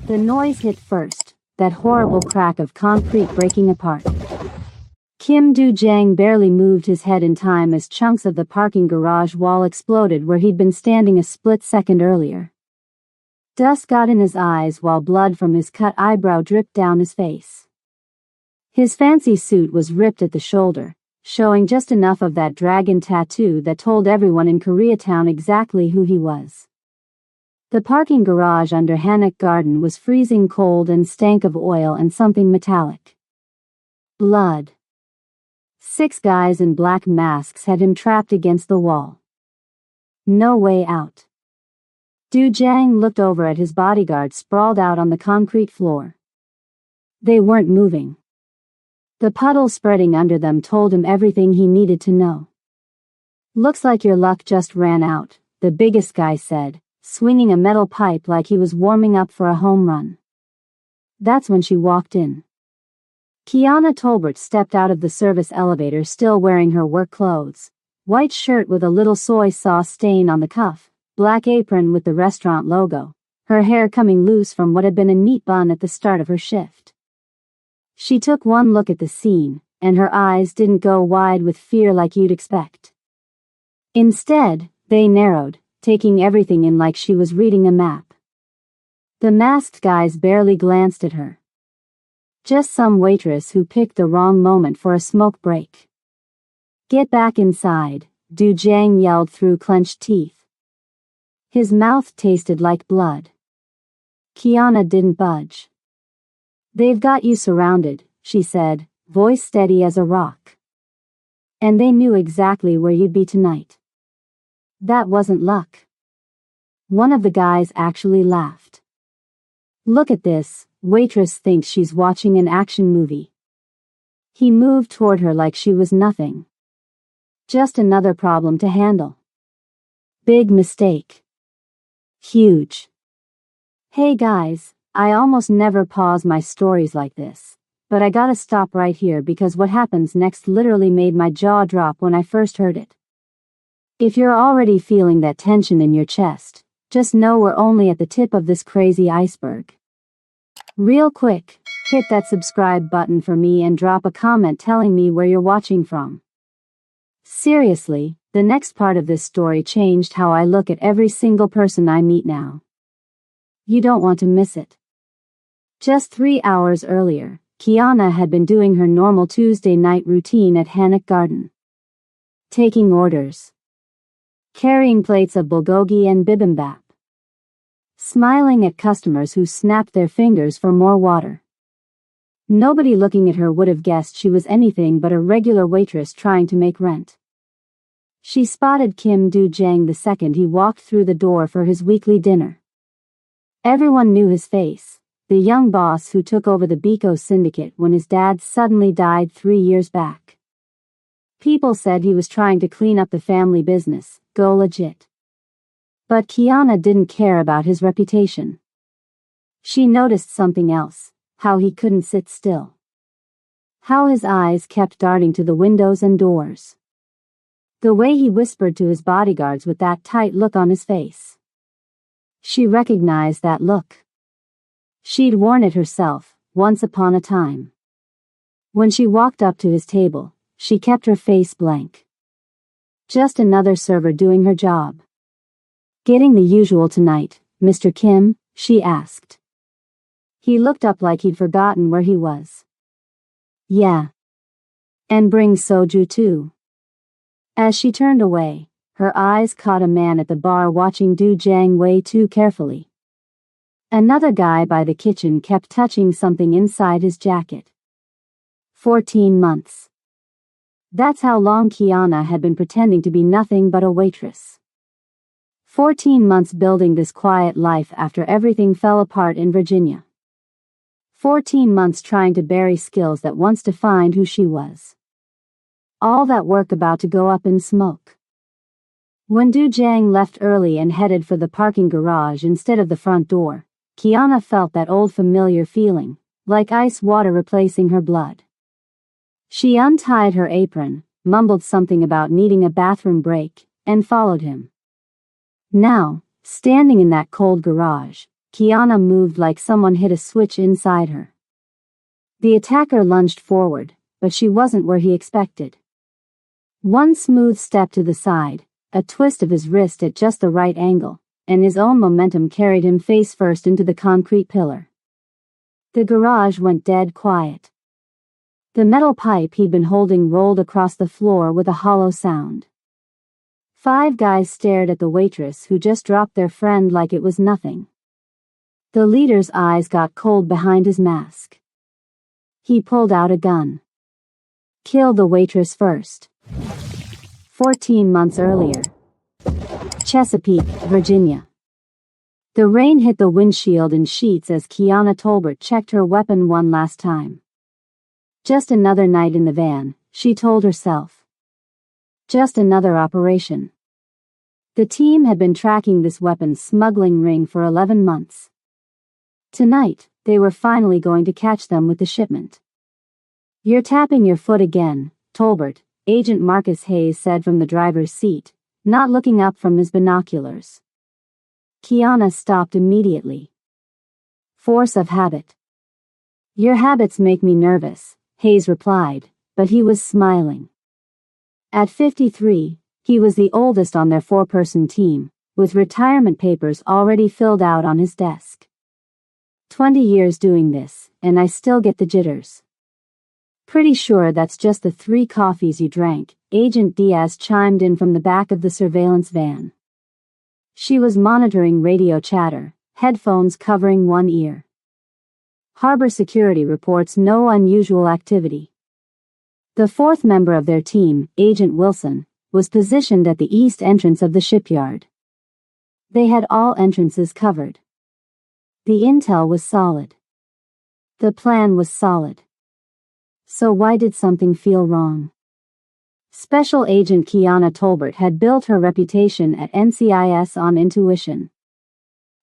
The noise hit first, that horrible crack of concrete breaking apart. Kim Do-jang barely moved his head in time as chunks of the parking garage wall exploded where he'd been standing a split second earlier. Dust got in his eyes while blood from his cut eyebrow dripped down his face. His fancy suit was ripped at the shoulder, showing just enough of that dragon tattoo that told everyone in Koreatown exactly who he was. The parking garage under Hanok Garden was freezing cold and stank of oil and something metallic. Blood. 6 guys in black masks had him trapped against the wall. No way out. Do-jang looked over at his bodyguards sprawled out on the concrete floor. They weren't moving. The puddle spreading under them told him everything he needed to know. "Looks like your luck just ran out," the biggest guy said, swinging a metal pipe like he was warming up for a home run. That's when she walked in. Kiana Tolbert stepped out of the service elevator still wearing her work clothes, white shirt with a little soy sauce stain on the cuff, black apron with the restaurant logo, her hair coming loose from what had been a neat bun at the start of her shift. She took one look at the scene, and her eyes didn't go wide with fear like you'd expect. Instead, they narrowed, taking everything in like she was reading a map. The masked guys barely glanced at her. Just some waitress who picked the wrong moment for a smoke break. "Get back inside," Do-jang yelled through clenched teeth. His mouth tasted like blood. Kiana didn't budge. "They've got you surrounded," she said, voice steady as a rock. "And they knew exactly where you'd be tonight." That wasn't luck. One of the guys actually laughed. "Look at this, Waitress thinks she's watching an action movie." He moved toward her like she was nothing. Just another problem to handle. Big mistake. Huge. "Hey guys, I almost never pause my stories like this, but I gotta stop right here because what happens next literally made my jaw drop when I first heard it. If you're already feeling that tension in your chest, just know we're only at the tip of this crazy iceberg. Real quick, hit that subscribe button for me and drop a comment telling me where you're watching from. Seriously, the next part of this story changed how I look at every single person I meet now. You don't want to miss it. Just 3 hours earlier, Kiana had been doing her normal Tuesday night routine at Hanok Garden. Taking orders. Carrying plates of bulgogi and bibimbap. Smiling at customers who snapped their fingers for more water. Nobody looking at her would have guessed she was anything but a regular waitress trying to make rent. She spotted Kim Do-jang the second he walked through the door for his weekly dinner. Everyone knew his face, the young boss who took over the Biko syndicate when his dad suddenly died 3 years back. People said he was trying to clean up the family business, go legit. But Kiana didn't care about his reputation. She noticed something else, how he couldn't sit still. How his eyes kept darting to the windows and doors. The way he whispered to his bodyguards with that tight look on his face. She recognized that look. She'd worn it herself, once upon a time. When she walked up to his table, she kept her face blank. Just another server doing her job. "Getting the usual tonight, Mr. Kim?" she asked. He looked up like he'd forgotten where he was. "Yeah. And bring soju too." As she turned away, her eyes caught a man at the bar watching Do-jang way too carefully. Another guy by the kitchen kept touching something inside his jacket. 14 months. That's how long Kiana had been pretending to be nothing but a waitress. 14 months building this quiet life after everything fell apart in Virginia. 14 months trying to bury skills that once defined who she was. All that work about to go up in smoke. When Do-jang left early and headed for the parking garage instead of the front door, Kiana felt that old familiar feeling, like ice water replacing her blood. She untied her apron, mumbled something about needing a bathroom break, and followed him. Now, standing in that cold garage, Kiana moved like someone hit a switch inside her. The attacker lunged forward, but she wasn't where he expected. One smooth step to the side, a twist of his wrist at just the right angle, and his own momentum carried him face first into the concrete pillar. The garage went dead quiet. The metal pipe he'd been holding rolled across the floor with a hollow sound. 5 guys stared at the waitress who just dropped their friend like it was nothing. The leader's eyes got cold behind his mask. He pulled out a gun. Kill the waitress first. 14 months earlier. Chesapeake, Virginia. The rain hit the windshield in sheets as Kiana Tolbert checked her weapon one last time. Just another night in the van, she told herself. Just another operation. The team had been tracking this weapons smuggling ring for 11 months. Tonight, they were finally going to catch them with the shipment. You're tapping your foot again, Tolbert, Agent Marcus Hayes said from the driver's seat, not looking up from his binoculars. Kiana stopped immediately. Force of habit. Your habits make me nervous, Hayes replied, but he was smiling. At 53, he was the oldest on their 4-person team, with retirement papers already filled out on his desk. 20 years doing this, and I still get the jitters. Pretty sure that's just the 3 coffees you drank, Agent Diaz chimed in from the back of the surveillance van. She was monitoring radio chatter, headphones covering one ear. Harbor security reports no unusual activity. The 4th member of their team, Agent Wilson, was positioned at the east entrance of the shipyard. They had all entrances covered. The intel was solid. The plan was solid. So why did something feel wrong? Special Agent Kiana Tolbert had built her reputation at NCIS on intuition.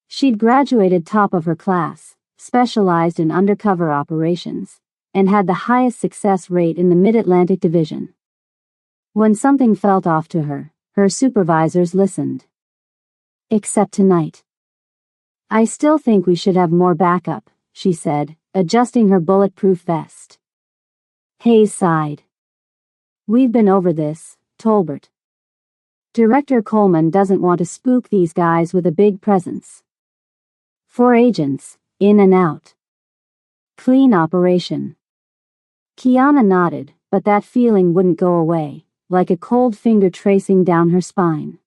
She'd graduated top of her class, specialized in undercover operations, and had the highest success rate in the Mid-Atlantic Division. When something felt off to her, her supervisors listened. Except tonight. I still think we should have more backup, she said, adjusting her bulletproof vest. Hayes sighed. We've been over this, Tolbert. Director Coleman doesn't want to spook these guys with a big presence. 4 agents, in and out. Clean operation. Kiana nodded, but that feeling wouldn't go away, like a cold finger tracing down her spine.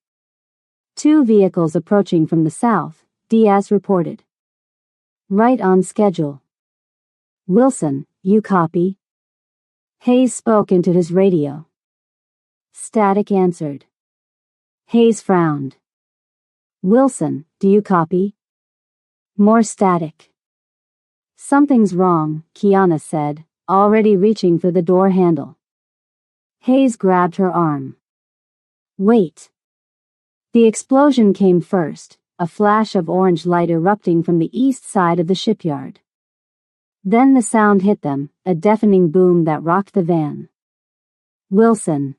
2 vehicles approaching from the south, Diaz reported. Right on schedule. Wilson, you copy? Hayes spoke into his radio. Static answered. Hayes frowned. Wilson, do you copy? More static. Something's wrong, Kiana said, already reaching for the door handle. Hayes grabbed her arm. Wait. The explosion came first, a flash of orange light erupting from the east side of the shipyard. Then the sound hit them, a deafening boom that rocked the van. Wilson.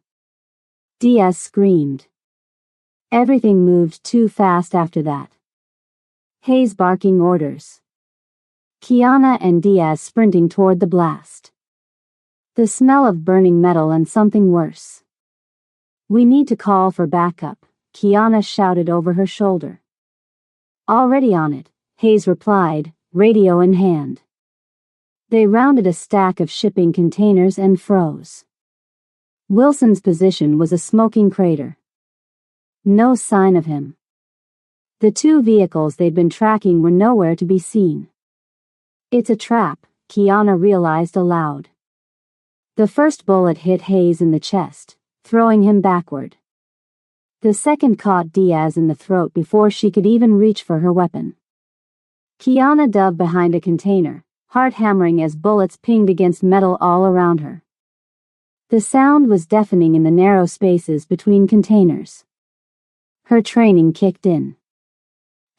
Diaz screamed. Everything moved too fast after that. Hayes barking orders. Kiana and Diaz sprinting toward the blast. The smell of burning metal and something worse. We need to call for backup, Kiana shouted over her shoulder. Already on it, Hayes replied, radio in hand. They rounded a stack of shipping containers and froze. Wilson's position was a smoking crater. No sign of him. The 2 vehicles they'd been tracking were nowhere to be seen. It's a trap, Kiana realized aloud. The first bullet hit Hayes in the chest, throwing him backward. The second caught Diaz in the throat before she could even reach for her weapon. Kiana dove behind a container, heart hammering as bullets pinged against metal all around her. The sound was deafening in the narrow spaces between containers. Her training kicked in.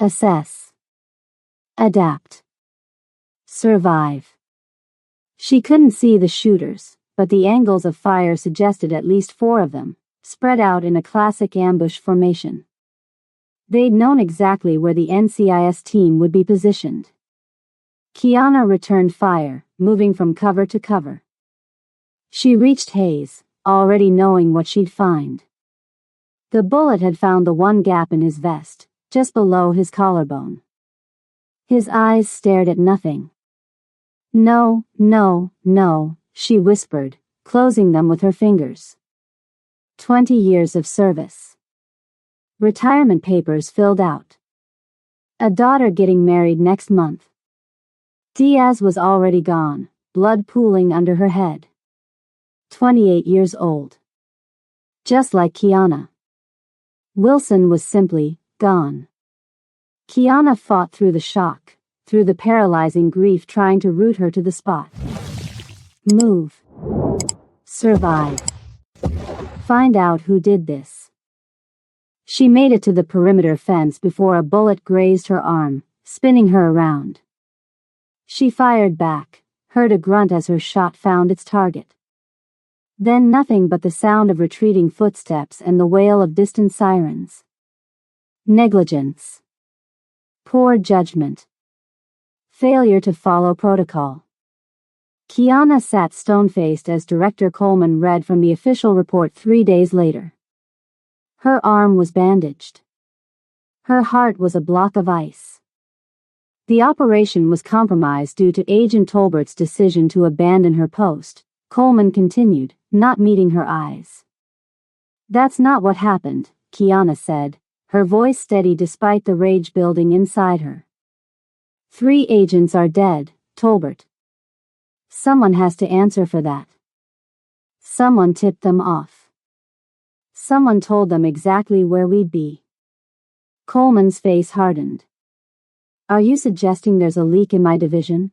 Assess. Adapt. Survive. She couldn't see the shooters, but the angles of fire suggested at least 4 of them, spread out in a classic ambush formation. They'd known exactly where the NCIS team would be positioned. Kiana returned fire, moving from cover to cover. She reached Hayes, already knowing what she'd find. The bullet had found the one gap in his vest, just below his collarbone. His eyes stared at nothing. No, no, no, she whispered, closing them with her fingers. 20 years of service. Retirement papers filled out. A daughter getting married next month. Diaz was already gone, blood pooling under her head. 28 years old. Just like Kiana. Wilson was simply gone. Kiana fought through the shock, through the paralyzing grief trying to root her to the spot. Move. Survive. Find out who did this. She made it to the perimeter fence before a bullet grazed her arm, spinning her around. She fired back, heard a grunt as her shot found its target. Then nothing but the sound of retreating footsteps and the wail of distant sirens. Negligence. Poor judgment. Failure to follow protocol. Kiana sat stone-faced as Director Coleman read from the official report 3 days later. Her arm was bandaged. Her heart was a block of ice. The operation was compromised due to Agent Tolbert's decision to abandon her post, Coleman continued, not meeting her eyes. That's not what happened, Kiana said, her voice steady despite the rage building inside her. 3 agents are dead, Tolbert. Someone has to answer for that. Someone tipped them off. Someone told them exactly where we'd be. Coleman's face hardened. Are you suggesting there's a leak in my division?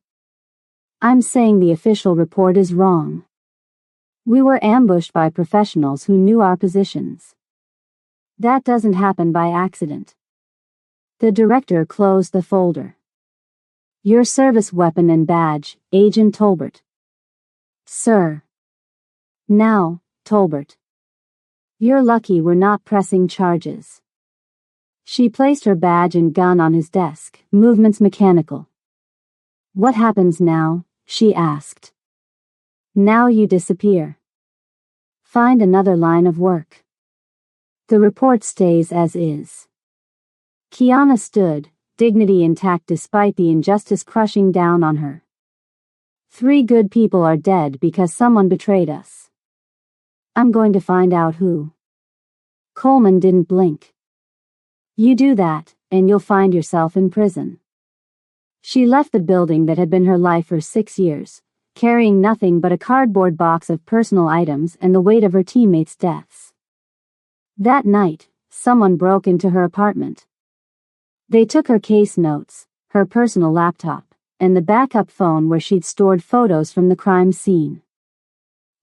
I'm saying the official report is wrong. We were ambushed by professionals who knew our positions. That doesn't happen by accident. The director closed the folder. Your service weapon and badge, Agent Tolbert. Sir. Now, Tolbert. You're lucky we're not pressing charges. She placed her badge and gun on his desk, movements mechanical. What happens now? She asked. Now you disappear. Find another line of work. The report stays as is. Kiana stood, dignity intact despite the injustice crushing down on her. 3 good people are dead because someone betrayed us. I'm going to find out who. Coleman didn't blink. You do that, and you'll find yourself in prison. She left the building that had been her life for 6 years, carrying nothing but a cardboard box of personal items and the weight of her teammates' deaths. That night, someone broke into her apartment. They took her case notes, her personal laptop, and the backup phone where she'd stored photos from the crime scene.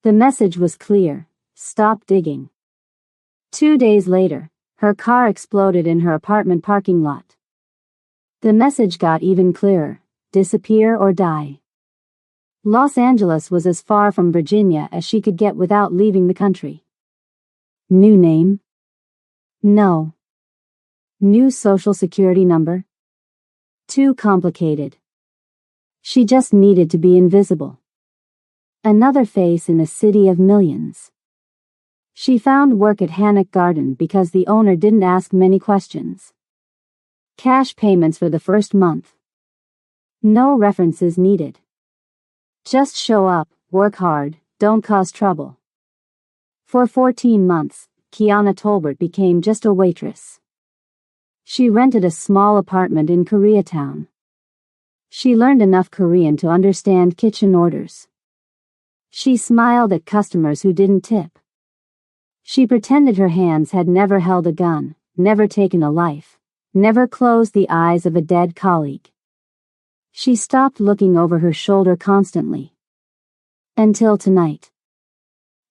The message was clear: stop digging. 2 days later, her car exploded in her apartment parking lot. The message got even clearer: disappear or die. Los Angeles was as far from Virginia as she could get without leaving the country. New name? No. New social security number? Too complicated. She just needed to be invisible. Another face in a city of millions. She found work at Hannock Garden because the owner didn't ask many questions. Cash payments for the first month. No references needed. Just show up, work hard, don't cause trouble. For 14 months, Kiana Tolbert became just a waitress. She rented a small apartment in Koreatown. She learned enough Korean to understand kitchen orders. She smiled at customers who didn't tip. She pretended her hands had never held a gun, never taken a life, never closed the eyes of a dead colleague. She stopped looking over her shoulder constantly. Until tonight.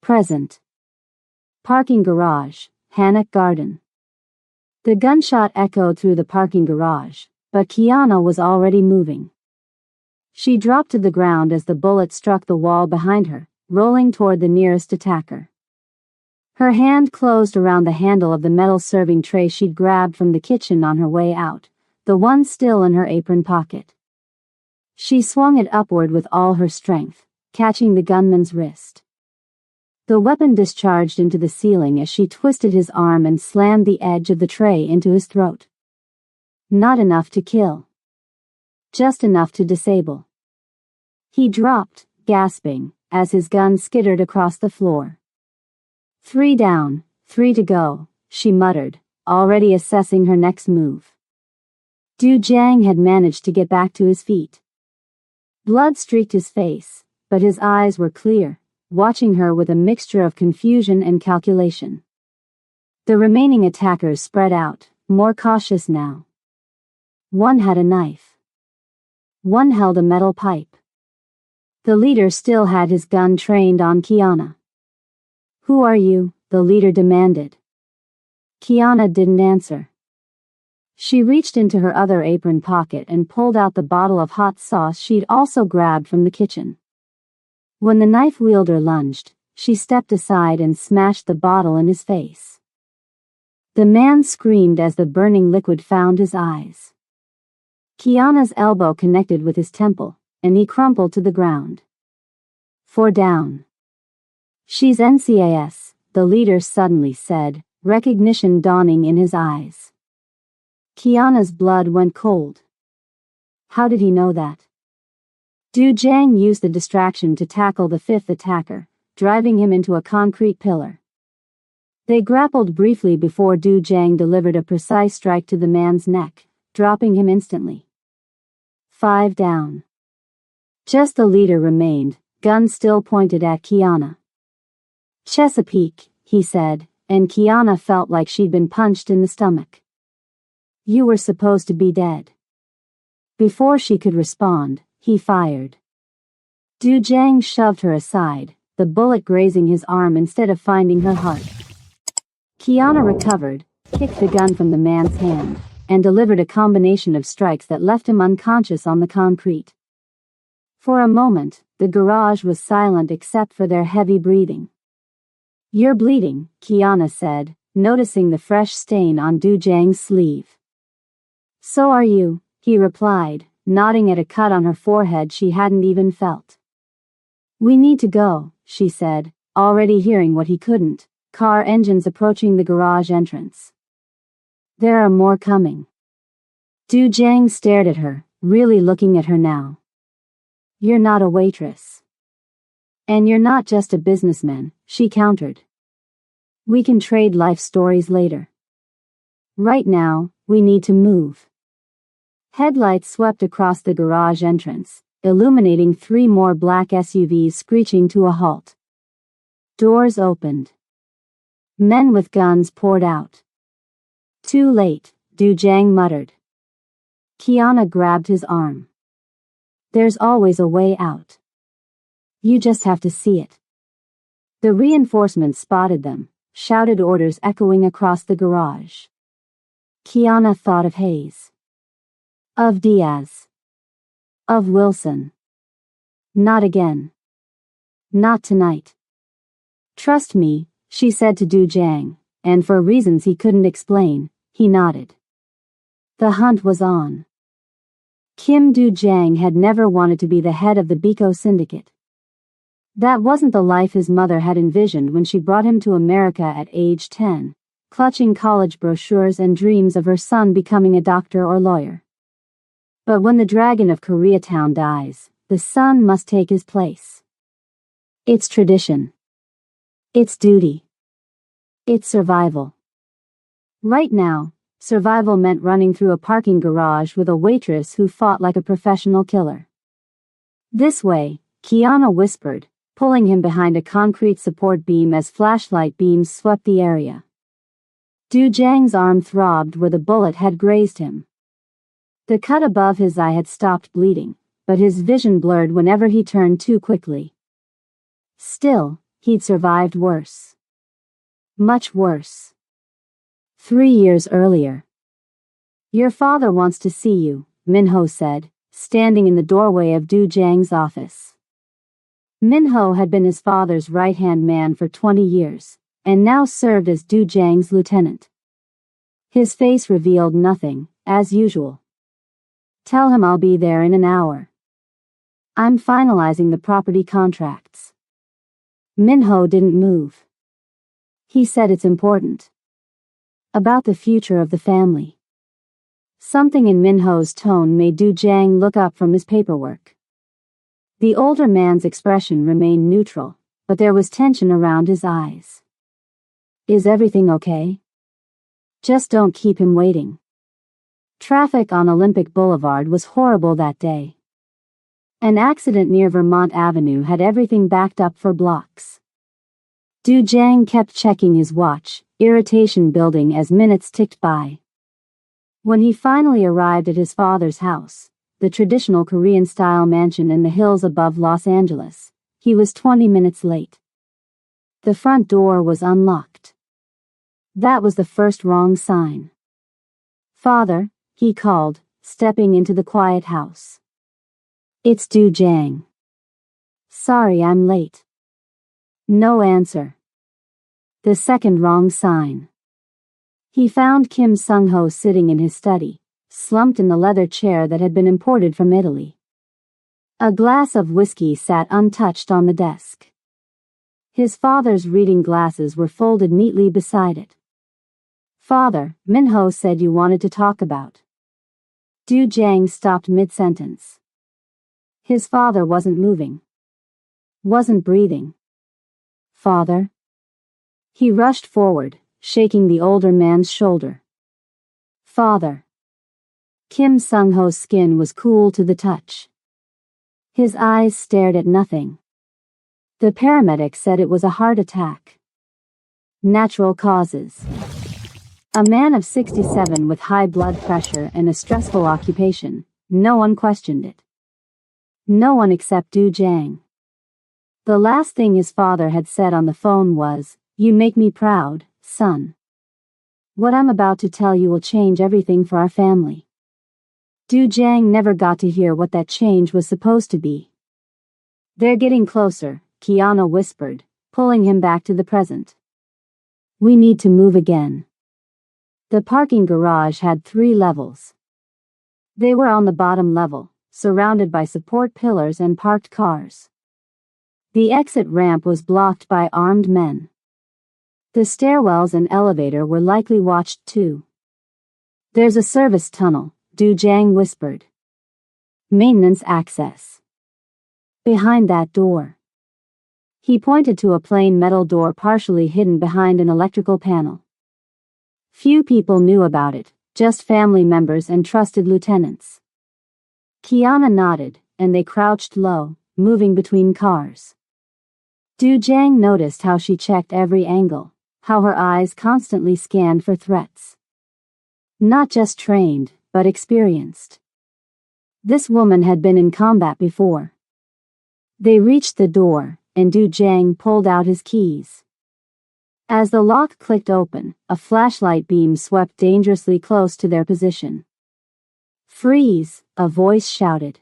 Present. Parking garage, Hannock Garden. The gunshot echoed through the parking garage, but Kiana was already moving. She dropped to the ground as the bullet struck the wall behind her, rolling toward the nearest attacker. Her hand closed around the handle of the metal serving tray she'd grabbed from the kitchen on her way out, the one still in her apron pocket. She swung it upward with all her strength, catching the gunman's wrist. The weapon discharged into the ceiling as she twisted his arm and slammed the edge of the tray into his throat. Not enough to kill. Just enough to disable. He dropped, gasping, as his gun skittered across the floor. 3 down, 3 to go, she muttered, already assessing her next move. Du Jiang had managed to get back to his feet. Blood streaked his face, but his eyes were clear, watching her with a mixture of confusion and calculation. The remaining attackers spread out, more cautious now. One had a knife. One held a metal pipe. The leader still had his gun trained on Kiana. "Who are you?" the leader demanded. Kiana didn't answer. She reached into her other apron pocket and pulled out the bottle of hot sauce she'd also grabbed from the kitchen. When the knife wielder lunged, she stepped aside and smashed the bottle in his face. The man screamed as the burning liquid found his eyes. Kiana's elbow connected with his temple, and he crumpled to the ground. 4 down. "She's NCAS, the leader suddenly said, recognition dawning in his eyes. Kiana's blood went cold. How did he know that? Du Jiang used the distraction to tackle the 5th attacker, driving him into a concrete pillar. They grappled briefly before Du Jiang delivered a precise strike to the man's neck, dropping him instantly. 5 down. Just the leader remained, gun still pointed at Kiana. "Chesapeake," he said, and Kiana felt like she'd been punched in the stomach. "You were supposed to be dead." Before she could respond, he fired. Du Jiang shoved her aside, the bullet grazing his arm instead of finding her heart. Kiana recovered, kicked the gun from the man's hand, and delivered a combination of strikes that left him unconscious on the concrete. For a moment, the garage was silent except for their heavy breathing. "You're bleeding," Kiana said, noticing the fresh stain on Du Jiang's sleeve. "So are you," he replied, nodding at a cut on her forehead she hadn't even felt. "We need to go," she said, already hearing what he couldn't, car engines approaching the garage entrance. "There are more coming." Du Jiang stared at her, really looking at her now. "You're not a waitress. And you're not just a businessman," she countered. "We can trade life stories later. Right now, we need to move." Headlights swept across the garage entrance, illuminating 3 more black SUVs screeching to a halt. Doors opened. Men with guns poured out. "Too late," Du Jiang muttered. Kiana grabbed his arm. "There's always a way out. You just have to see it." The reinforcements spotted them, shouted orders echoing across the garage. Kiana thought of Hayes. Of Diaz. Of Wilson. Not again. Not tonight. "Trust me," she said to Du Jiang, and for reasons he couldn't explain, he nodded. The hunt was on. Kim Du Jiang had never wanted to be the head of the Biko Syndicate. That wasn't the life his mother had envisioned when she brought him to America at age 10, clutching college brochures and dreams of her son becoming a doctor or lawyer. But when the dragon of Koreatown dies, the son must take his place. It's tradition. It's duty. It's survival. Right now, survival meant running through a parking garage with a waitress who fought like a professional killer. "This way," Kiana whispered, pulling him behind a concrete support beam as flashlight beams swept the area. Du Jiang's arm throbbed where the bullet had grazed him. The cut above his eye had stopped bleeding, but his vision blurred whenever he turned too quickly. Still, he'd survived worse. Much worse. 3 years earlier. "Your father wants to see you," Minho said, standing in the doorway of Du Jiang's office. Minho had been his father's right-hand man for 20 years, and now served as Du Jiang's lieutenant. His face revealed nothing, as usual. Tell him I'll be there in an hour. I'm finalizing the property contracts. Minho didn't move. He said it's important. About the future of the family. Something in Minho's tone made Du Jiang look up from his paperwork. The older man's expression remained neutral, but there was tension around his eyes. Is everything okay? Just don't keep him waiting. Traffic on Olympic Boulevard was horrible that day. An accident near Vermont Avenue had everything backed up for blocks. Du Jiang kept checking his watch, irritation building as minutes ticked by. When he finally arrived at his father's house, the traditional Korean-style mansion in the hills above Los Angeles, he was 20 minutes late. The front door was unlocked. That was the first wrong sign. Father, he called, stepping into the quiet house. It's Du Jiang. Sorry I'm late. No answer. The second wrong sign. He found Kim Sung-ho sitting in his study, slumped in the leather chair that had been imported from Italy. A glass of whiskey sat untouched on the desk. His father's reading glasses were folded neatly beside it. Father, Minho said you wanted to talk about. Du Jiang stopped mid-sentence. His father wasn't moving. Wasn't breathing. Father? He rushed forward, shaking the older man's shoulder. Father. Kim Sung-ho's skin was cool to the touch. His eyes stared at nothing. The paramedic said it was a heart attack. Natural causes. A man of 67 with high blood pressure and a stressful occupation, no one questioned it. No one except Du Jiang. The last thing his father had said on the phone was, "You make me proud, son. What I'm about to tell you will change everything for our family." Du Jiang never got to hear what that change was supposed to be. They're getting closer, Kiana whispered, pulling him back to the present. We need to move again. The parking garage had 3 levels. They were on the bottom level, surrounded by support pillars and parked cars. The exit ramp was blocked by armed men. The stairwells and elevator were likely watched too. There's a service tunnel, Du Jiang whispered. Maintenance access. Behind that door. He pointed to a plain metal door partially hidden behind an electrical panel. Few people knew about it, just family members and trusted lieutenants. Kiana nodded, and they crouched low, moving between cars. Du Jiang noticed how she checked every angle, how her eyes constantly scanned for threats. Not just trained, but experienced. This woman had been in combat before. They reached the door, and Du Jiang pulled out his keys. As the lock clicked open, a flashlight beam swept dangerously close to their position. Freeze, a voice shouted.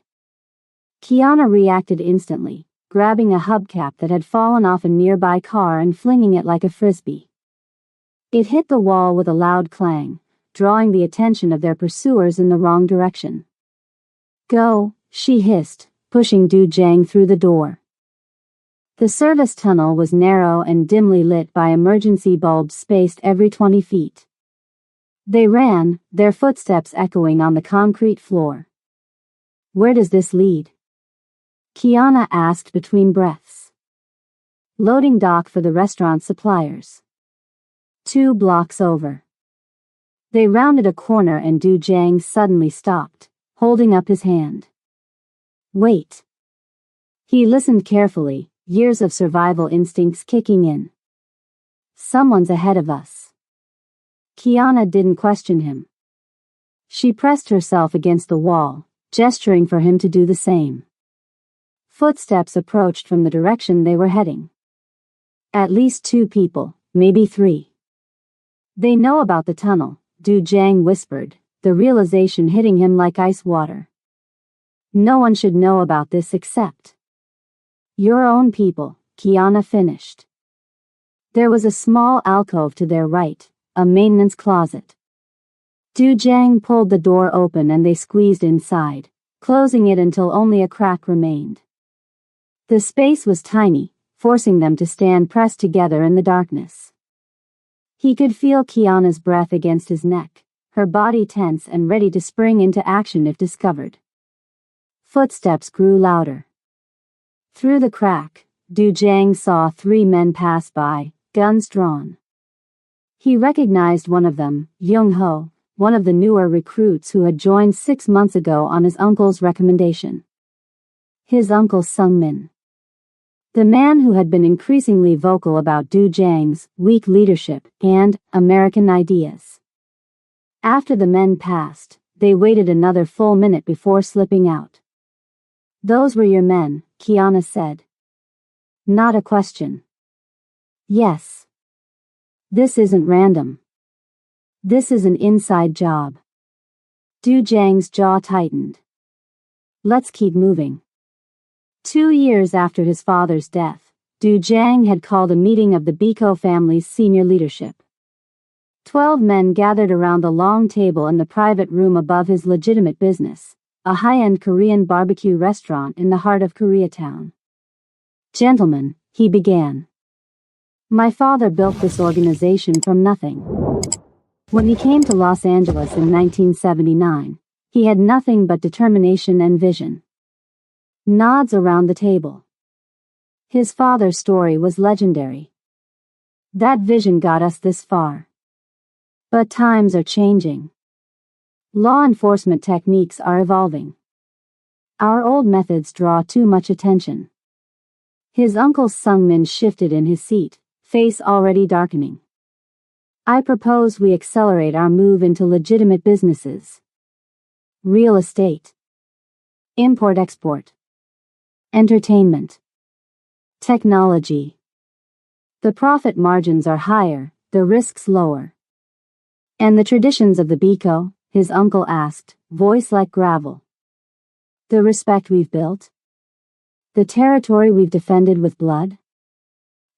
Kiana reacted instantly, grabbing a hubcap that had fallen off a nearby car and flinging it like a frisbee. It hit the wall with a loud clang, drawing the attention of their pursuers in the wrong direction. Go, she hissed, pushing Du Jiang through the door. The service tunnel was narrow and dimly lit by emergency bulbs spaced every 20 feet. They ran, their footsteps echoing on the concrete floor. Where does this lead? Kiana asked between breaths. Loading dock for the restaurant suppliers. 2 blocks over. They rounded a corner and Du Jiang suddenly stopped, holding up his hand. Wait. He listened carefully, years of survival instincts kicking in. Someone's ahead of us. Kiana didn't question him. She pressed herself against the wall, gesturing for him to do the same. Footsteps approached from the direction they were heading. At least 2 people, maybe 3. They know about the tunnel, Du Jiang whispered, the realization hitting him like ice water. No one should know about this except your own people, Kiana finished. There was a small alcove to their right, a maintenance closet. Du Jiang pulled the door open and they squeezed inside, closing it until only a crack remained. The space was tiny, forcing them to stand pressed together in the darkness. He could feel Kiana's breath against his neck, her body tense and ready to spring into action if discovered. Footsteps grew louder. Through the crack, Du Jiang saw 3 men pass by, guns drawn. He recognized one of them, Young Ho, one of the newer recruits who had joined 6 months ago on his uncle's recommendation. His uncle Sung Min. The man who had been increasingly vocal about Du Jiang's weak leadership and American ideas. After the men passed, they waited another full minute before slipping out. "Those were your men," Kiana said. "Not a question." "Yes. This isn't random. This is an inside job." Du Jiang's jaw tightened. "Let's keep moving." 2 years after his father's death, Du Jiang had called a meeting of the Biko family's senior leadership. 12 men gathered around the long table in the private room above his legitimate business, a high-end Korean barbecue restaurant in the heart of Koreatown. "Gentlemen," he began. "My father built this organization from nothing. When he came to Los Angeles in 1979, he had nothing but determination and vision." Nods around the table. His father's story was legendary. That vision got us this far. But times are changing. Law enforcement techniques are evolving. Our old methods draw too much attention. His uncle Sung Min shifted in his seat, face already darkening. "I propose we accelerate our move into legitimate businesses. Real estate. Import-export. Entertainment. Technology. The profit margins are higher, the risks lower." "And the traditions of the Biko?" his uncle asked, voice like gravel. "The respect we've built? The territory we've defended with blood?"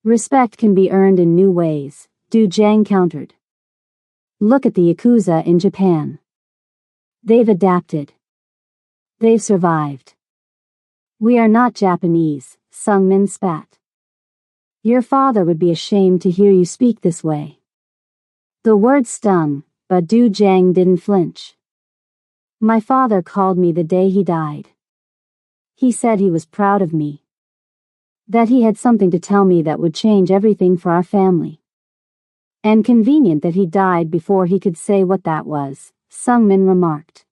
"Respect can be earned in new ways," Du Jiang countered. "Look at the Yakuza in Japan. They've adapted. They've survived. We are not Japanese," Sung Min spat. "Your father would be ashamed to hear you speak this way." The words stung, but Du Jiang didn't flinch. "My father called me the day he died. He said he was proud of me. That he had something to tell me that would change everything for our family. And convenient that he died before he could say what that was," Sung Min remarked.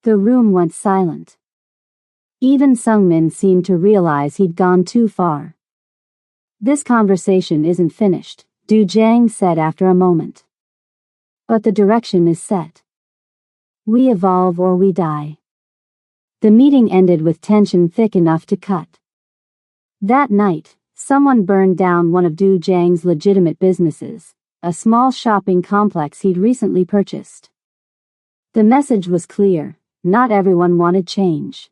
The room went silent. Even Sung Min seemed to realize he'd gone too far. "This conversation isn't finished," Du Jiang said after a moment. "But the direction is set. We evolve or we die." The meeting ended with tension thick enough to cut. That night, someone burned down one of Du Jiang's legitimate businesses, a small shopping complex he'd recently purchased. The message was clear: not everyone wanted change.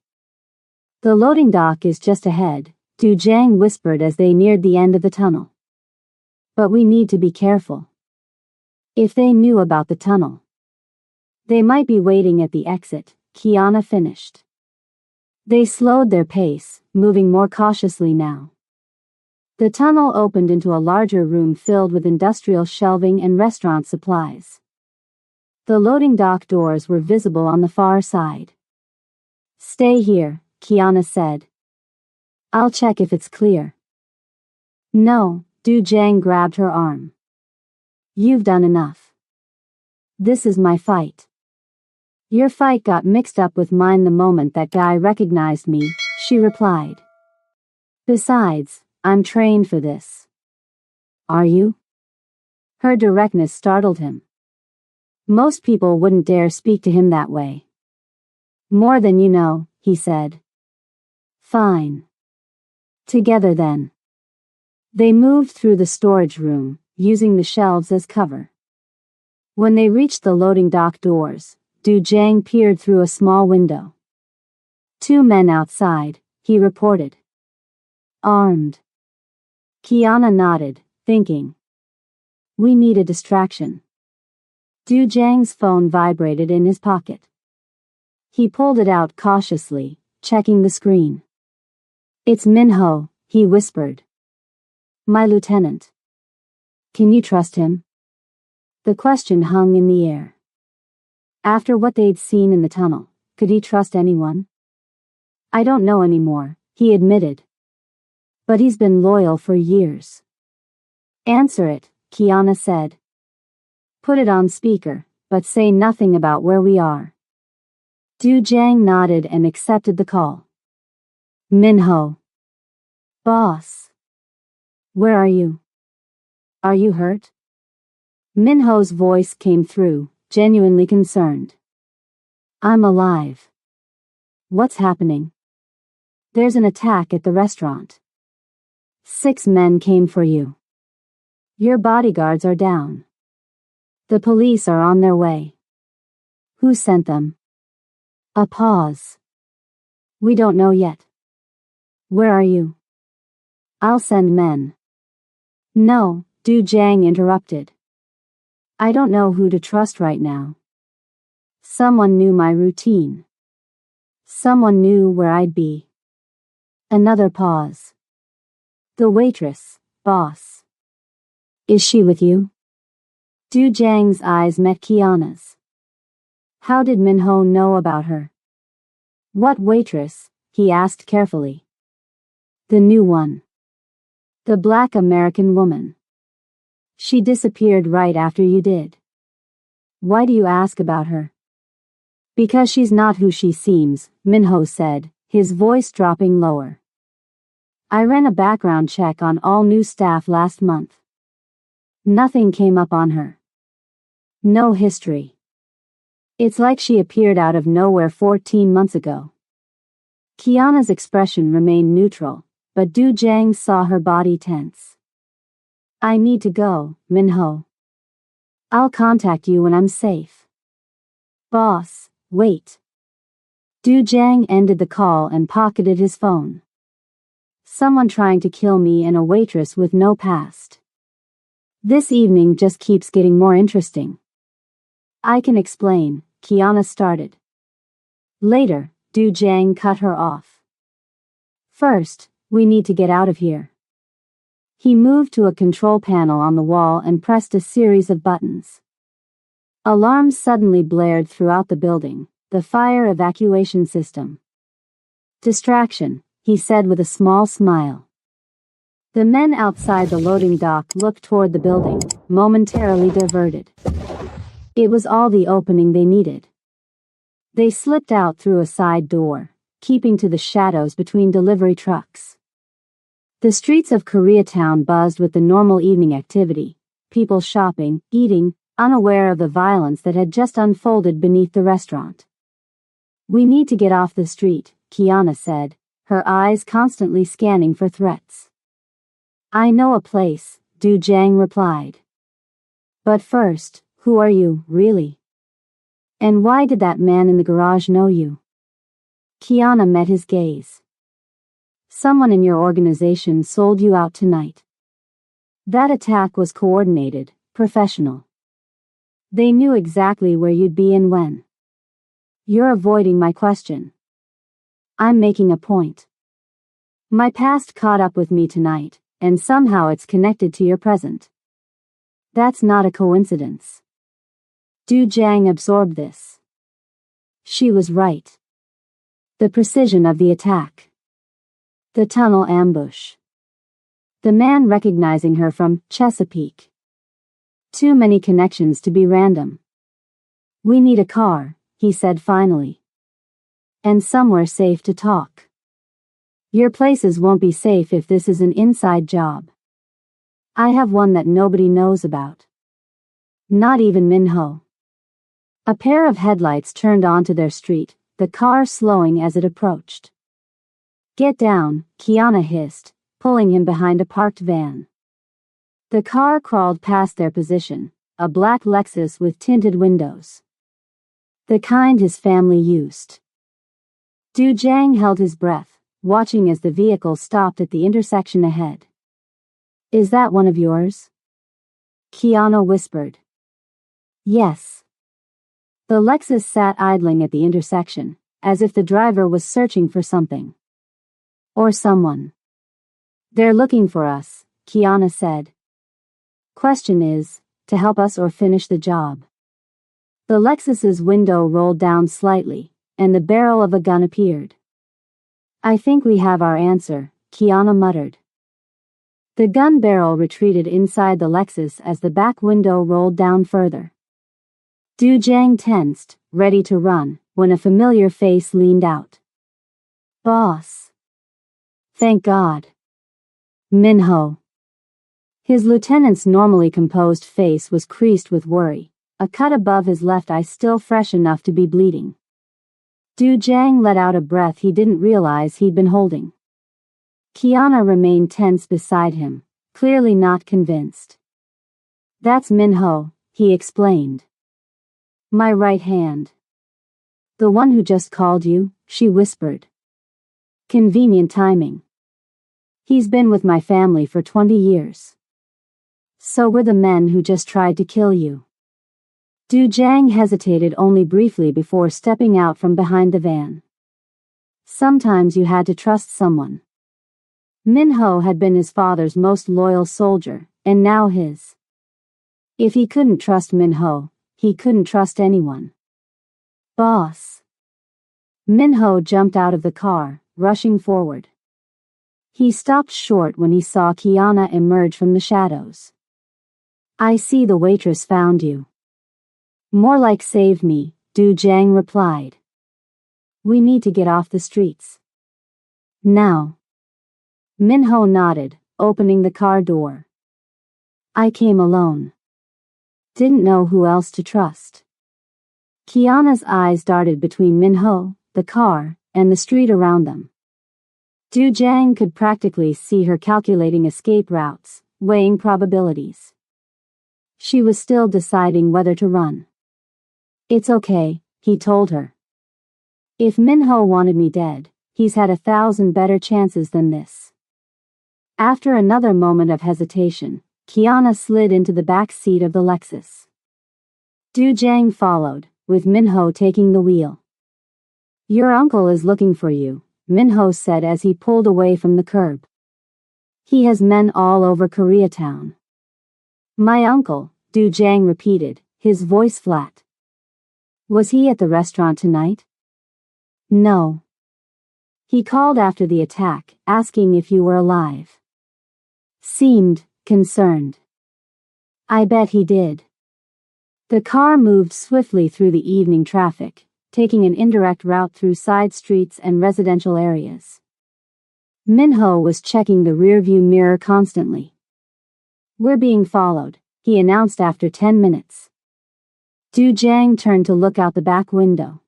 "The loading dock is just ahead," Du Jiang whispered as they neared the end of the tunnel. "But we need to be careful. If they knew about the tunnel, they might be waiting at the exit," Kiana finished. They slowed their pace, moving more cautiously now. The tunnel opened into a larger room filled with industrial shelving and restaurant supplies. The loading dock doors were visible on the far side. "Stay here," Kiana said. "I'll check if it's clear." "No," Du Jiang grabbed her arm. "You've done enough. This is my fight." "Your fight got mixed up with mine the moment that guy recognized me," she replied. "Besides, I'm trained for this." "Are you?" Her directness startled him. Most people wouldn't dare speak to him that way. "More than you know," he said. "Fine. Together then." They moved through the storage room, using the shelves as cover. When they reached the loading dock doors, Du Jiang peered through a small window. 2 men outside, he reported. "Armed." Kiana nodded, thinking. We need a distraction. Du Jiang's phone vibrated in his pocket. He pulled it out cautiously, checking the screen. It's Minho, he whispered. My lieutenant. Can you trust him? The question hung in the air. After what they'd seen in the tunnel, could he trust anyone? I don't know anymore, he admitted. But he's been loyal for years. Answer it, Kiana said. Put it on speaker, but say nothing about where we are. Du Jiang nodded and accepted the call. Minho. Boss. Where are you? Are you hurt? Minho's voice came through, genuinely concerned. I'm alive. What's happening? There's an attack at the restaurant. 6 men came for you. Your bodyguards are down. The police are on their way. Who sent them? A pause. We don't know yet. Where are you? I'll send men. No, Du Jiang interrupted. I don't know who to trust right now. Someone knew my routine. Someone knew where I'd be. Another pause. The waitress, boss. Is she with you? Du Jiang's eyes met Kiana's. How did Minho know about her? What waitress? He asked carefully. The new one. The black American woman. She disappeared right after you did. Why do you ask about her? Because she's not who she seems, Minho said, his voice dropping lower. I ran a background check on all new staff last month. Nothing came up on her. No history. It's like she appeared out of nowhere 14 months ago. Kiana's expression remained neutral, but Du Jiang saw her body tense. I need to go, Minho. I'll contact you when I'm safe. Boss, wait. Du Jiang ended the call and pocketed his phone. Someone trying to kill me and a waitress with no past. This evening just keeps getting more interesting. I can explain, Kiana started. Later, Du Jiang cut her off. First, we need to get out of here. He moved to a control panel on the wall and pressed a series of buttons. Alarms suddenly blared throughout the building, the fire evacuation system. Distraction, he said with a small smile. The men outside the loading dock looked toward the building, momentarily diverted. It was all the opening they needed. They slipped out through a side door, keeping to the shadows between delivery trucks. The streets of Koreatown buzzed with the normal evening activity, people shopping, eating, unaware of the violence that had just unfolded beneath the restaurant. We need to get off the street, Kiana said, her eyes constantly scanning for threats. I know a place, Du Jiang replied. But first, who are you, really? And why did that man in the garage know you? Kiana met his gaze. Someone in your organization sold you out tonight. That attack was coordinated, professional. They knew exactly where you'd be and when. You're avoiding my question. I'm making a point. My past caught up with me tonight, and somehow it's connected to your present. That's not a coincidence. Du Jiang absorbed this. She was right. The precision of the attack. The tunnel ambush. The man recognizing her from Chesapeake. Too many connections to be random. We need a car, he said finally. And somewhere safe to talk. Your places won't be safe if this is an inside job. I have one that nobody knows about. Not even Minho. A pair of headlights turned onto their street, the car slowing as it approached. Get down, Kiana hissed, pulling him behind a parked van. The car crawled past their position, a black Lexus with tinted windows. The kind his family used. Du Jiang held his breath, watching as the vehicle stopped at the intersection ahead. Is that one of yours? Kiana whispered. Yes. The Lexus sat idling at the intersection, as if the driver was searching for something. Or someone. They're looking for us, Kiana said. Question is, to help us or finish the job. The Lexus's window rolled down slightly, and the barrel of a gun appeared. I think we have our answer, Kiana muttered. The gun barrel retreated inside the Lexus as the back window rolled down further. Du Jiang tensed, ready to run, when a familiar face leaned out. Boss. Thank God. Minho. His lieutenant's normally composed face was creased with worry, a cut above his left eye still fresh enough to be bleeding. Du Jiang let out a breath he didn't realize he'd been holding. Kiana remained tense beside him, clearly not convinced. That's Minho, he explained. My right hand. The one who just called you, she whispered. Convenient timing. He's been with my family for 20 years. So were the men who just tried to kill you. Du Jiang hesitated only briefly before stepping out from behind the van. Sometimes you had to trust someone. Minho had been his father's most loyal soldier, and now his. If he couldn't trust Minho, he couldn't trust anyone. Boss. Minho jumped out of the car, rushing forward. He stopped short when he saw Kiana emerge from the shadows. I see the waitress found you. More like saved me, Du Jiang replied. We need to get off the streets. Now. Minho nodded, opening the car door. I came alone. Didn't know who else to trust. Kiana's eyes darted between Minho, the car, and the street around them. Du Jiang could practically see her calculating escape routes, weighing probabilities. She was still deciding whether to run. It's okay, he told her. If Minho wanted me dead, he's had 1,000 better chances than this. After another moment of hesitation, Kiana slid into the back seat of the Lexus. Du Jiang followed, with Minho taking the wheel. Your uncle is looking for you, Minho said as he pulled away from the curb. He has men all over Koreatown. My uncle, Du Jiang repeated, his voice flat. Was he at the restaurant tonight? No. He called after the attack, asking if you were alive. Seemed concerned. I bet he did. The car moved swiftly through the evening traffic, taking an indirect route through side streets and residential areas. Minho was checking the rearview mirror constantly. We're being followed, he announced after 10 minutes. Du Jiang turned to look out the back window.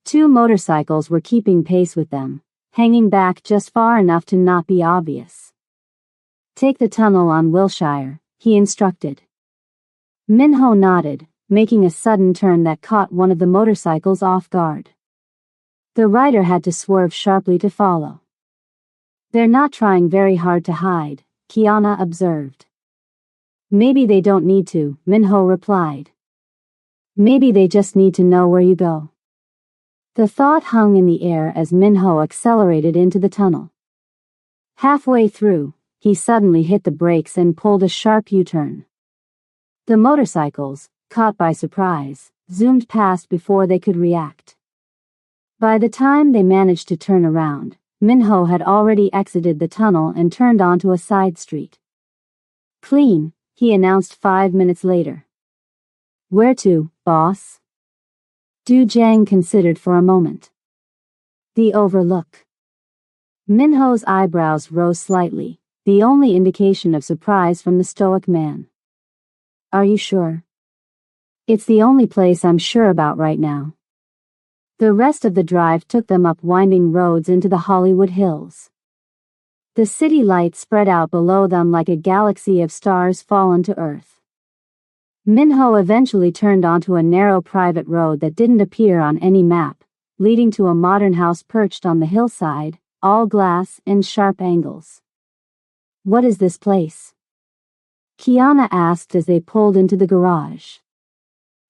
2 motorcycles were keeping pace with them, hanging back just far enough to not be obvious. Take the tunnel on Wilshire, he instructed. Minho nodded, making a sudden turn that caught one of the motorcycles off guard. The rider had to swerve sharply to follow. They're not trying very hard to hide, Kiana observed. Maybe they don't need to, Minho replied. Maybe they just need to know where you go. The thought hung in the air as Minho accelerated into the tunnel. Halfway through, he suddenly hit the brakes and pulled a sharp U-turn. The motorcycles, caught by surprise, zoomed past before they could react. By the time they managed to turn around, Minho had already exited the tunnel and turned onto a side street. Clean, he announced 5 minutes later. Where to, boss? Du Jiang considered for a moment. The Overlook. Minho's eyebrows rose slightly, the only indication of surprise from the stoic man. Are you sure? It's the only place I'm sure about right now. The rest of the drive took them up winding roads into the Hollywood Hills. The city lights spread out below them like a galaxy of stars fallen to earth. Minho eventually turned onto a narrow private road that didn't appear on any map, leading to a modern house perched on the hillside, all glass and sharp angles. What is this place? Kiana asked as they pulled into the garage.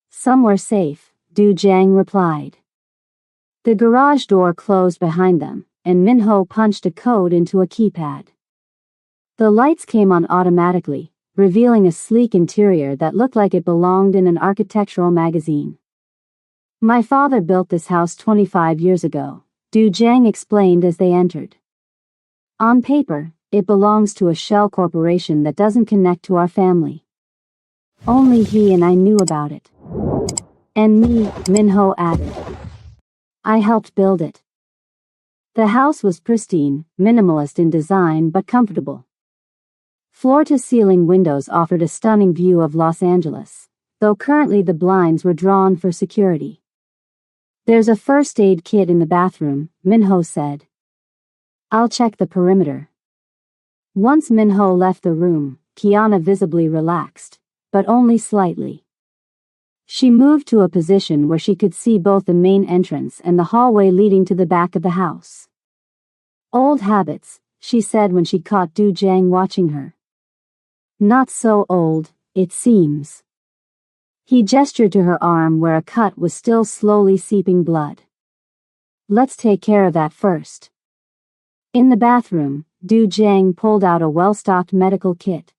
Somewhere safe, Du Jiang replied. The garage door closed behind them, and Minho punched a code into a keypad. The lights came on automatically, revealing a sleek interior that looked like it belonged in an architectural magazine. My father built this house 25 years ago, Du Jiang explained as they entered. On paper, it belongs to a shell corporation that doesn't connect to our family. Only he and I knew about it. And me, Minho added. I helped build it. The house was pristine, minimalist in design but comfortable. Floor-to-ceiling windows offered a stunning view of Los Angeles, though currently the blinds were drawn for security. There's a first aid kit in the bathroom, Minho said. I'll check the perimeter. Once Minho left the room, Kiana visibly relaxed, but only slightly. She moved to a position where she could see both the main entrance and the hallway leading to the back of the house. Old habits, she said when she caught Du Jiang watching her. Not so old, it seems. He gestured to her arm where a cut was still slowly seeping blood. Let's take care of that first. In the bathroom, Du Jiang pulled out a well-stocked medical kit.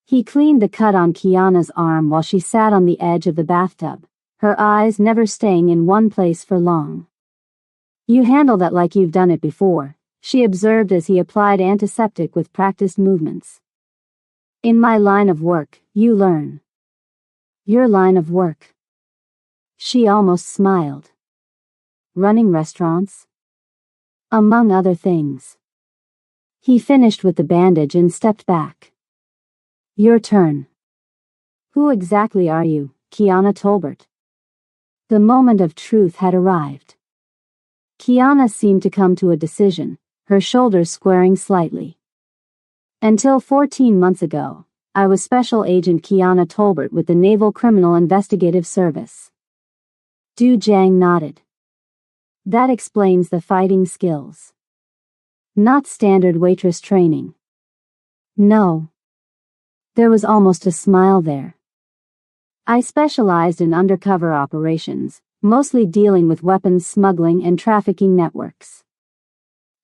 He cleaned the cut on Kiana's arm while she sat on the edge of the bathtub, her eyes never staying in one place for long. You handle that like you've done it before, she observed as he applied antiseptic with practiced movements. In my line of work, you learn. Your line of work. She almost smiled. Running restaurants? Among other things. He finished with the bandage and stepped back. Your turn. Who exactly are you, Kiana Tolbert? The moment of truth had arrived. Kiana seemed to come to a decision, her shoulders squaring slightly. Until 14 months ago, I was Special Agent Kiana Tolbert with the Naval Criminal Investigative Service. Du Jiang nodded. That explains the fighting skills. Not standard waitress training. No. There was almost a smile there. I specialized in undercover operations, mostly dealing with weapons smuggling and trafficking networks.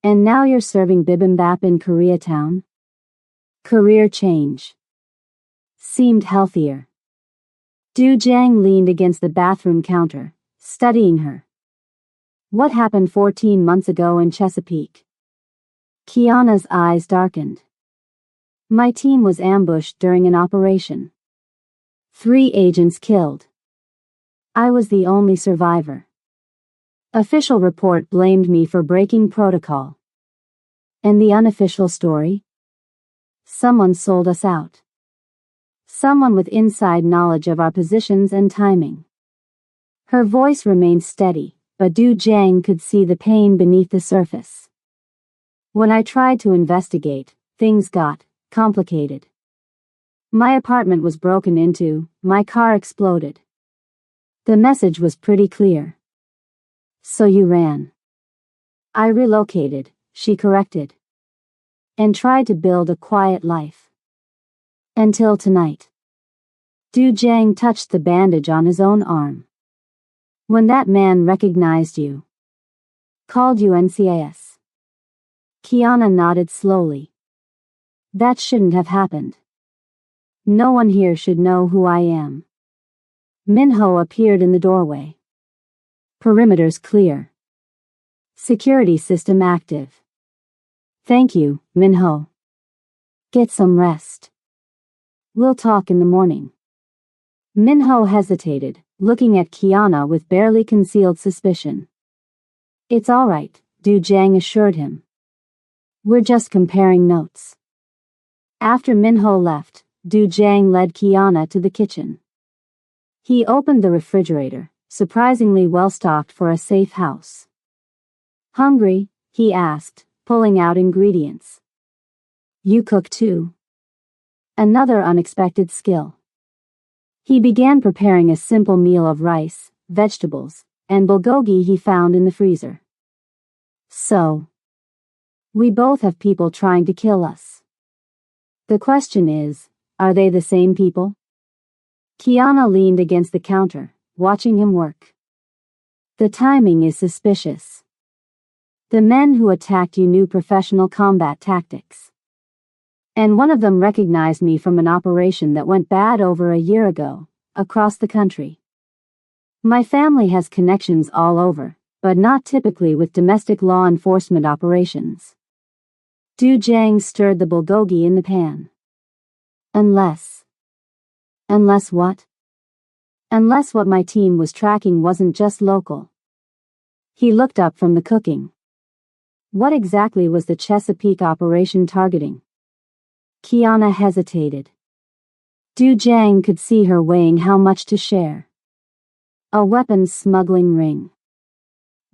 And now you're serving bibimbap in Koreatown? Career change. Seemed healthier. Du Jiang leaned against the bathroom counter, studying her. What happened 14 months ago in Chesapeake? Kiana's eyes darkened. My team was ambushed during an operation. 3 agents killed. I was the only survivor. Official report blamed me for breaking protocol. And the unofficial story? Someone sold us out. Someone with inside knowledge of our positions and timing. Her voice remained steady, but Du Jiang could see the pain beneath the surface. When I tried to investigate, things got complicated. My apartment was broken into, my car exploded. The message was pretty clear. So you ran. I relocated, she corrected. And tried to build a quiet life. Until tonight. Du Jiang touched the bandage on his own arm. When that man recognized you. Called you NCIS. Kiana nodded slowly. That shouldn't have happened. No one here should know who I am. Minho appeared in the doorway. Perimeters clear. Security system active. Thank you, Minho. Get some rest. We'll talk in the morning. Minho hesitated, looking at Kiana with barely concealed suspicion. It's all right, Du Jiang assured him. We're just comparing notes. After Minho left, Du Jiang led Kiana to the kitchen. He opened the refrigerator, surprisingly well-stocked for a safe house. Hungry? He asked, pulling out ingredients. You cook too? Another unexpected skill. He began preparing a simple meal of rice, vegetables, and bulgogi he found in the freezer. So, we both have people trying to kill us. The question is, are they the same people? Kiana leaned against the counter, watching him work. The timing is suspicious. The men who attacked you knew professional combat tactics. And one of them recognized me from an operation that went bad over a year ago, across the country. My family has connections all over, but not typically with domestic law enforcement operations. Du Jiang stirred the bulgogi in the pan. Unless what? Unless what my team was tracking wasn't just local. He looked up from the cooking. What exactly was the Chesapeake operation targeting? Kiana hesitated. Du Jiang could see her weighing how much to share. A weapons smuggling ring.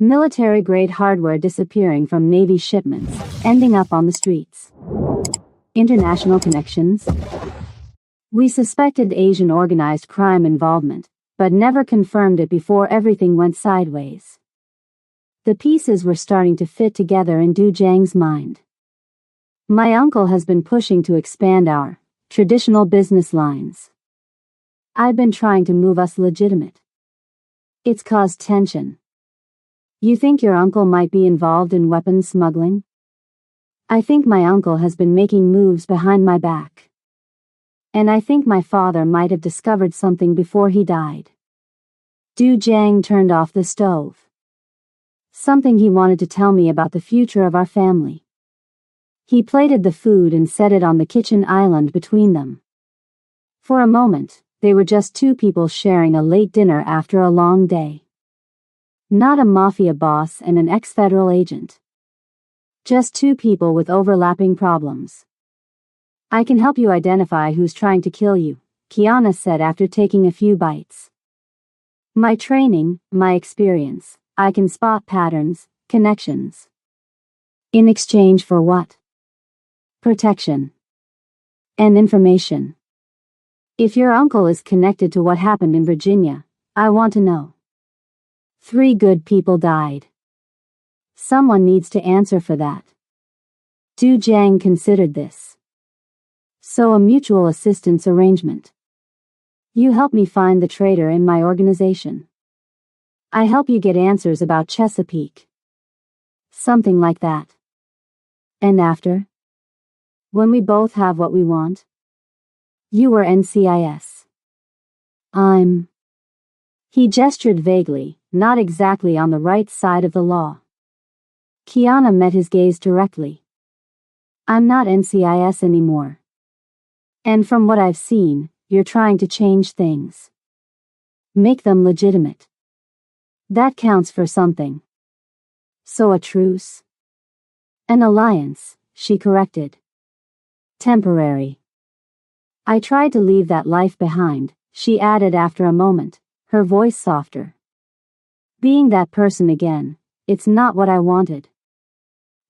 Military-grade hardware disappearing from Navy shipments, ending up on the streets. International connections. We suspected Asian organized crime involvement, but never confirmed it before everything went sideways. The pieces were starting to fit together in Du Jiang's mind. My uncle has been pushing to expand our traditional business lines. I've been trying to move us legitimate. It's caused tension. You think your uncle might be involved in weapons smuggling? I think my uncle has been making moves behind my back. And I think my father might have discovered something before he died. Du Jiang turned off the stove. Something he wanted to tell me about the future of our family. He plated the food and set it on the kitchen island between them. For a moment, they were just two people sharing a late dinner after a long day. Not a mafia boss and an ex-federal agent. Just two people with overlapping problems. I can help you identify who's trying to kill you, Kiana said after taking a few bites. My training, my experience, I can spot patterns, connections. In exchange for what? Protection. And information. If your uncle is connected to what happened in Virginia, I want to know. 3 good people died. Someone needs to answer for that. Du Jiang considered this. So a mutual assistance arrangement. You help me find the traitor in my organization. I help you get answers about Chesapeake. Something like that. And after? When we both have what we want? You were NCIS. He gestured vaguely, not exactly on the right side of the law. Kiana met his gaze directly. I'm not NCIS anymore. And from what I've seen, you're trying to change things. Make them legitimate. That counts for something. So a truce? An alliance, she corrected. Temporary. I tried to leave that life behind, she added after a moment, her voice softer. Being that person again, it's not what I wanted.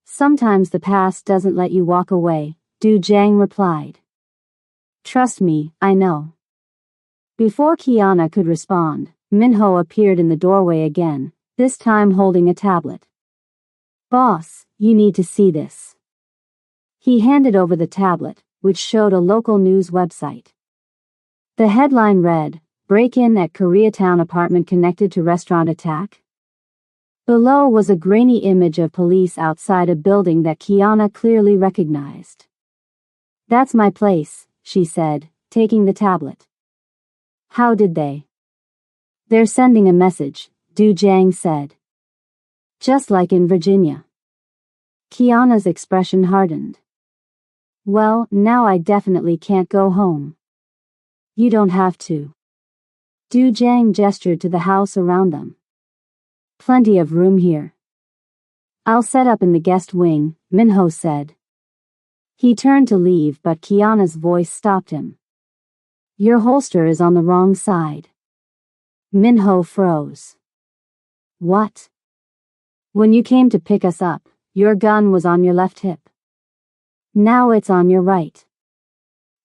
Sometimes the past doesn't let you walk away, Du Jiang replied. Trust me, I know. Before Kiana could respond, Minho appeared in the doorway again, this time holding a tablet. Boss, you need to see this. He handed over the tablet, which showed a local news website. The headline read, Break-in at Koreatown apartment connected to restaurant attack. Below was a grainy image of police outside a building that Kiana clearly recognized. That's my place, she said, taking the tablet. How did they? They're sending a message, Du Jiang said. Just like in Virginia. Kiana's expression hardened. Well, now I definitely can't go home. You don't have to. Du Jiang gestured to the house around them. Plenty of room here. I'll set up in the guest wing, Minho said. He turned to leave, but Kiana's voice stopped him. Your holster is on the wrong side. Minho froze. What? When you came to pick us up, your gun was on your left hip. Now it's on your right.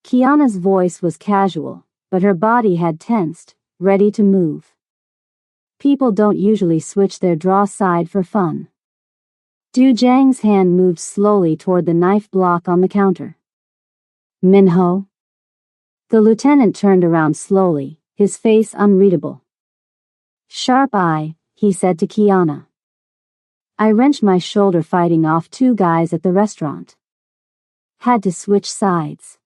Kiana's voice was casual, but her body had tensed, ready to move. People don't usually switch their draw side for fun. Du Jiang's hand moved slowly toward the knife block on the counter. Minho? The lieutenant turned around slowly, his face unreadable. Sharp eye, he said to Kiana. I wrenched my shoulder fighting off two guys at the restaurant. Had to switch sides.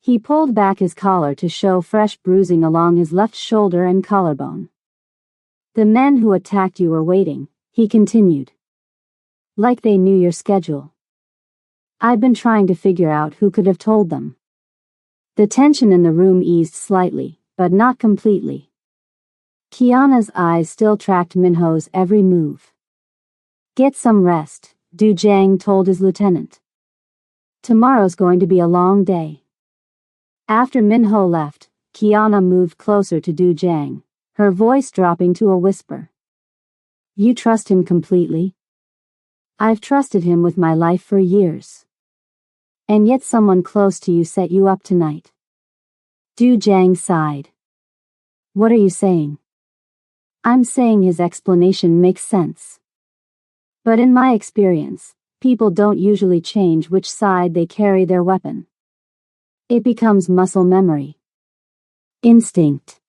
He pulled back his collar to show fresh bruising along his left shoulder and collarbone. The men who attacked you were waiting, he continued. Like they knew your schedule. I've been trying to figure out who could have told them. The tension in the room eased slightly, but not completely. Kiana's eyes still tracked Minho's every move. Get some rest, Du Jiang told his lieutenant. Tomorrow's going to be a long day. After Minho left, Kiana moved closer to Du Jiang, her voice dropping to a whisper. You trust him completely? I've trusted him with my life for years. And yet someone close to you set you up tonight. Du Jiang sighed. What are you saying? I'm saying his explanation makes sense. But in my experience, people don't usually change which side they carry their weapon. It becomes muscle memory. Instinct.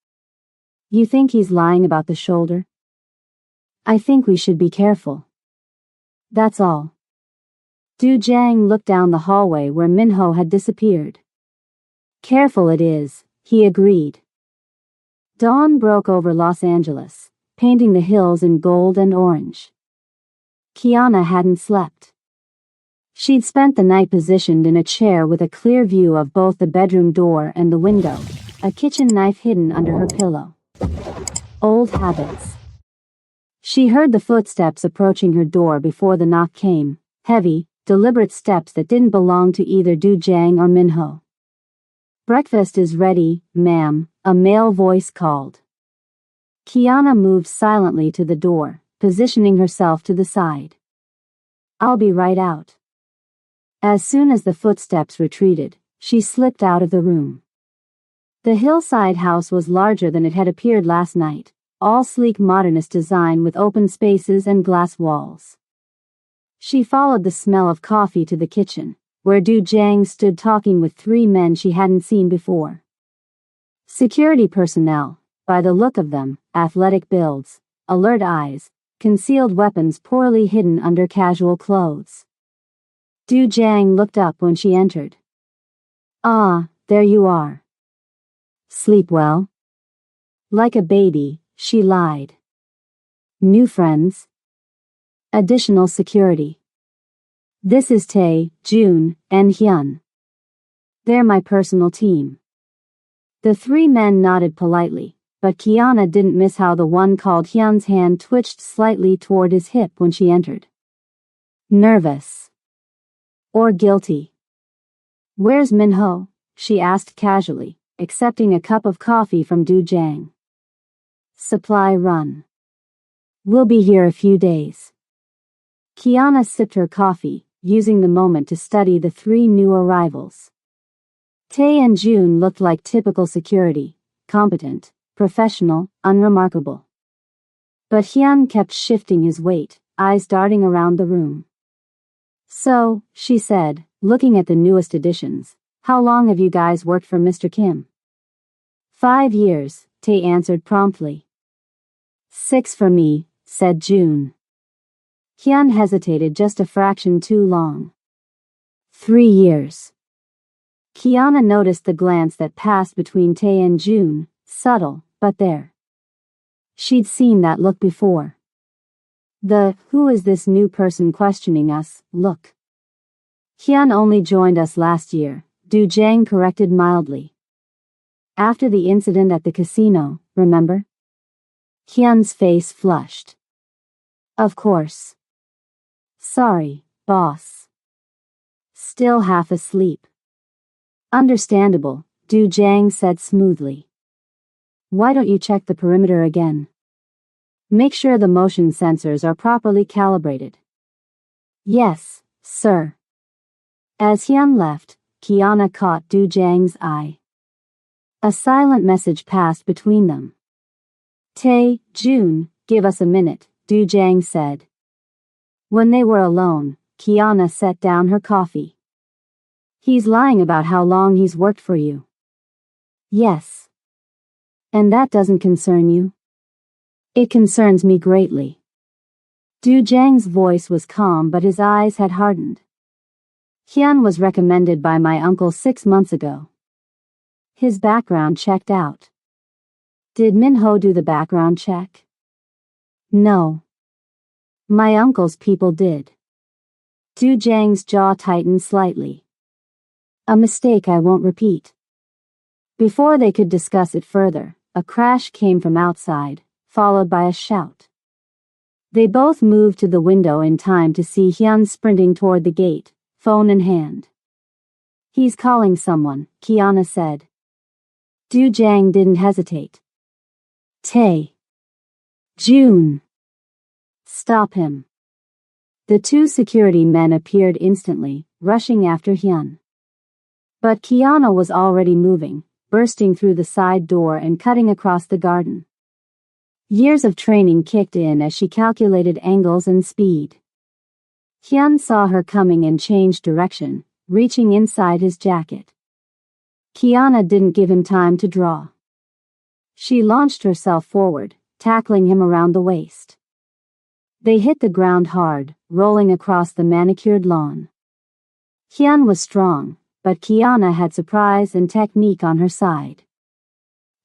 You think he's lying about the shoulder? I think we should be careful. That's all. Du Jiang looked down the hallway where Minho had disappeared. Careful it is, he agreed. Dawn broke over Los Angeles, painting the hills in gold and orange. Kiana hadn't slept. She'd spent the night positioned in a chair with a clear view of both the bedroom door and the window, a kitchen knife hidden under her pillow. Old habits. She heard the footsteps approaching her door before the knock came, heavy, deliberate steps that didn't belong to either Du Jiang or Minho. Breakfast is ready, ma'am, a male voice called. Kiana moved silently to the door, positioning herself to the side. I'll be right out. As soon as the footsteps retreated, she slipped out of the room. The hillside house was larger than it had appeared last night, all sleek modernist design with open spaces and glass walls. She followed the smell of coffee to the kitchen, where Du Jiang stood talking with three men she hadn't seen before. Security personnel, by the look of them, athletic builds, alert eyes, concealed weapons poorly hidden under casual clothes. Du Jiang looked up when she entered. Ah, there you are. Sleep well? Like a baby, she lied. New friends? Additional security. This is Tae, Jun, and Hyun. They're my personal team. The three men nodded politely, but Kiana didn't miss how the one called Hyun's hand twitched slightly toward his hip when she entered. Nervous. Or guilty. Where's Minho? She asked casually, accepting a cup of coffee from Du Jiang. Supply run. We'll be here a few days. Kiana sipped her coffee, using the moment to study the three new arrivals. Tae and Jun looked like typical security, competent, professional, unremarkable. But Hyun kept shifting his weight, eyes darting around the room. So, she said, looking at the newest additions, how long have you guys worked for Mr. Kim? 5 years, Tae answered promptly. 6 for me, said Jun. Hyun hesitated just a fraction too long. 3 years. Kiana noticed the glance that passed between Tae and Jun, subtle, but there. She'd seen that look before. The, who is this new person questioning us, look. Hyun only joined us last year, Du Jiang corrected mildly. After the incident at the casino, remember? Hyun's face flushed. Of course. Sorry, boss. Still half asleep. Understandable, Du Jiang said smoothly. Why don't you check the perimeter again? Make sure the motion sensors are properly calibrated. Yes, sir. As Hyun left, Kiana caught Du Jiang's eye. A silent message passed between them. Tae, Jun, give us a minute, Du Jiang said. When they were alone, Kiana set down her coffee. He's lying about how long he's worked for you. Yes. And that doesn't concern you? It concerns me greatly. Du Jiang's voice was calm but his eyes had hardened. Hyun was recommended by my uncle 6 months ago. His background checked out. Did Minho do the background check? No. My uncle's people did. Du Jiang's jaw tightened slightly. A mistake I won't repeat. Before they could discuss it further, a crash came from outside, followed by a shout. They both moved to the window in time to see Hyun sprinting toward the gate, phone in hand. He's calling someone, Kiana said. Du Jiang didn't hesitate. Tae. June. Stop him. The two security men appeared instantly, rushing after Hyun. But Kiana was already moving, bursting through the side door and cutting across the garden. Years of training kicked in as she calculated angles and speed. Hyun saw her coming and changed direction, reaching inside his jacket. Kiana didn't give him time to draw. She launched herself forward, tackling him around the waist. They hit the ground hard, rolling across the manicured lawn. Hyun was strong, but Kiana had surprise and technique on her side.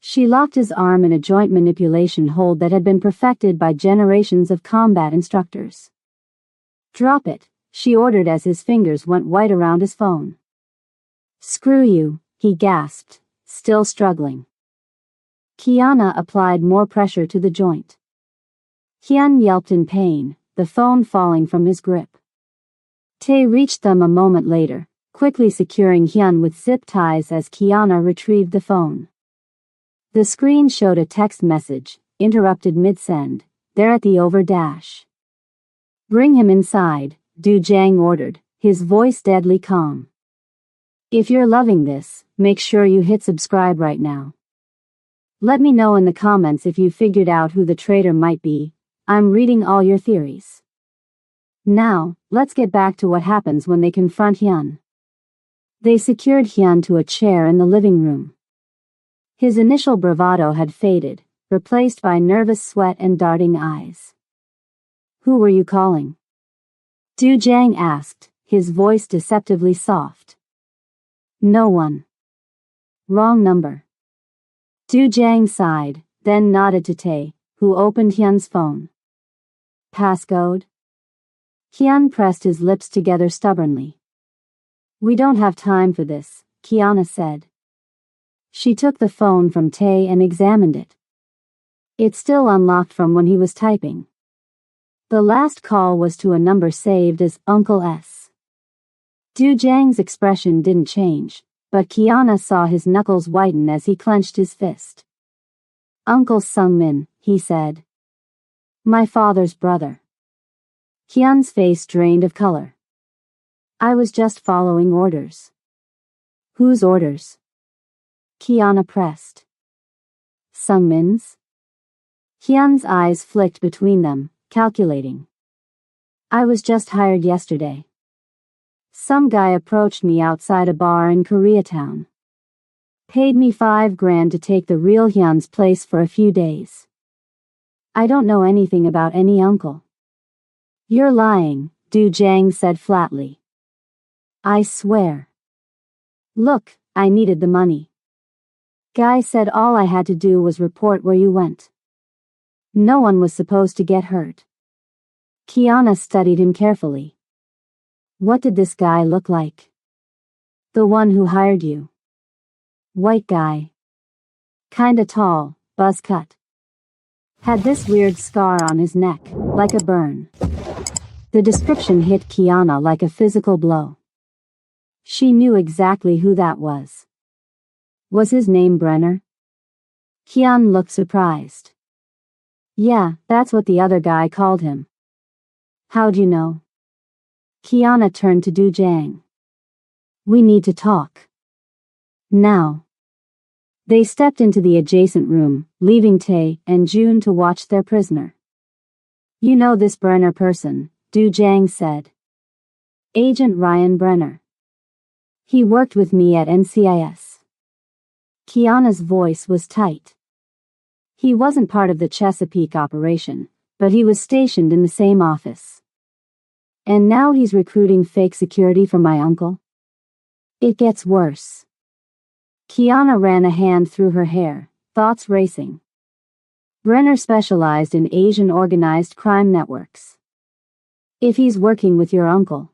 She locked his arm in a joint manipulation hold that had been perfected by generations of combat instructors. Drop it, she ordered as his fingers went white around his phone. Screw you, he gasped, still struggling. Kiana applied more pressure to the joint. Hyun yelped in pain, the phone falling from his grip. Tae reached them a moment later, quickly securing Hyun with zip ties as Kiana retrieved the phone. The screen showed a text message, interrupted mid-send, there at the over dash. Bring him inside, Du Jiang ordered, his voice deadly calm. If you're loving this, make sure you hit subscribe right now. Let me know in the comments if you figured out who the traitor might be. I'm reading all your theories. Now, let's get back to what happens when they confront Hyun. They secured Hyun to a chair in the living room. His initial bravado had faded, replaced by nervous sweat and darting eyes. Who were you calling? Du Jiang asked, his voice deceptively soft. No one. Wrong number. Du Jiang sighed, then nodded to Tae, who opened Hyun's phone. Passcode? Hyun pressed his lips together stubbornly. We don't have time for this, Kiana said. She took the phone from Tae and examined it. It's still unlocked from when he was typing. The last call was to a number saved as Uncle S. Du Jiang's expression didn't change, but Kiana saw his knuckles whiten as he clenched his fist. Uncle Sungmin, he said. My father's brother. Hyun's face drained of color. I was just following orders. Whose orders? Kiana pressed. Sungmin's? Hyun's eyes flicked between them, calculating. I was just hired yesterday. Some guy approached me outside a bar in Koreatown. Paid me $5,000 to take the real Hyun's place for a few days. I don't know anything about any uncle. You're lying, Du Jiang said flatly. I swear. Look, I needed the money. Guy said all I had to do was report where you went. No one was supposed to get hurt. Kiana studied him carefully. What did this guy look like? The one who hired you. White guy. Kinda tall, buzz cut. Had this weird scar on his neck, like a burn. The description hit Kiana like a physical blow. She knew exactly who that was. Was his name Brenner? Hyun looked surprised. Yeah, that's what the other guy called him. How'd you know? Kiana turned to Du Jiang. We need to talk. Now. They stepped into the adjacent room, leaving Tae and June to watch their prisoner. You know this Brenner person, Du Jiang said. Agent Ryan Brenner. He worked with me at NCIS. Kiana's voice was tight. He wasn't part of the Chesapeake operation, but he was stationed in the same office. And now he's recruiting fake security for my uncle? It gets worse. Kiana ran a hand through her hair, thoughts racing. Brenner specialized in Asian organized crime networks. If he's working with your uncle,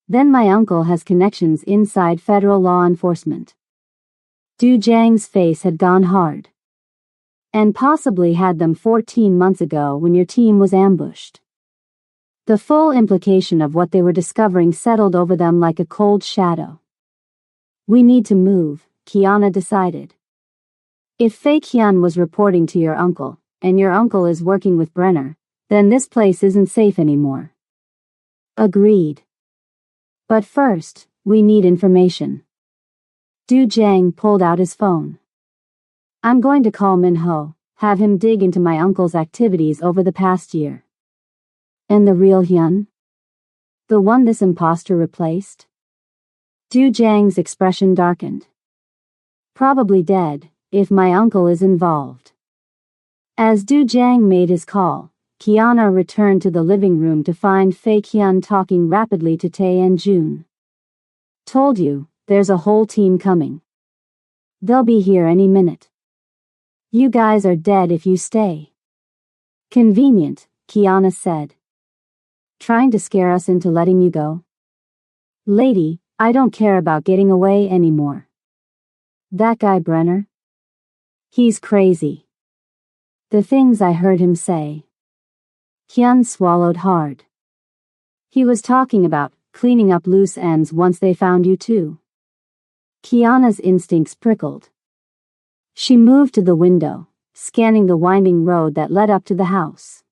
then my uncle has connections inside federal law enforcement. Du Jiang's face had gone hard. And possibly had them 14 months ago when your team was ambushed. The full implication of what they were discovering settled over them like a cold shadow. We need to move, Kiana decided. If Fei Qian was reporting to your uncle, and your uncle is working with Brenner, then this place isn't safe anymore. Agreed. But first, we need information. Du Jiang pulled out his phone. I'm going to call Minho, have him dig into my uncle's activities over the past year. And the real Hyun? The one this imposter replaced? Du Jiang's expression darkened. Probably dead, if my uncle is involved. As Du Jiang made his call, Kiana returned to the living room to find Fei Qian talking rapidly to Tae and Jun. Told you, there's a whole team coming. They'll be here any minute. You guys are dead if you stay. Convenient, Kiana said. Trying to scare us into letting you go? Lady, I don't care about getting away anymore. That guy Brenner? He's crazy. The things I heard him say. Hyun swallowed hard. He was talking about cleaning up loose ends once they found you too. Kiana's instincts prickled. She moved to the window, scanning the winding road that led up to the house.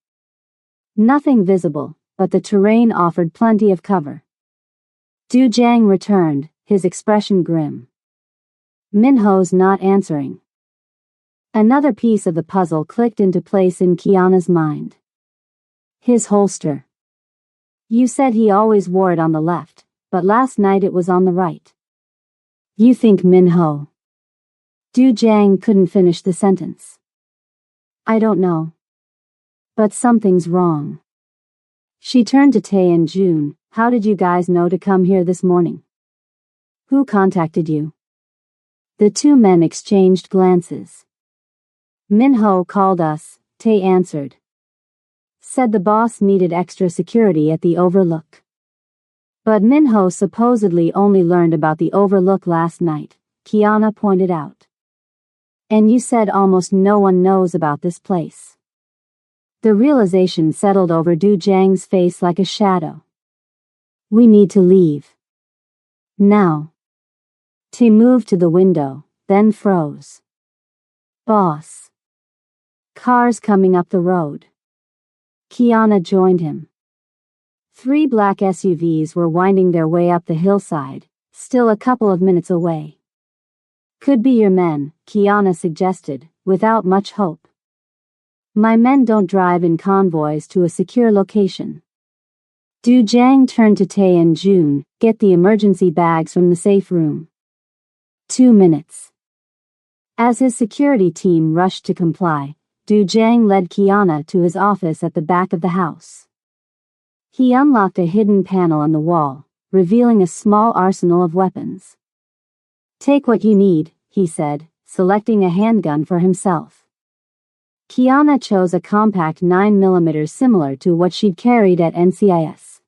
Nothing visible, but the terrain offered plenty of cover. Du Jiang returned, his expression grim. Minho's not answering. Another piece of the puzzle clicked into place in Kiana's mind. His holster. You said he always wore it on the left, but last night it was on the right. You think Minho? Du Jiang couldn't finish the sentence. I don't know. But something's wrong. She turned to Tae and Jun. How did you guys know to come here this morning? Who contacted you? The two men exchanged glances. Minho called us, Tae answered. Said the boss needed extra security at the Overlook. But Minho supposedly only learned about the Overlook last night, Kiana pointed out. And you said almost no one knows about this place. The realization settled over Du Jiang's face like a shadow. We need to leave. Now. Tae moved to the window, then froze. Boss. Cars coming up the road. Kiana joined him. 3 black SUVs were winding their way up the hillside, still a couple of minutes away. Could be your men, Kiana suggested, without much hope. My men don't drive in convoys to a secure location. Du Jiang turned to Tae and Jun, get the emergency bags from the safe room. 2 minutes. As his security team rushed to comply, Du Jiang led Kiana to his office at the back of the house. He unlocked a hidden panel on the wall, revealing a small arsenal of weapons. Take what you need, he said, selecting a handgun for himself. Kiana chose a compact 9mm similar to what she'd carried at NCIS.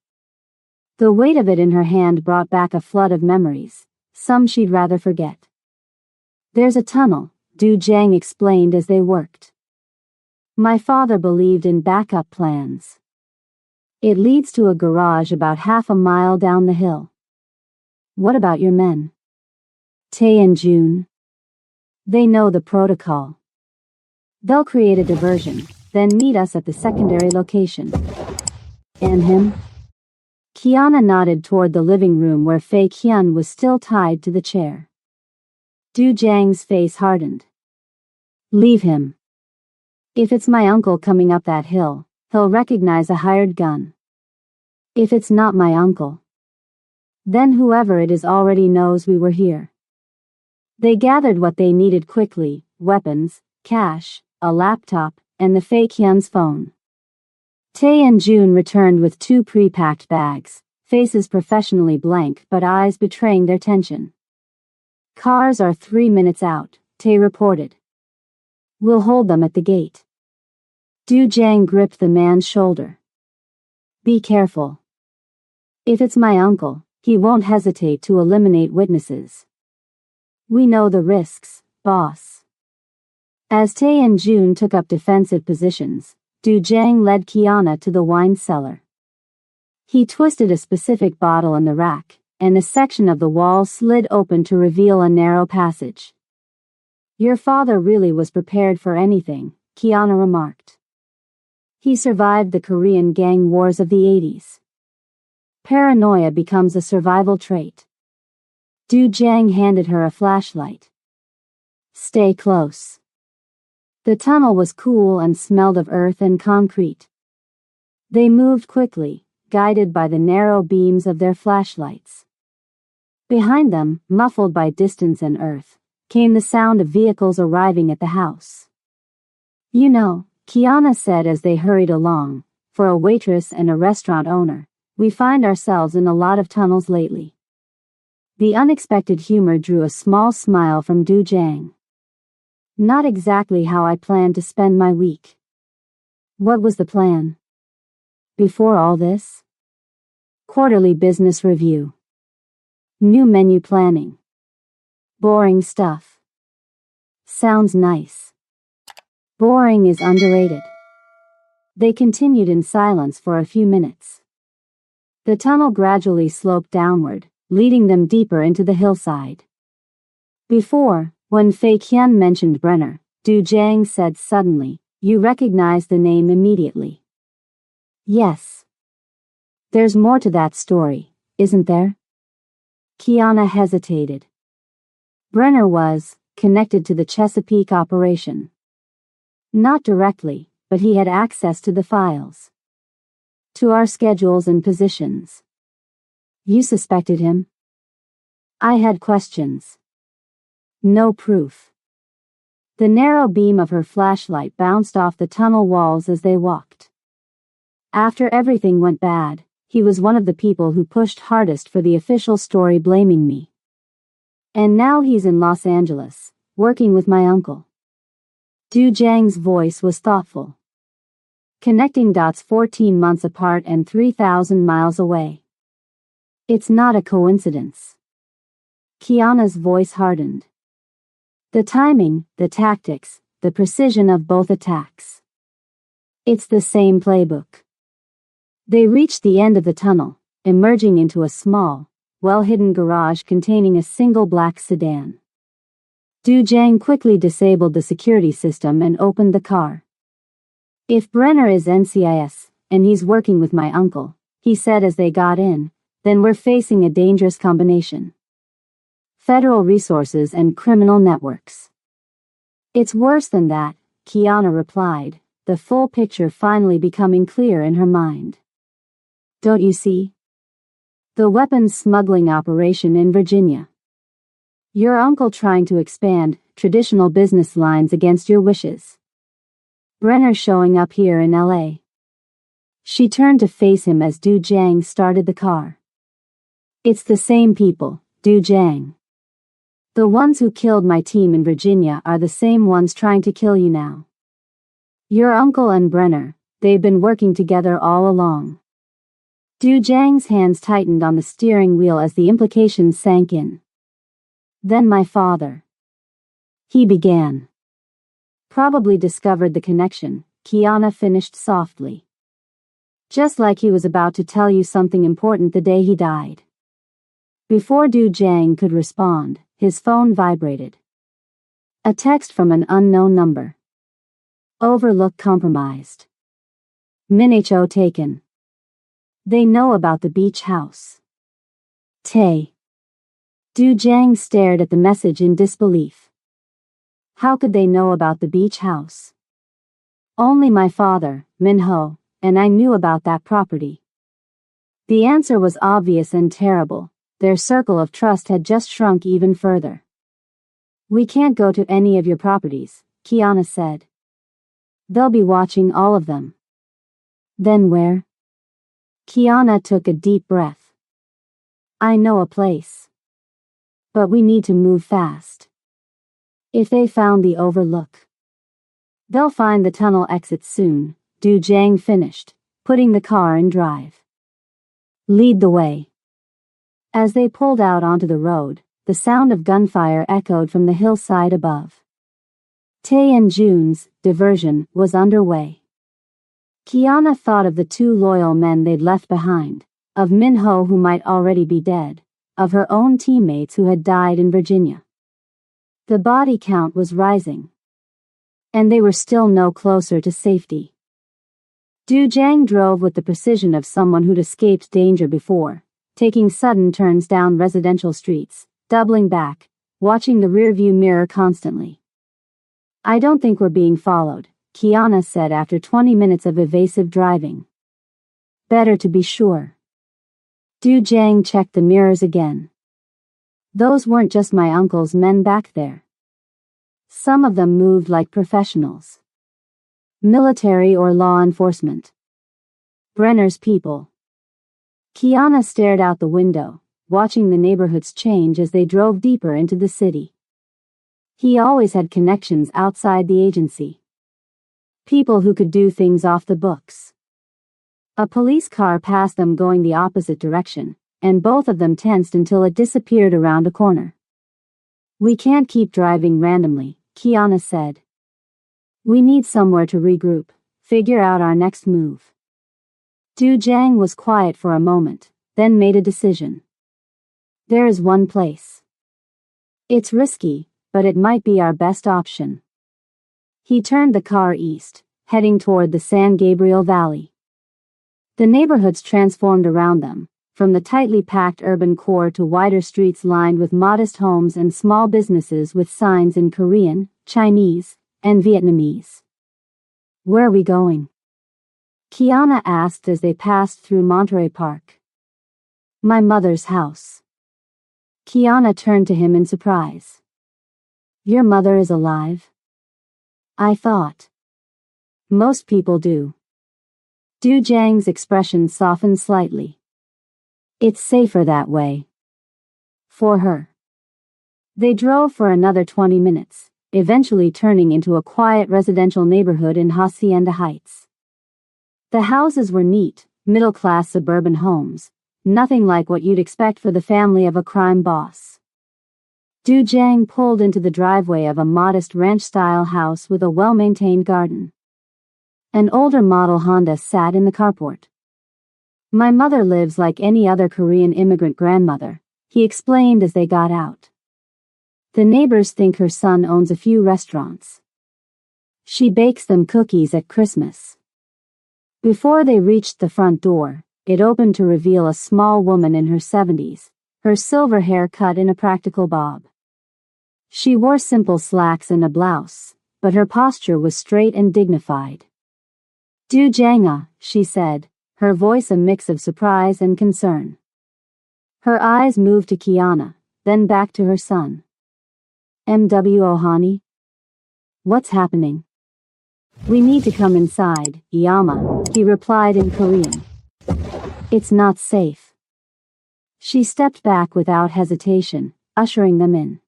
The weight of it in her hand brought back a flood of memories, some she'd rather forget. There's a tunnel, Du Jiang explained as they worked. My father believed in backup plans. It leads to a garage about half a mile down the hill. What about your men? Tae and Jun. They know the protocol. They'll create a diversion, then meet us at the secondary location. And him? Kiana nodded toward the living room where Fei Qian was still tied to the chair. Du Jiang's face hardened. Leave him. If it's my uncle coming up that hill, he'll recognize a hired gun. If it's not my uncle, Then whoever it is already knows we were here. They gathered what they needed quickly: weapons, cash, a laptop, and the fake Hyun's phone. Tae and June returned with 2 pre-packed bags, faces professionally blank but eyes betraying their tension. Cars are 3 minutes out, Tae reported. We'll hold them at the gate. Du Jiang gripped the man's shoulder. Be careful. If it's my uncle, he won't hesitate to eliminate witnesses. We know the risks, boss. As Tae and June took up defensive positions, Du Jiang led Kiana to the wine cellar. He twisted a specific bottle in the rack, and a section of the wall slid open to reveal a narrow passage. Your father really was prepared for anything, Kiana remarked. He survived the Korean gang wars of the 80s. Paranoia becomes a survival trait. Du Jiang handed her a flashlight. Stay close. The tunnel was cool and smelled of earth and concrete. They moved quickly, guided by the narrow beams of their flashlights. Behind them, muffled by distance and earth, came the sound of vehicles arriving at the house. You know, Kiana said as they hurried along, for a waitress and a restaurant owner, we find ourselves in a lot of tunnels lately. The unexpected humor drew a small smile from Du Jiang. Not exactly how I planned to spend my week. What was the plan? Before all this? Quarterly business review. New menu planning. Boring stuff. Sounds nice. Boring is underrated. They continued in silence for a few minutes. The tunnel gradually sloped downward, leading them deeper into the hillside. Before, when Fei Qian mentioned Brenner, Du Jiang said suddenly, you recognize the name immediately. Yes. There's more to that story, isn't there? Kiana hesitated. Brenner was connected to the Chesapeake operation. Not directly, but he had access to the files. To our schedules and positions. You suspected him? I had questions. No proof. The narrow beam of her flashlight bounced off the tunnel walls as they walked. After everything went bad, he was one of the people who pushed hardest for the official story blaming me. And now he's in Los Angeles, working with my uncle. Du Jiang's voice was thoughtful. Connecting dots 14 months apart and 3,000 miles away. It's not a coincidence. Kiana's voice hardened. The timing, the tactics, the precision of both attacks. It's the same playbook. They reached the end of the tunnel, emerging into a small, well-hidden garage containing a single black sedan. Du Jiang quickly disabled the security system and opened the car. If Brenner is NCIS, and he's working with my uncle, he said as they got in, then we're facing a dangerous combination. Federal resources and criminal networks. It's worse than that, Kiana replied, the full picture finally becoming clear in her mind. Don't you see? The weapons smuggling operation in Virginia. Your uncle trying to expand traditional business lines against your wishes. Brenner showing up here in LA. She turned to face him as Du Jiang started the car. It's the same people, Du Jiang. The ones who killed my team in Virginia are the same ones trying to kill you now. Your uncle and Brenner, they've been working together all along. Du Jiang's hands tightened on the steering wheel as the implications sank in. Then my father. He began. Probably discovered the connection, Kiana finished softly. Just like he was about to tell you something important the day he died. Before Du Jiang could respond, his phone vibrated. A text from an unknown number. Overlook compromised. Min-ho taken. They know about the beach house. Tae. Du Jiang stared at the message in disbelief. How could they know about the beach house? Only my father, Min-ho, and I knew about that property. The answer was obvious and terrible. their circle of trust had just shrunk even further. "We can't go to any of your properties," Kiana said. "They'll be watching all of them." "Then where?" Kiana took a deep breath. "I know a place. But we need to move fast. If they found the overlook, they'll find the tunnel exit soon," Du Jiang finished, putting the car in drive. "Lead the way." As they pulled out onto the road, the sound of gunfire echoed from the hillside above. Tae and Jun's diversion was underway. Kiana thought of the 2 loyal men they'd left behind, of Minho who might already be dead, of her own teammates who had died in Virginia. The body count was rising, and they were still no closer to safety. Du Jiang drove with the precision of someone who'd escaped danger before, taking sudden turns down residential streets, doubling back, watching the rearview mirror constantly. "I don't think we're being followed," Kiana said after 20 minutes of evasive driving. "Better to be sure." Du Jiang checked the mirrors again. Those weren't just my uncle's men back there. Some of them moved like professionals. Military or law enforcement. Brenner's people. Kiana stared out the window, watching the neighborhoods change as they drove deeper into the city. He always had connections outside the agency. People who could do things off the books. A police car passed them going the opposite direction, and both of them tensed until it disappeared around a corner. "We can't keep driving randomly," Kiana said. "We need somewhere to regroup, figure out our next move." Du Jiang was quiet for a moment, then made a decision. "There is one place. It's risky, but it might be our best option." He turned the car east, heading toward the San Gabriel Valley. The neighborhoods transformed around them, from the tightly packed urban core to wider streets lined with modest homes and small businesses with signs in Korean, Chinese, and Vietnamese. "Where are we going?" Kiana asked as they passed through Monterey Park. "My mother's house." Kiana turned to him in surprise. "Your mother is alive?" "I thought. Most people do." Du Jiang's expression softened slightly. "It's safer that way. For her." They drove for another 20 minutes, eventually turning into a quiet residential neighborhood in Hacienda Heights. The houses were neat, middle-class suburban homes, nothing like what you'd expect for the family of a crime boss. Du Jiang pulled into the driveway of a modest ranch-style house with a well-maintained garden. An older model Honda sat in the carport. "My mother lives like any other Korean immigrant grandmother," he explained as they got out. "The neighbors think her son owns a few restaurants. She bakes them cookies at Christmas." Before they reached the front door, it opened to reveal a small woman in her 70s, her silver hair cut in a practical bob. She wore simple slacks and a blouse, but her posture was straight and dignified. "Du Jiang," she said, her voice a mix of surprise and concern. Her eyes moved to Kiana, then back to her son. "M.W. Ohani? What's happening?" "We need to come inside, Iyama," he replied in Korean. "It's not safe." She stepped back without hesitation, ushering them in.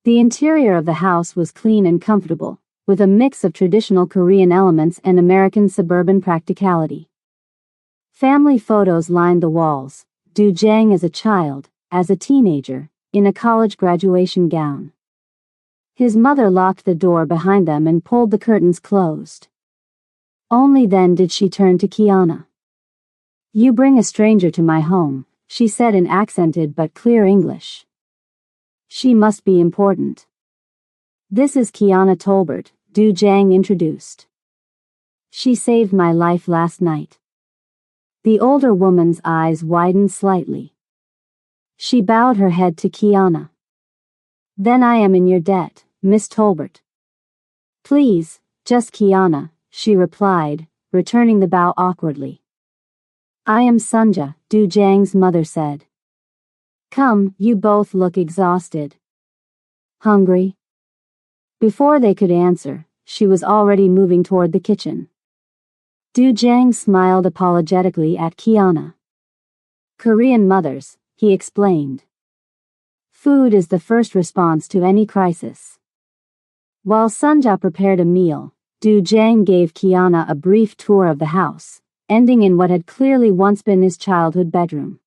The interior of the house was clean and comfortable, with a mix of traditional Korean elements and American suburban practicality. Family photos lined the walls, Du Jiang as a child, as a teenager, in a college graduation gown. His mother locked the door behind them and pulled the curtains closed. Only then did she turn to Kiana. "You bring a stranger to my home," she said in accented but clear English. "She must be important." "This is Kiana Tolbert," Du Jiang introduced. "She saved my life last night." The older woman's eyes widened slightly. She bowed her head to Kiana. "Then I am in your debt, Miss Tolbert." "Please, just Kiana," she replied, returning the bow awkwardly. "I am Sunja," Du Jiang's mother said. Come, you both look exhausted. Hungry? Before they could answer, she was already moving toward the kitchen. Du Jiang smiled apologetically at Kiana. Korean mothers, he explained. Food is the first response to any crisis. While Sunja prepared a meal, Du Jiang gave Kiana a brief tour of the house, ending in what had clearly once been his childhood bedroom.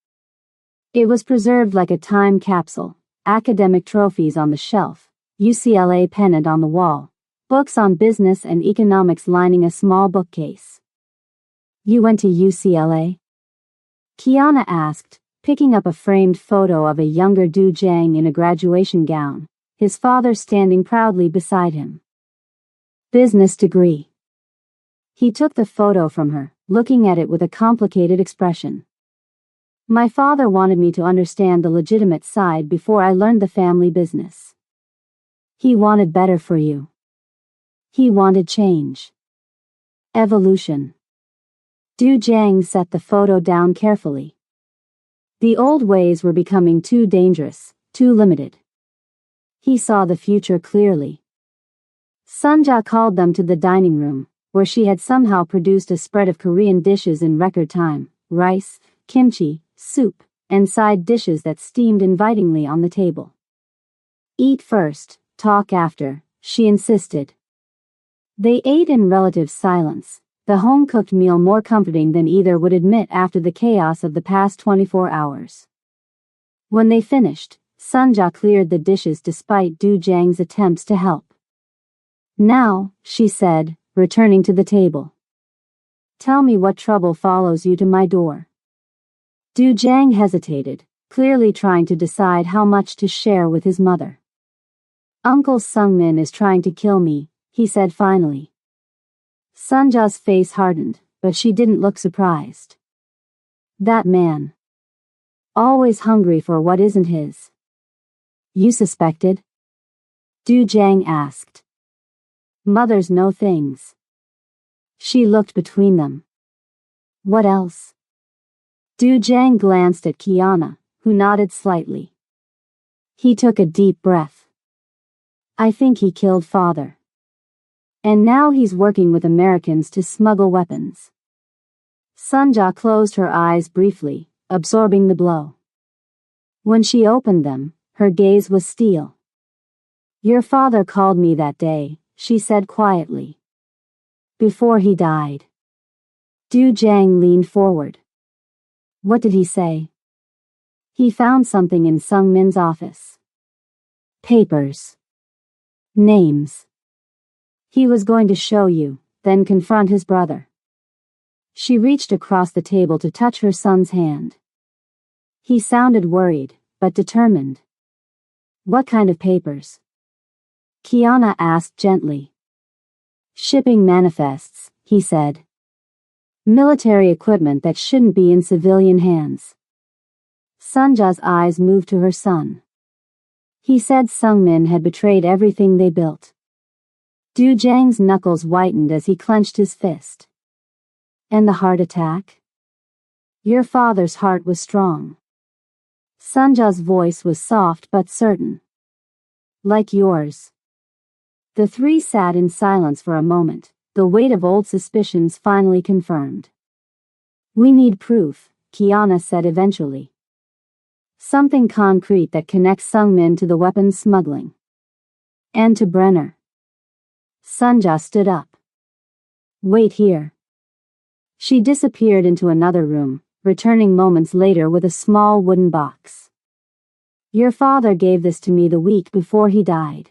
It was preserved like a time capsule, academic trophies on the shelf, UCLA pennant on the wall, books on business and economics lining a small bookcase. You went to UCLA? Kiana asked, picking up a framed photo of a younger Du Jiang in a graduation gown, his father standing proudly beside him. Business degree. He took the photo from her, looking at it with a complicated expression. My father wanted me to understand the legitimate side before I learned the family business. He wanted better for you. He wanted change. Evolution. Du Jiang set the photo down carefully. The old ways were becoming too dangerous, too limited. He saw the future clearly. Sunja called them to the dining room, where she had somehow produced a spread of Korean dishes in record time: rice, kimchi, soup, and side dishes that steamed invitingly on the table. Eat first, talk after, she insisted. They ate in relative silence, the home-cooked meal more comforting than either would admit after the chaos of the past 24 hours. When they finished, Sunja cleared the dishes despite Du Jiang's attempts to help. Now, she said, returning to the table. Tell me what trouble follows you to my door. Du Jiang hesitated, clearly trying to decide how much to share with his mother. Uncle Sungmin is trying to kill me, he said finally. Sunja's face hardened, but she didn't look surprised. That man. Always hungry for what isn't his. You suspected? Du Jiang asked. Mothers know things. She looked between them. What else? Du Jiang glanced at Kiana, who nodded slightly. He took a deep breath. I think he killed father. And now he's working with Americans to smuggle weapons. Sunja closed her eyes briefly, absorbing the blow. When she opened them, her gaze was steel. Your father called me that day, she said quietly. Before he died. Du Jiang leaned forward. What did he say? He found something in Sung Min's office. Papers. Names. He was going to show you, then confront his brother. She reached across the table to touch her son's hand. He sounded worried, but determined. What kind of papers? Kiana asked gently. Shipping manifests, he said. Military equipment that shouldn't be in civilian hands. Sunja's eyes moved to her son. He said Sungmin had betrayed everything they built. Du Jiang's knuckles whitened as he clenched his fist. And the heart attack? Your father's heart was strong. Sunja's voice was soft but certain. Like yours. The three sat in silence for a moment, the weight of old suspicions finally confirmed. We need proof, Kiana said eventually. Something concrete that connects Sungmin to the weapons smuggling. And to Brenner. Sunja stood up. Wait here. She disappeared into another room, returning moments later with a small wooden box. Your father gave this to me the week before he died.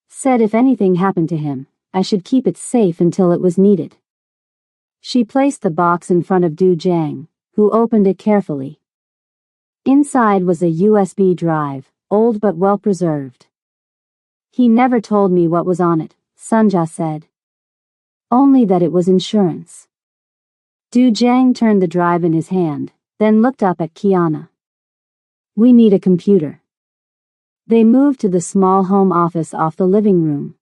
Said if anything happened to him, I should keep it safe until it was needed. She placed the box in front of Du Jiang, who opened it carefully. Inside was a USB drive, old but well preserved. He never told me what was on it, Sunja said. Only that it was insurance. Du Jiang turned the drive in his hand, then looked up at Kiana. We need a computer. They moved to the small home office off the living room.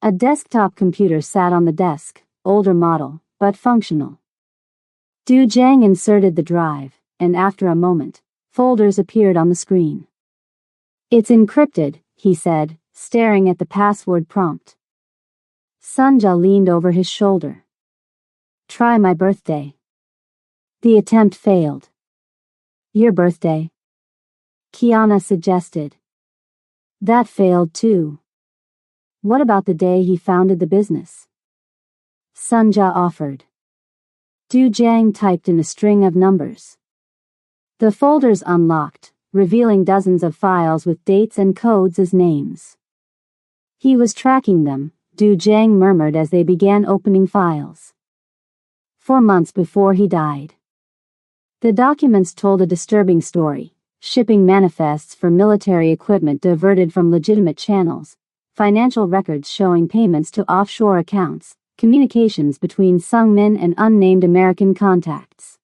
A desktop computer sat on the desk, older model, but functional. Du Jiang inserted the drive, and after a moment, Folders appeared on the screen. It's encrypted, he said, staring at the password prompt. Sunja leaned over his shoulder. Try my birthday. The attempt failed. Your birthday? Kiana suggested. That failed too. What about the day he founded the business? Sunja offered. Du Jiang typed in a string of numbers. The folders unlocked, revealing dozens of files with dates and codes as names. He was tracking them, Du Jiang murmured as they began opening files. 4 months before he died. The documents told a disturbing story: shipping manifests for military equipment diverted from legitimate channels, financial records showing payments to offshore accounts, communications between Sungmin and unnamed American contacts.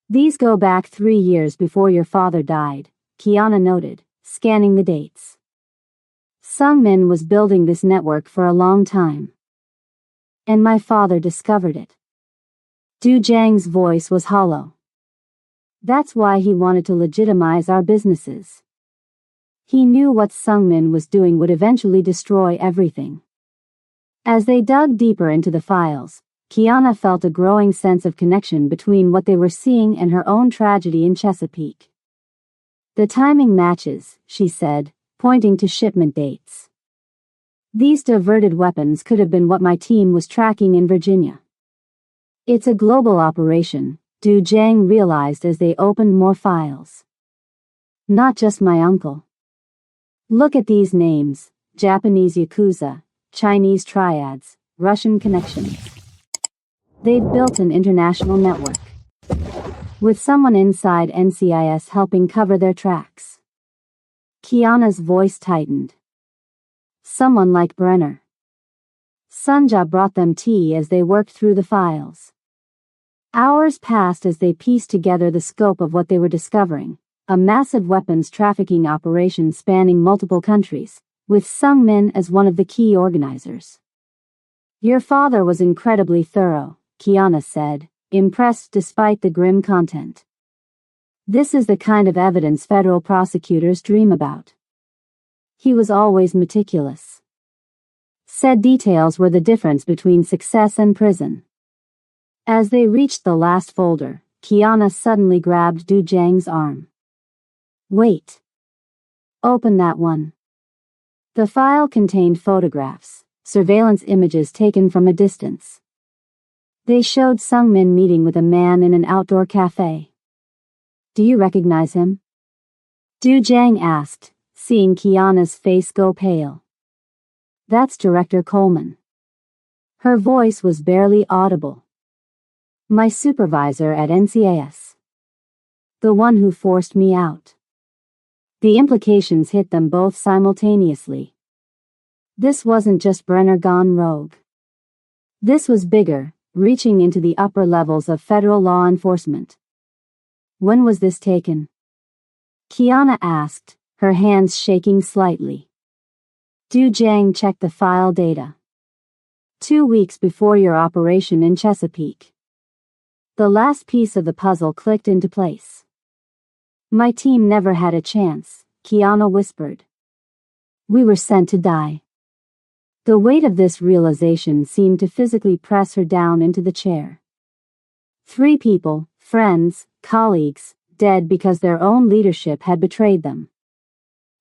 These go back 3 years before your father died, Kiana noted, scanning the dates. Sungmin was building this network for a long time. And my father discovered it. Du Jiang's voice was hollow. That's why he wanted to legitimize our businesses. He knew what Sungmin was doing would eventually destroy everything. As they dug deeper into the files, Kiana felt a growing sense of connection between what they were seeing and her own tragedy in Chesapeake. The timing matches, she said, pointing to shipment dates. These diverted weapons could have been what my team was tracking in Virginia. It's a global operation, Du Jiang realized as they opened more files. Not just my uncle. Look at these names: Japanese Yakuza, Chinese triads, Russian connections. They've built an international network, with someone inside NCIS helping cover their tracks. Kiana's voice tightened. Someone like Brenner. Sunja brought them tea as they worked through the files. Hours passed as they pieced together the scope of what they were discovering: a massive weapons trafficking operation spanning multiple countries, with Sungmin as one of the key organizers. Your father was incredibly thorough, Kiana said, impressed despite the grim content. This is the kind of evidence federal prosecutors dream about. He was always meticulous. Said details were the difference between success and prison. As they reached the last folder, Kiana suddenly grabbed Du Jiang's arm. Wait. Open that one. The file contained photographs, surveillance images taken from a distance. They showed Sungmin meeting with a man in an outdoor cafe. Do you recognize him? Du Jiang asked, seeing Kiana's face go pale. That's Director Coleman. Her voice was barely audible. My supervisor at NCIS. The one who forced me out. The implications hit them both simultaneously. This wasn't just Brenner gone rogue. This was bigger, reaching into the upper levels of federal law enforcement. When was this taken? Kiana asked, her hands shaking slightly. Du Jiang checked the file data. 2 weeks before your operation in Chesapeake. The last piece of the puzzle clicked into place. My team never had a chance, Kiana whispered. We were sent to die. The weight of this realization seemed to physically press her down into the chair. 3 people, friends, colleagues, dead because their own leadership had betrayed them.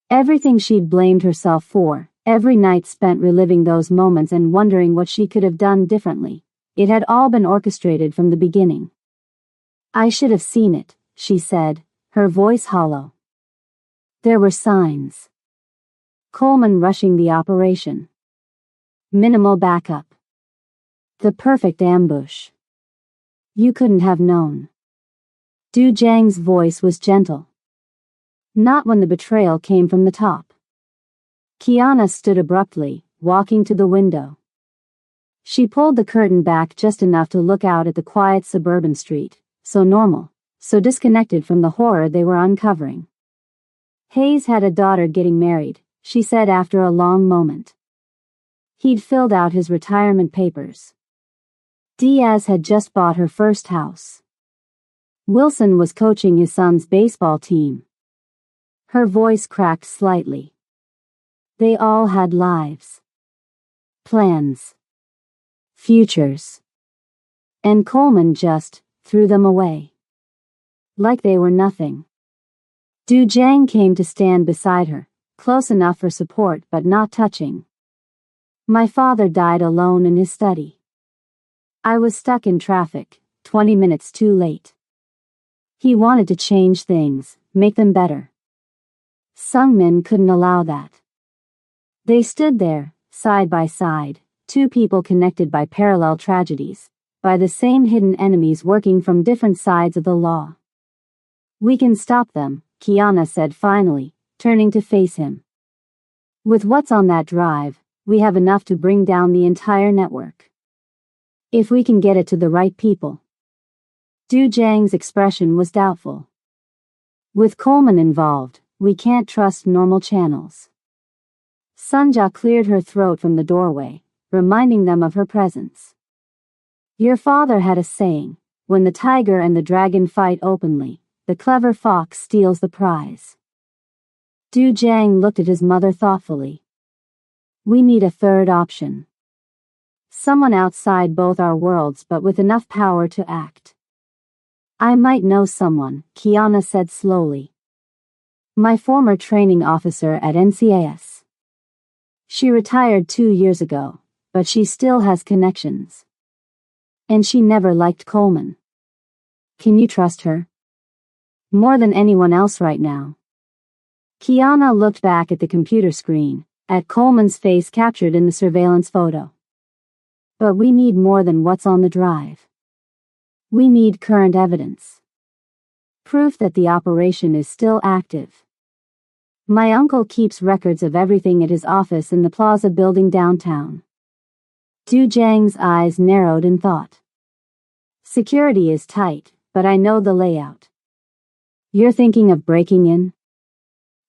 Everything she'd blamed herself for, every night spent reliving those moments and wondering what she could have done differently, it had all been orchestrated from the beginning. I should have seen it, she said, her voice hollow. There were signs. Coleman rushing the operation. Minimal backup. The perfect ambush. You couldn't have known. Du Jiang's voice was gentle. Not when the betrayal came from the top. Kiana stood abruptly, walking to the window. She pulled the curtain back just enough to look out at the quiet suburban street, so normal, so disconnected from the horror they were uncovering. Hayes had a daughter getting married, she said after a long moment. He'd filled out his retirement papers. Diaz had just bought her first house. Wilson was coaching his son's baseball team. Her voice cracked slightly. They all had lives. Plans. Futures. And Coleman just threw them away. Like they were nothing. Du Jiang came to stand beside her, close enough for support but not touching. My father died alone in his study. I was stuck in traffic, 20 minutes too late. He wanted to change things, make them better. Sungmin couldn't allow that. They stood there, side by side, two people connected by parallel tragedies, by the same hidden enemies working from different sides of the law. We can stop them, Kiana said finally, turning to face him. With what's on that drive, we have enough to bring down the entire network. If we can get it to the right people. Du Jiang's expression was doubtful. With Coleman involved, we can't trust normal channels. Sunja cleared her throat from the doorway, reminding them of her presence. Your father had a saying, when the tiger and the dragon fight openly, the clever fox steals the prize. Du Jiang looked at his mother thoughtfully. We need a third option. Someone outside both our worlds but with enough power to act. I might know someone, Kiana said slowly. My former training officer at NCAS. She retired 2 years ago, but she still has connections. And she never liked Coleman. Can you trust her? More than anyone else right now. Kiana looked back at the computer screen, at Coleman's face captured in the surveillance photo. But we need more than what's on the drive. We need current evidence. Proof that the operation is still active. My uncle keeps records of everything at his office in the Plaza building downtown. Du Jiang's eyes narrowed in thought. Security is tight, but I know the layout. You're thinking of breaking in?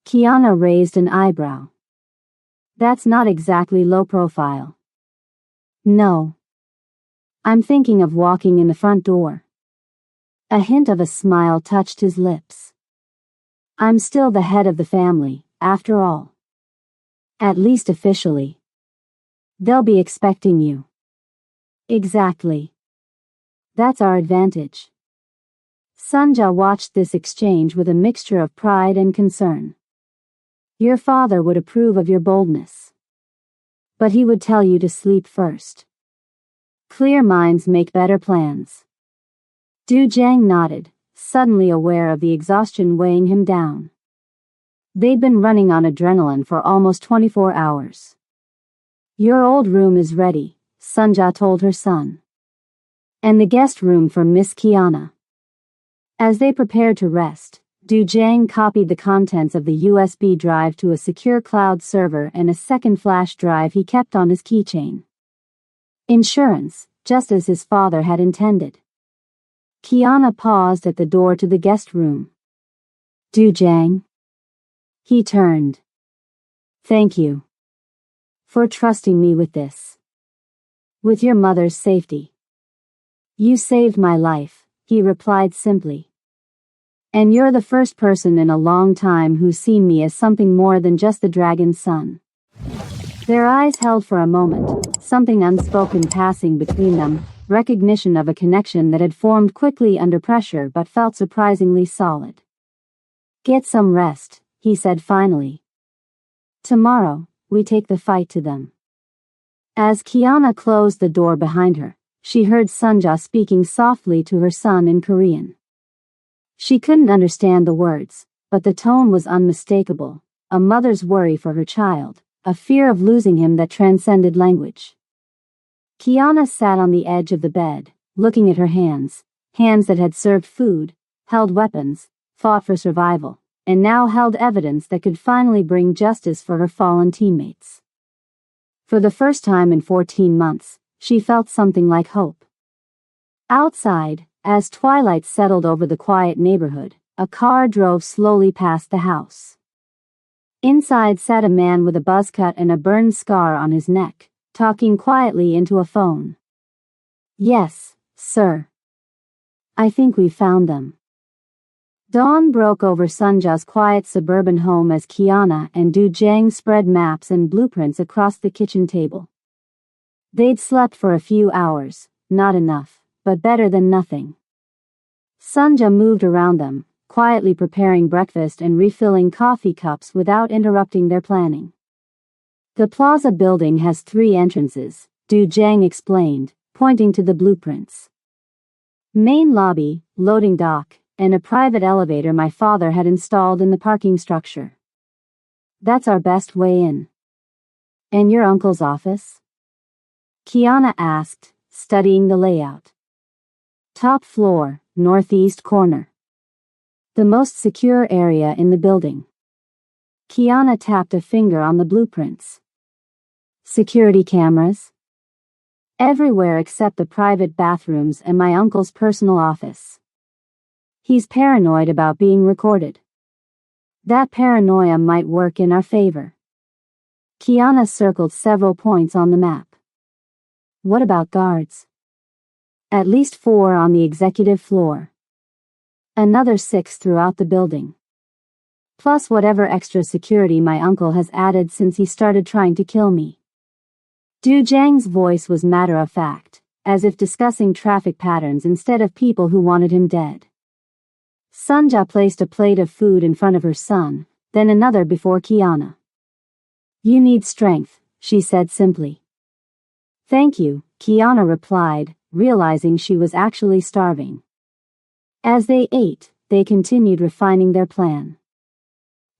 Kiana raised an eyebrow. That's not exactly low profile. No. I'm thinking of walking in the front door. A hint of a smile touched his lips. I'm still the head of the family, after all. At least officially. They'll be expecting you. Exactly. That's our advantage. Sunja watched this exchange with a mixture of pride and concern. Your father would approve of your boldness. But he would tell you to sleep first. Clear minds make better plans. Du Jiang nodded, suddenly aware of the exhaustion weighing him down. They'd been running on adrenaline for almost 24 hours. Your old room is ready, Sunja told her son. And the guest room for Miss Kiana. As they prepared to rest, Du Jiang copied the contents of the USB drive to a secure cloud server and a second flash drive he kept on his keychain. Insurance, just as his father had intended. Kiana paused at the door to the guest room. Du Jiang? He turned. Thank you. For trusting me with this. With your mother's safety. You saved my life, he replied simply. And you're the first person in a long time who's seen me as something more than just the dragon's son. Their eyes held for a moment, something unspoken passing between them, recognition of a connection that had formed quickly under pressure but felt surprisingly solid. Get some rest, he said finally. Tomorrow, we take the fight to them. As Kiana closed the door behind her, she heard Sunja speaking softly to her son in Korean. She couldn't understand the words, but the tone was unmistakable, a mother's worry for her child, a fear of losing him that transcended language. Kiana sat on the edge of the bed, looking at her hands that had served food, held weapons, fought for survival, and now held evidence that could finally bring justice for her fallen teammates. For the first time in 14 months, she felt something like hope. Outside, as twilight settled over the quiet neighborhood, a car drove slowly past the house. Inside sat a man with a buzz cut and a burned scar on his neck, talking quietly into a phone. Yes, sir. I think we found them. Dawn broke over Sunja's quiet suburban home as Kiana and Du Jiang spread maps and blueprints across the kitchen table. They'd slept for a few hours, not enough, but better than nothing. Sunja moved around them, quietly preparing breakfast and refilling coffee cups without interrupting their planning. The plaza building has 3 entrances, Du Jiang explained, pointing to the blueprints. Main lobby, loading dock, and a private elevator my father had installed in the parking structure. That's our best way in. And your uncle's office? Kiana asked, studying the layout. Top floor, northeast corner. The most secure area in the building. Kiana tapped a finger on the blueprints. Security cameras? Everywhere except the private bathrooms and my uncle's personal office. He's paranoid about being recorded. That paranoia might work in our favor. Kiana circled several points on the map. What about guards? At least 4 on the executive floor. Another 6 throughout the building. Plus whatever extra security my uncle has added since he started trying to kill me. Du Jiang's voice was matter-of-fact, as if discussing traffic patterns instead of people who wanted him dead. Sunja placed a plate of food in front of her son, then another before Kiana. You need strength, she said simply. Thank you, Kiana replied, realizing she was actually starving. As they ate, they continued refining their plan.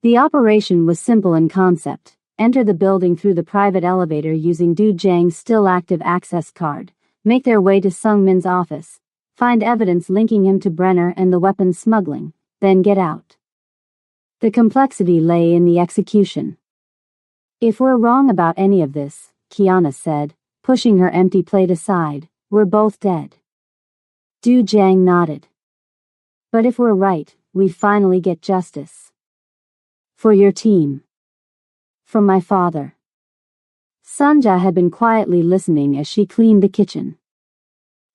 The operation was simple in concept. Enter the building through the private elevator using Du Jiang's still active access card, make their way to Sungmin's office, find evidence linking him to Brenner and the weapons smuggling, then get out. The complexity lay in the execution. If we're wrong about any of this, Kiana said, pushing her empty plate aside, we're both dead. Du Jiang nodded. But if we're right, we finally get justice. For your team. From my father. Sunja had been quietly listening as she cleaned the kitchen.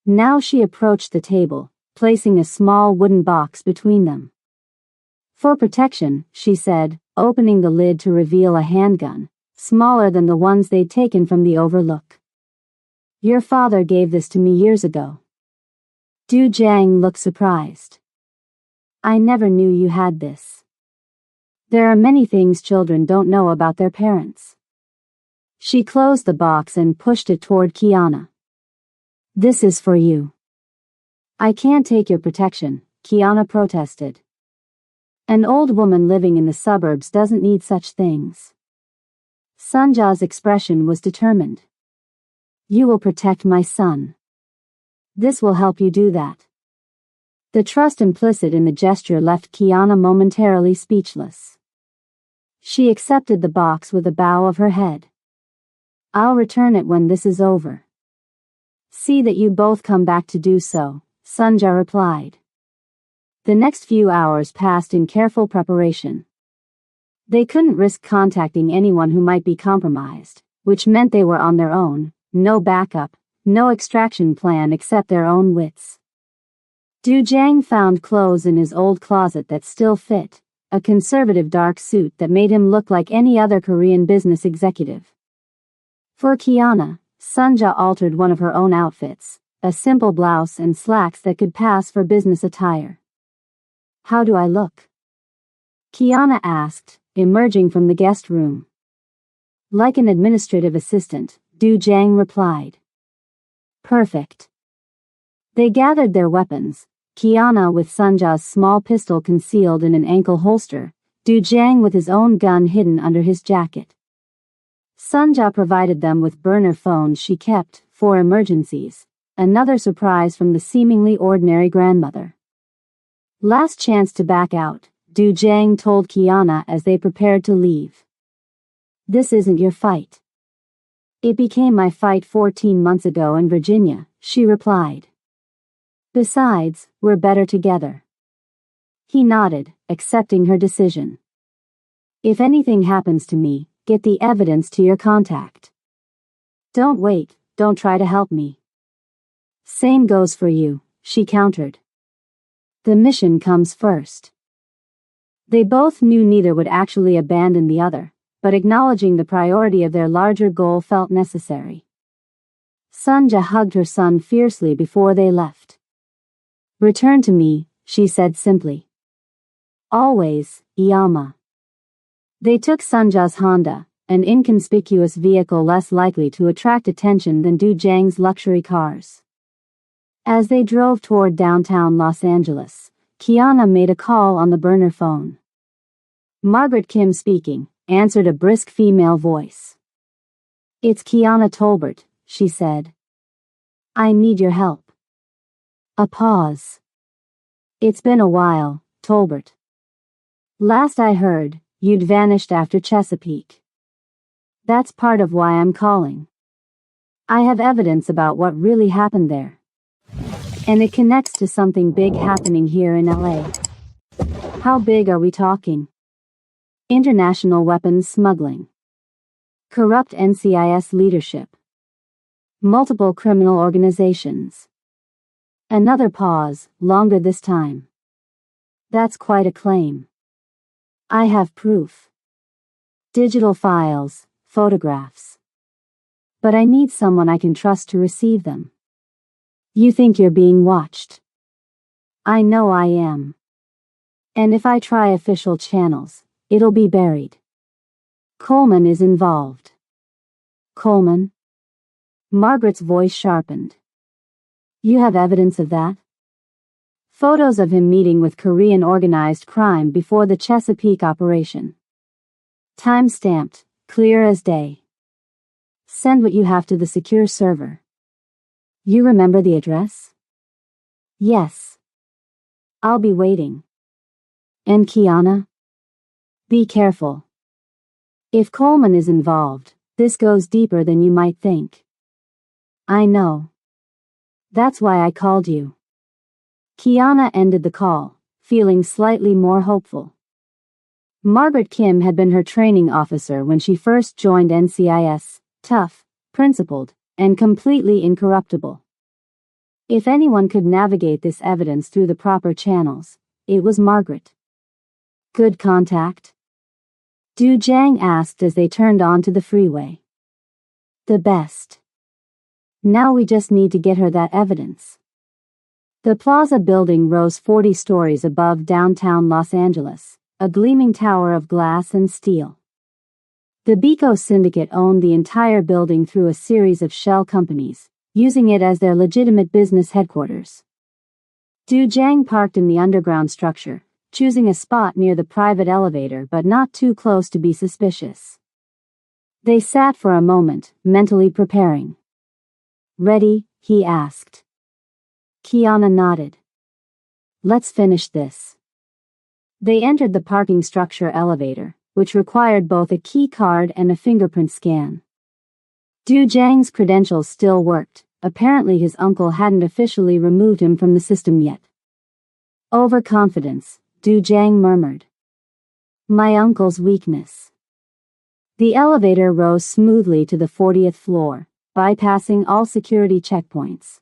Now she approached the table, placing a small wooden box between them. For protection, she said, opening the lid to reveal a handgun, smaller than the ones they'd taken from the overlook. Your father gave this to me years ago. Du Jiang looked surprised. I never knew you had this. There are many things children don't know about their parents. She closed the box and pushed it toward Kiana. This is for you. I can't take your protection, Kiana protested. An old woman living in the suburbs doesn't need such things. Sunja's expression was determined. You will protect my son. This will help you do that. The trust implicit in the gesture left Kiana momentarily speechless. She accepted the box with a bow of her head. I'll return it when this is over. See that you both come back to do so, Sunja replied. The next few hours passed in careful preparation. They couldn't risk contacting anyone who might be compromised, which meant they were on their own, no backup, no extraction plan except their own wits. Du Jiang found clothes in his old closet that still fit, a conservative dark suit that made him look like any other Korean business executive. For Kiana, Sunja altered one of her own outfits, a simple blouse and slacks that could pass for business attire. How do I look? Kiana asked, emerging from the guest room. Like an administrative assistant, Du Jiang replied. Perfect. They gathered their weapons, Kiana with Sunja's small pistol concealed in an ankle holster, Du Jiang with his own gun hidden under his jacket. Sunja provided them with burner phones she kept for emergencies, another surprise from the seemingly ordinary grandmother. Last chance to back out, Du Jiang told Kiana as they prepared to leave. This isn't your fight. It became my fight 14 months ago in Virginia, she replied. Besides, we're better together. He nodded, accepting her decision. If anything happens to me, get the evidence to your contact. Don't wait, don't try to help me. Same goes for you, she countered. The mission comes first. They both knew neither would actually abandon the other, but acknowledging the priority of their larger goal felt necessary. Sunja hugged her son fiercely before they left. "Return to me," she said simply. "Always, Iyama." They took Sunja's Honda, an inconspicuous vehicle less likely to attract attention than Du Jiang's luxury cars. As they drove toward downtown Los Angeles, Kiana made a call on the burner phone. "Margaret Kim speaking," answered a brisk female voice. "It's Kiana Tolbert," she said. "I need your help." A pause. "It's been a while, Tolbert. Last I heard, you'd vanished after Chesapeake. That's part of why I'm calling. I have evidence about what really happened there. And it connects to something big happening here in LA. How big are we talking? International weapons smuggling. Corrupt NCIS leadership. Multiple criminal organizations." Another pause, longer this time. "That's quite a claim. I have proof. Digital files, photographs. But I need someone I can trust to receive them. You think you're being watched? I know I am. And if I try official channels, it'll be buried. Coleman is involved." "Coleman?" Margaret's voice sharpened. "You have evidence of that?" "Photos of him meeting with Korean organized crime before the Chesapeake operation. Time-stamped, clear as day. Send what you have to the secure server." "You remember the address?" "Yes. I'll be waiting." "And Kiana? Be careful. If Coleman is involved, this goes deeper than you might think." "I know. That's why I called you." Kiana ended the call, feeling slightly more hopeful. Margaret Kim had been her training officer when she first joined NCIS, tough, principled, and completely incorruptible. If anyone could navigate this evidence through the proper channels, it was Margaret. "Good contact?" Du Jiang asked as they turned onto the freeway. "The best. Now we just need to get her that evidence." The Plaza building rose 40 stories above downtown Los Angeles, a gleaming tower of glass and steel. The Bico Syndicate owned the entire building through a series of shell companies, using it as their legitimate business headquarters. Du Jiang parked in the underground structure, choosing a spot near the private elevator but not too close to be suspicious. They sat for a moment, mentally preparing. "Ready?" he asked. Kiana nodded. "Let's finish this." They entered the parking structure elevator, which required both a key card and a fingerprint scan. Du Jiang's credentials still worked. Apparently his uncle hadn't officially removed him from the system yet. "Overconfidence," Du Jiang murmured. "My uncle's weakness." The elevator rose smoothly to the 40th floor, bypassing all security checkpoints.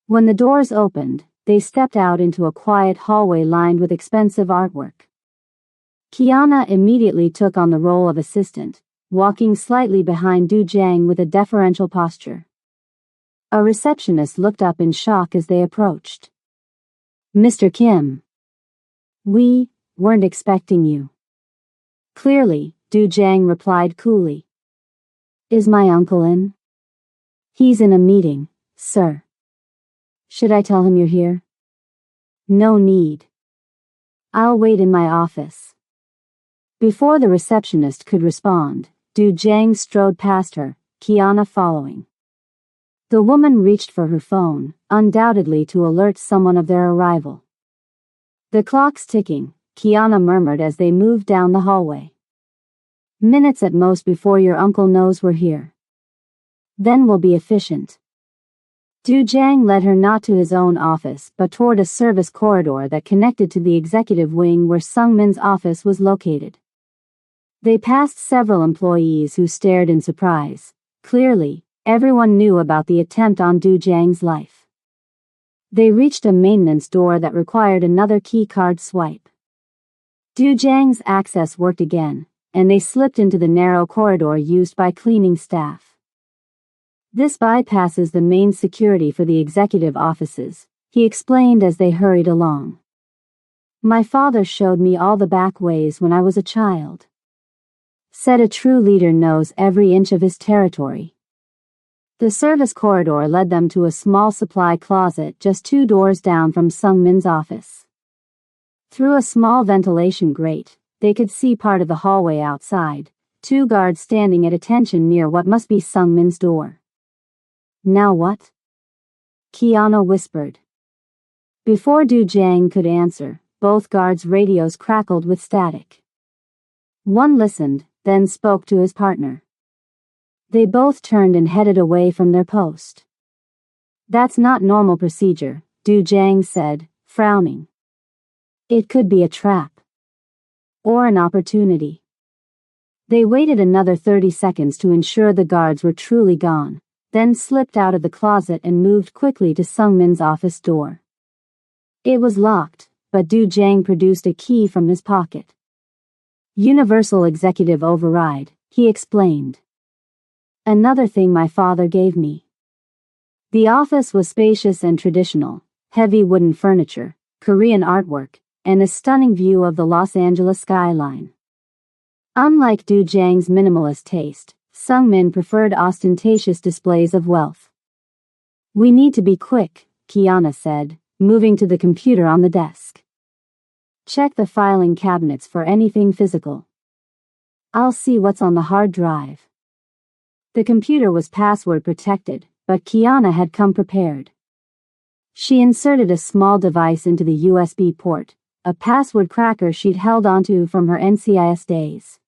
When the doors opened, they stepped out into a quiet hallway lined with expensive artwork. Kiana immediately took on the role of assistant, walking slightly behind Du Jiang with a deferential posture. A receptionist looked up in shock as they approached. "Mr. Kim. We weren't expecting you." "Clearly," Du Jiang replied coolly. "Is my uncle in?" "He's in a meeting, sir." "Should I tell him you're here?" "No need. I'll wait in my office." Before the receptionist could respond, Du Jiang strode past her, Kiana following. The woman reached for her phone, undoubtedly to alert someone of their arrival. "The clock's ticking," Kiana murmured as they moved down the hallway. "Minutes at most before your uncle knows we're here. Then we'll be efficient." Du Jiang led her not to his own office but toward a service corridor that connected to the executive wing where Sungmin's office was located. They passed several employees who stared in surprise. Clearly, everyone knew about the attempt on Du Jiang's life. They reached a maintenance door that required another key card swipe. Du Jiang's access worked again, and they slipped into the narrow corridor used by cleaning staff. This bypasses the main security for the executive offices, he explained as they hurried along. My father showed me all the back ways when I was a child. Said a true leader knows every inch of his territory. The service corridor led them to a small supply closet just 2 doors down from Sungmin's office. Through a small ventilation grate, they could see part of the hallway outside, 2 guards standing at attention near what must be Sungmin's door. Now what? Kiana whispered. Before Du Jiang could answer, both guards' radios crackled with static. One listened, then spoke to his partner. They both turned and headed away from their post. That's not normal procedure, Du Jiang said, frowning. It could be a trap. Or an opportunity. They waited another 30 seconds to ensure the guards were truly gone, then slipped out of the closet and moved quickly to Sungmin's office door. It was locked, but Du Jiang produced a key from his pocket. Universal Executive Override, he explained. Another thing my father gave me. The office was spacious and traditional, heavy wooden furniture, Korean artwork, and a stunning view of the Los Angeles skyline. Unlike Du Jiang's minimalist taste, Sungmin preferred ostentatious displays of wealth. We need to be quick, Kiana said, moving to the computer on the desk. Check the filing cabinets for anything physical. I'll see what's on the hard drive. The computer was password protected, but Kiana had come prepared. She inserted a small device into the USB port, a password cracker she'd held onto from her NCIS days.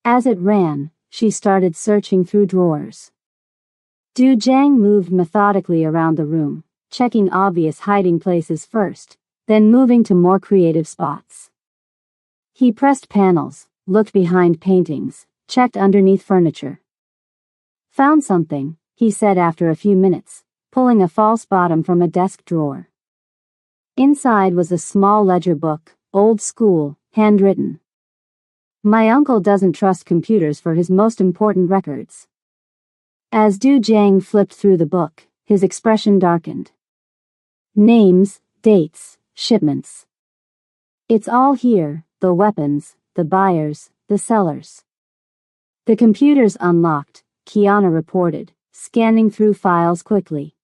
As it ran, she started searching through drawers. Du Jiang moved methodically around the room, checking obvious hiding places first, then moving to more creative spots. He pressed panels, looked behind paintings, checked underneath furniture. Found something, he said after a few minutes, pulling a false bottom from a desk drawer. Inside was a small ledger book, old school, handwritten. My uncle doesn't trust computers for his most important records. As Du Jiang flipped through the book, his expression darkened. Names, dates, shipments. It's all here, the weapons, the buyers, the sellers. The computer's unlocked, Kiana reported, scanning through files quickly.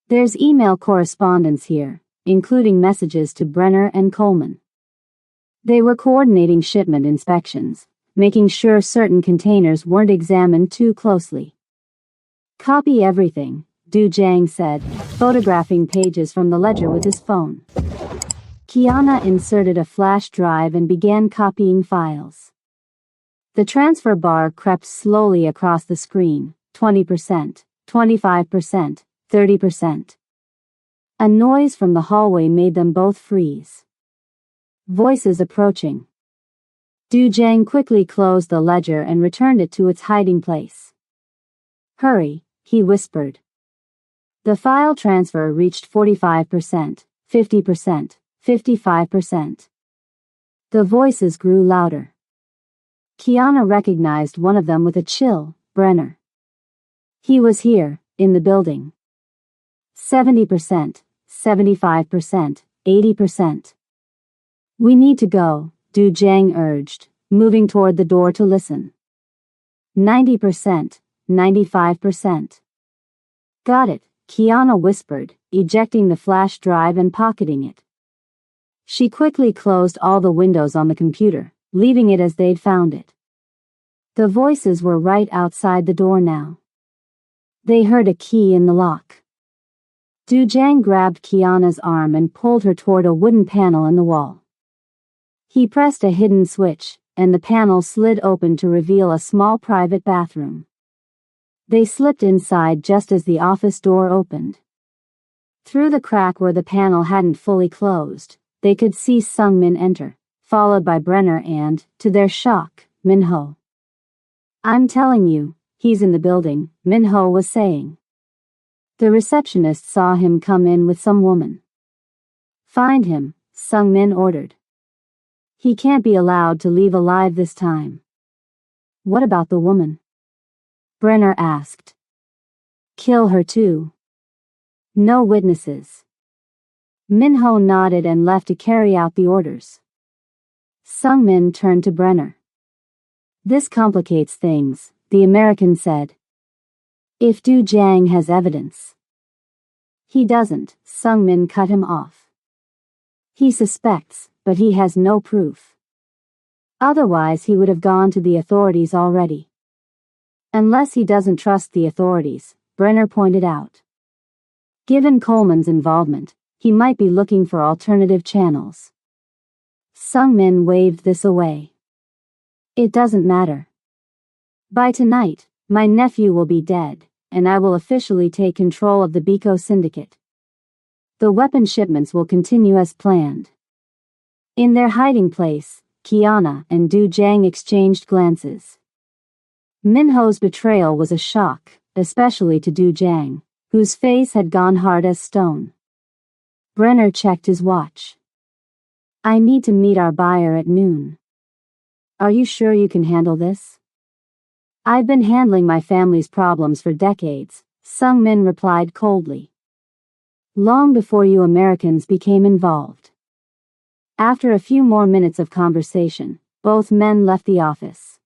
There's email correspondence here, including messages to Brenner and Coleman. They were coordinating shipment inspections, making sure certain containers weren't examined too closely. Copy everything, Du Jiang said, photographing pages from the ledger with his phone. Kiana inserted a flash drive and began copying files. The transfer bar crept slowly across the screen, 20%, 25%, 30%. A noise from the hallway made them both freeze. Voices approaching. Du Jiang quickly closed the ledger and returned it to its hiding place. Hurry, he whispered. The file transfer reached 45%, 50%, 55%. The voices grew louder. Kiana recognized one of them with a chill, Brenner. He was here, in the building. 70%, 75%, 80%. We need to go, Du Jiang urged, moving toward the door to listen. 90%, 95%. Got it, Kiana whispered, ejecting the flash drive and pocketing it. She quickly closed all the windows on the computer, leaving it as they'd found it. The voices were right outside the door now. They heard a key in the lock. Du Jiang grabbed Kiana's arm and pulled her toward a wooden panel in the wall. He pressed a hidden switch, and the panel slid open to reveal a small private bathroom. They slipped inside just as the office door opened. Through the crack where the panel hadn't fully closed, they could see Sungmin enter, followed by Brenner and, to their shock, Minho. I'm telling you, he's in the building, Minho was saying. The receptionist saw him come in with some woman. Find him, Sungmin ordered. He can't be allowed to leave alive this time. What about the woman? Brenner asked. Kill her too. No witnesses. Minho nodded and left to carry out the orders. Sungmin turned to Brenner. This complicates things, the American said. If Du Jiang has evidence. He doesn't, Sungmin cut him off. He suspects, but he has no proof. Otherwise he would have gone to the authorities already. Unless he doesn't trust the authorities, Brenner pointed out. Given Coleman's involvement, he might be looking for alternative channels. Sungmin waved this away. It doesn't matter. By tonight, my nephew will be dead, and I will officially take control of the Biko syndicate. The weapon shipments will continue as planned. In their hiding place, Kiana and Du Jiang exchanged glances. Minho's betrayal was a shock, especially to Du Jiang, whose face had gone hard as stone. Brenner checked his watch. I need to meet our buyer at noon. Are you sure you can handle this? I've been handling my family's problems for decades, Sungmin replied coldly. Long before you Americans became involved. After a few more minutes of conversation, both men left the office.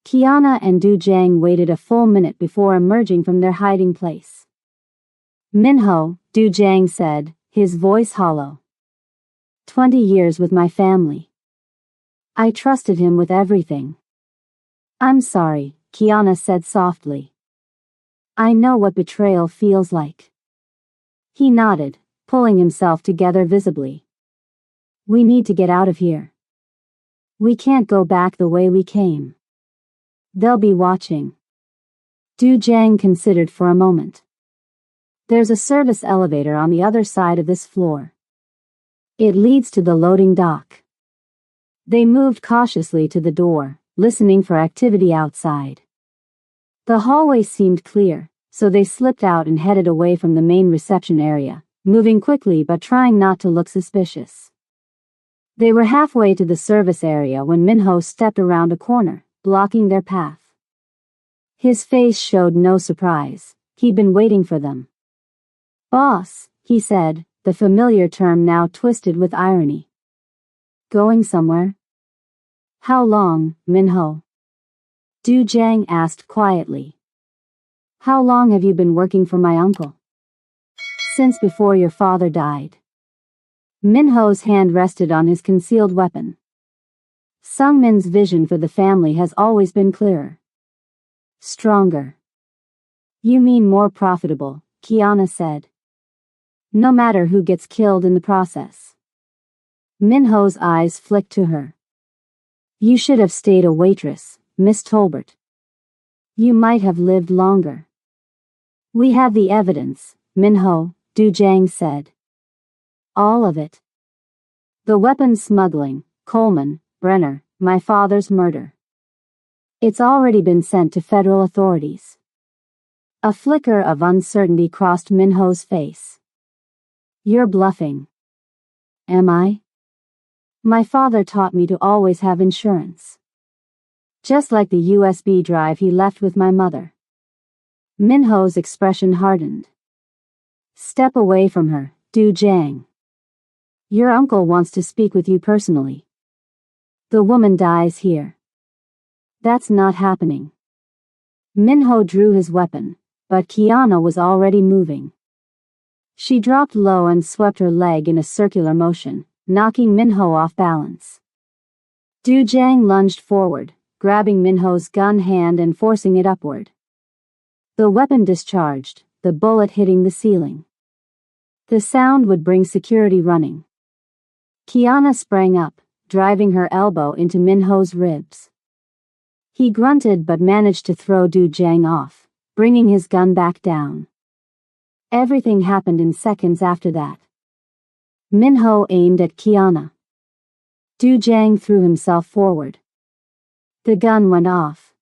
Kiana and Du Jiang waited a full minute before emerging from their hiding place. Minho, Du Jiang said, his voice hollow. 20 years with my family. I trusted him with everything. I'm sorry, Kiana said softly. I know what betrayal feels like. He nodded, pulling himself together visibly. We need to get out of here. We can't go back the way we came. They'll be watching. Du Jiang considered for a moment. There's a service elevator on the other side of this floor. It leads to the loading dock. They moved cautiously to the door, listening for activity outside. The hallway seemed clear, so they slipped out and headed away from the main reception area, moving quickly but trying not to look suspicious. They were halfway to the service area when Minho stepped around a corner, blocking their path. His face showed no surprise. He'd been waiting for them. Boss, he said, the familiar term now twisted with irony. Going somewhere? How long, Minho? Du Jiang asked quietly. How long have you been working for my uncle? Since before your father died. Minho's hand rested on his concealed weapon. Sungmin's vision for the family has always been clearer. Stronger. You mean more profitable, Kiana said. No matter who gets killed in the process. Minho's eyes flicked to her. You should have stayed a waitress, Miss Tolbert. You might have lived longer. We have the evidence, Minho, Du Jiang said. All of it. The weapons smuggling, Coleman, Brenner, my father's murder. It's already been sent to federal authorities. A flicker of uncertainty crossed Minho's face. You're bluffing. Am I? My father taught me to always have insurance. Just like the USB drive he left with my mother. Minho's expression hardened. Step away from her, Du Jiang. Your uncle wants to speak with you personally. The woman dies here. That's not happening. Minho drew his weapon, but Kiana was already moving. She dropped low and swept her leg in a circular motion, knocking Minho off balance. Du Jiang lunged forward, grabbing Minho's gun hand and forcing it upward. The weapon discharged, the bullet hitting the ceiling. The sound would bring security running. Kiana sprang up, driving her elbow into Minho's ribs. He grunted but managed to throw Du Jiang off, bringing his gun back down. Everything happened in seconds after that. Minho aimed at Kiana. Du Jiang threw himself forward. The gun went off.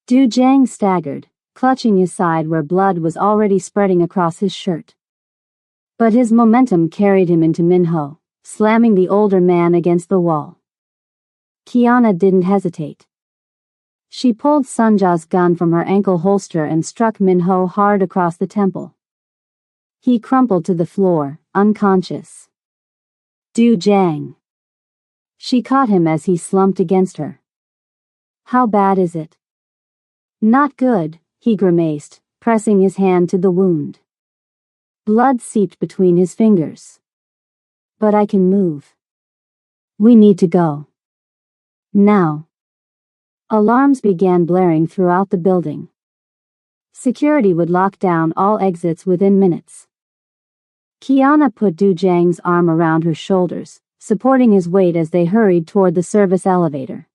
Du Jiang staggered, clutching his side where blood was already spreading across his shirt. But his momentum carried him into Minho, slamming the older man against the wall. Kiana didn't hesitate. She pulled Sunja's gun from her ankle holster and struck Minho hard across the temple. He crumpled to the floor, unconscious. Du Jiang. She caught him as he slumped against her. How bad is it? Not good, he grimaced, pressing his hand to the wound. Blood seeped between his fingers. But I can move. We need to go. Now. Alarms began blaring throughout the building. Security would lock down all exits within minutes. Kiana put Du Jiang's arm around her shoulders, supporting his weight as they hurried toward the service elevator.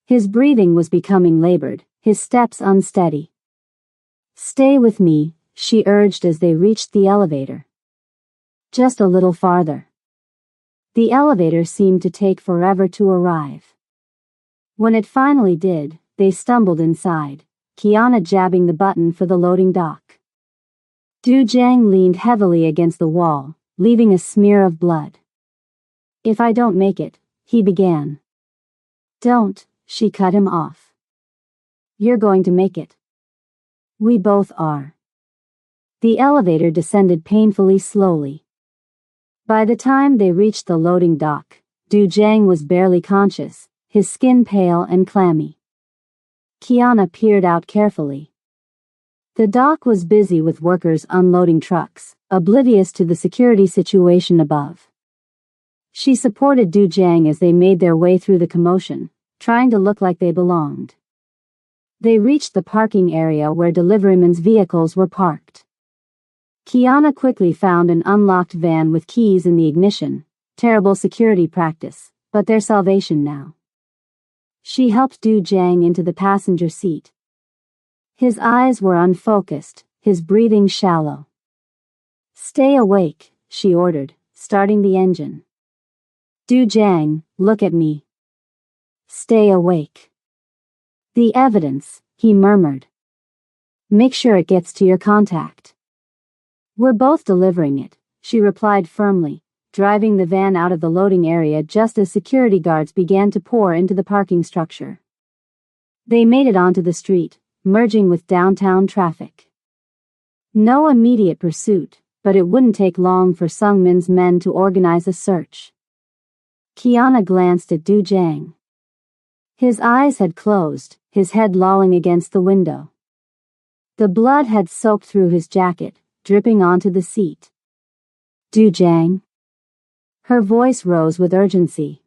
His breathing was becoming labored, his steps unsteady. Stay with me, she urged as they reached the elevator. Just a little farther. The elevator seemed to take forever to arrive. When it finally did, they stumbled inside, Kiana jabbing the button for the loading dock. Du Jiang leaned heavily against the wall, leaving a smear of blood. If I don't make it, he began. Don't, she cut him off. You're going to make it. We both are. The elevator descended painfully slowly. By the time they reached the loading dock, Du Jiang was barely conscious, his skin pale and clammy. Kiana peered out carefully. The dock was busy with workers unloading trucks, oblivious to the security situation above. She supported Du Jiang as they made their way through the commotion, trying to look like they belonged. They reached the parking area where deliverymen's vehicles were parked. Kiana quickly found an unlocked van with keys in the ignition, terrible security practice, but their salvation now. She helped Du Jiang into the passenger seat. His eyes were unfocused, his breathing shallow. Stay awake, she ordered, starting the engine. Du Jiang, look at me. Stay awake. The evidence, he murmured. Make sure it gets to your contact. We're both delivering it, she replied firmly, driving the van out of the loading area just as security guards began to pour into the parking structure. They made it onto the street, merging with downtown traffic. No immediate pursuit, but it wouldn't take long for Sung Min's men to organize a search. Kiana glanced at Du Jiang. His eyes had closed, his head lolling against the window. The blood had soaked through his jacket, dripping onto the seat. Du Jiang. Her voice rose with urgency.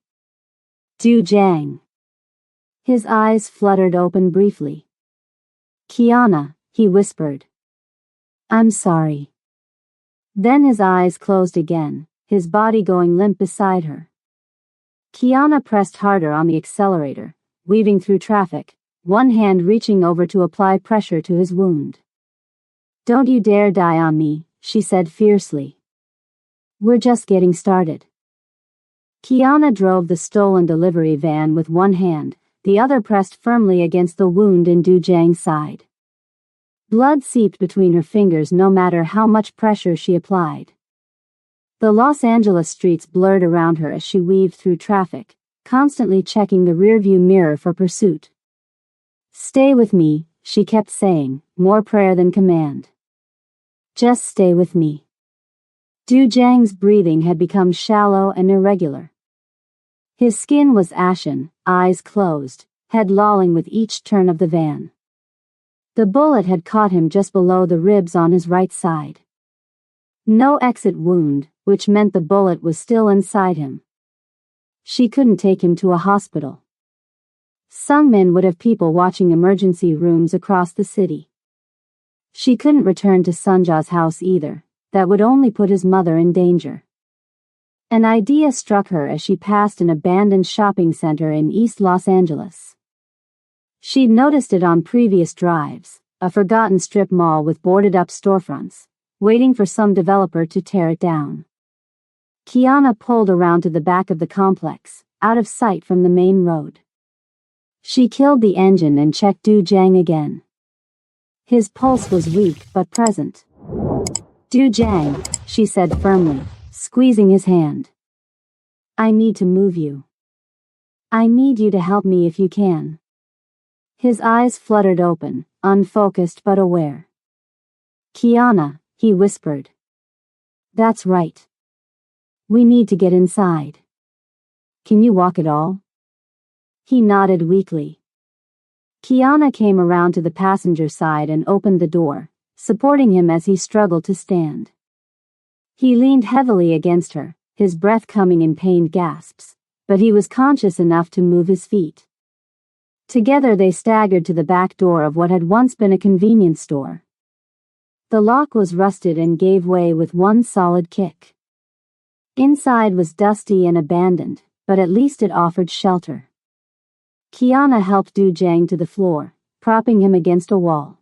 Du Jiang. His eyes fluttered open briefly. Kiana, he whispered. I'm sorry. Then his eyes closed again, his body going limp beside her. Kiana pressed harder on the accelerator, weaving through traffic, one hand reaching over to apply pressure to his wound. Don't you dare die on me, she said fiercely. We're just getting started. Kiana drove the stolen delivery van with one hand, the other pressed firmly against the wound in Du Jiang's side. Blood seeped between her fingers no matter how much pressure she applied. The Los Angeles streets blurred around her as she weaved through traffic, constantly checking the rearview mirror for pursuit. Stay with me, she kept saying, more prayer than command. Just stay with me. Du Jiang's breathing had become shallow and irregular. His skin was ashen, eyes closed, head lolling with each turn of the van. The bullet had caught him just below the ribs on his right side. No exit wound, which meant the bullet was still inside him. She couldn't take him to a hospital. Sung Min would have people watching emergency rooms across the city. She couldn't return to Sunja's house either, that would only put his mother in danger. An idea struck her as she passed an abandoned shopping center in East Los Angeles. She'd noticed it on previous drives, a forgotten strip mall with boarded-up storefronts, waiting for some developer to tear it down. Kiana pulled around to the back of the complex, out of sight from the main road. She killed the engine and checked Du Jiang again. His pulse was weak but present. Du Jiang, she said firmly, squeezing his hand. I need to move you. I need you to help me if you can. His eyes fluttered open, unfocused but aware. Kiana, he whispered. That's right. We need to get inside. Can you walk at all? He nodded weakly. Kiana came around to the passenger side and opened the door, supporting him as he struggled to stand. He leaned heavily against her, his breath coming in pained gasps, but he was conscious enough to move his feet. Together they staggered to the back door of what had once been a convenience store. The lock was rusted and gave way with one solid kick. Inside was dusty and abandoned, but at least it offered shelter. Kiana helped Du Jiang to the floor, propping him against a wall.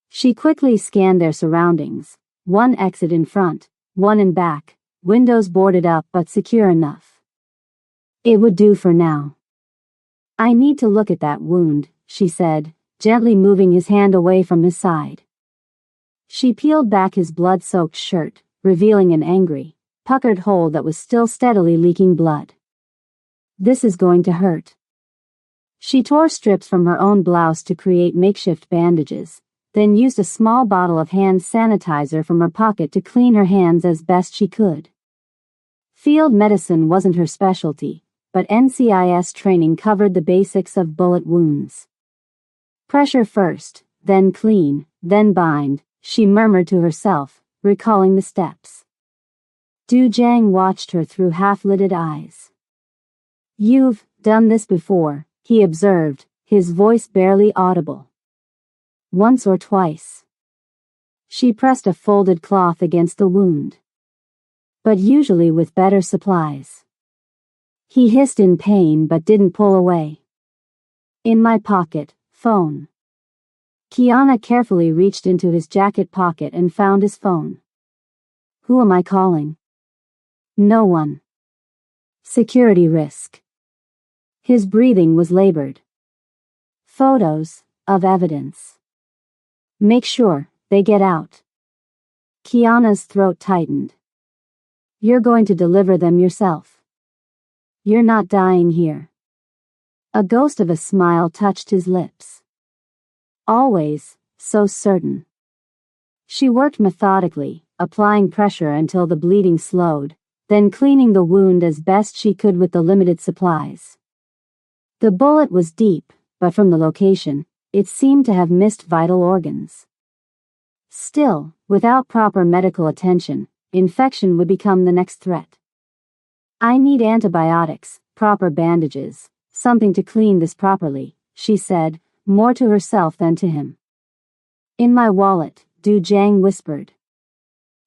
She quickly scanned their surroundings, one exit in front, one in back, windows boarded up but secure enough. It would do for now. I need to look at that wound, she said, gently moving his hand away from his side. She peeled back his blood-soaked shirt, revealing an angry, puckered hole that was still steadily leaking blood. This is going to hurt. She tore strips from her own blouse to create makeshift bandages, then used a small bottle of hand sanitizer from her pocket to clean her hands as best she could. Field medicine wasn't her specialty, but NCIS training covered the basics of bullet wounds. Pressure first, then clean, then bind, she murmured to herself, recalling the steps. Du Jiang watched her through half-lidded eyes. You've done this before, he observed, his voice barely audible. Once or twice. She pressed a folded cloth against the wound. But usually with better supplies. He hissed in pain but didn't pull away. In my pocket, phone. Kiana carefully reached into his jacket pocket and found his phone. Who am I calling? No one. Security risk. His breathing was labored. Photos, of evidence. Make sure they get out. Kiana's throat tightened. You're going to deliver them yourself. You're not dying here. A ghost of a smile touched his lips. Always, so certain. She worked methodically, applying pressure until the bleeding slowed, then cleaning the wound as best she could with the limited supplies. The bullet was deep, but from the location, it seemed to have missed vital organs. Still, without proper medical attention, infection would become the next threat. I need antibiotics, proper bandages, something to clean this properly, she said, more to herself than to him. In my wallet, Du Jiang whispered.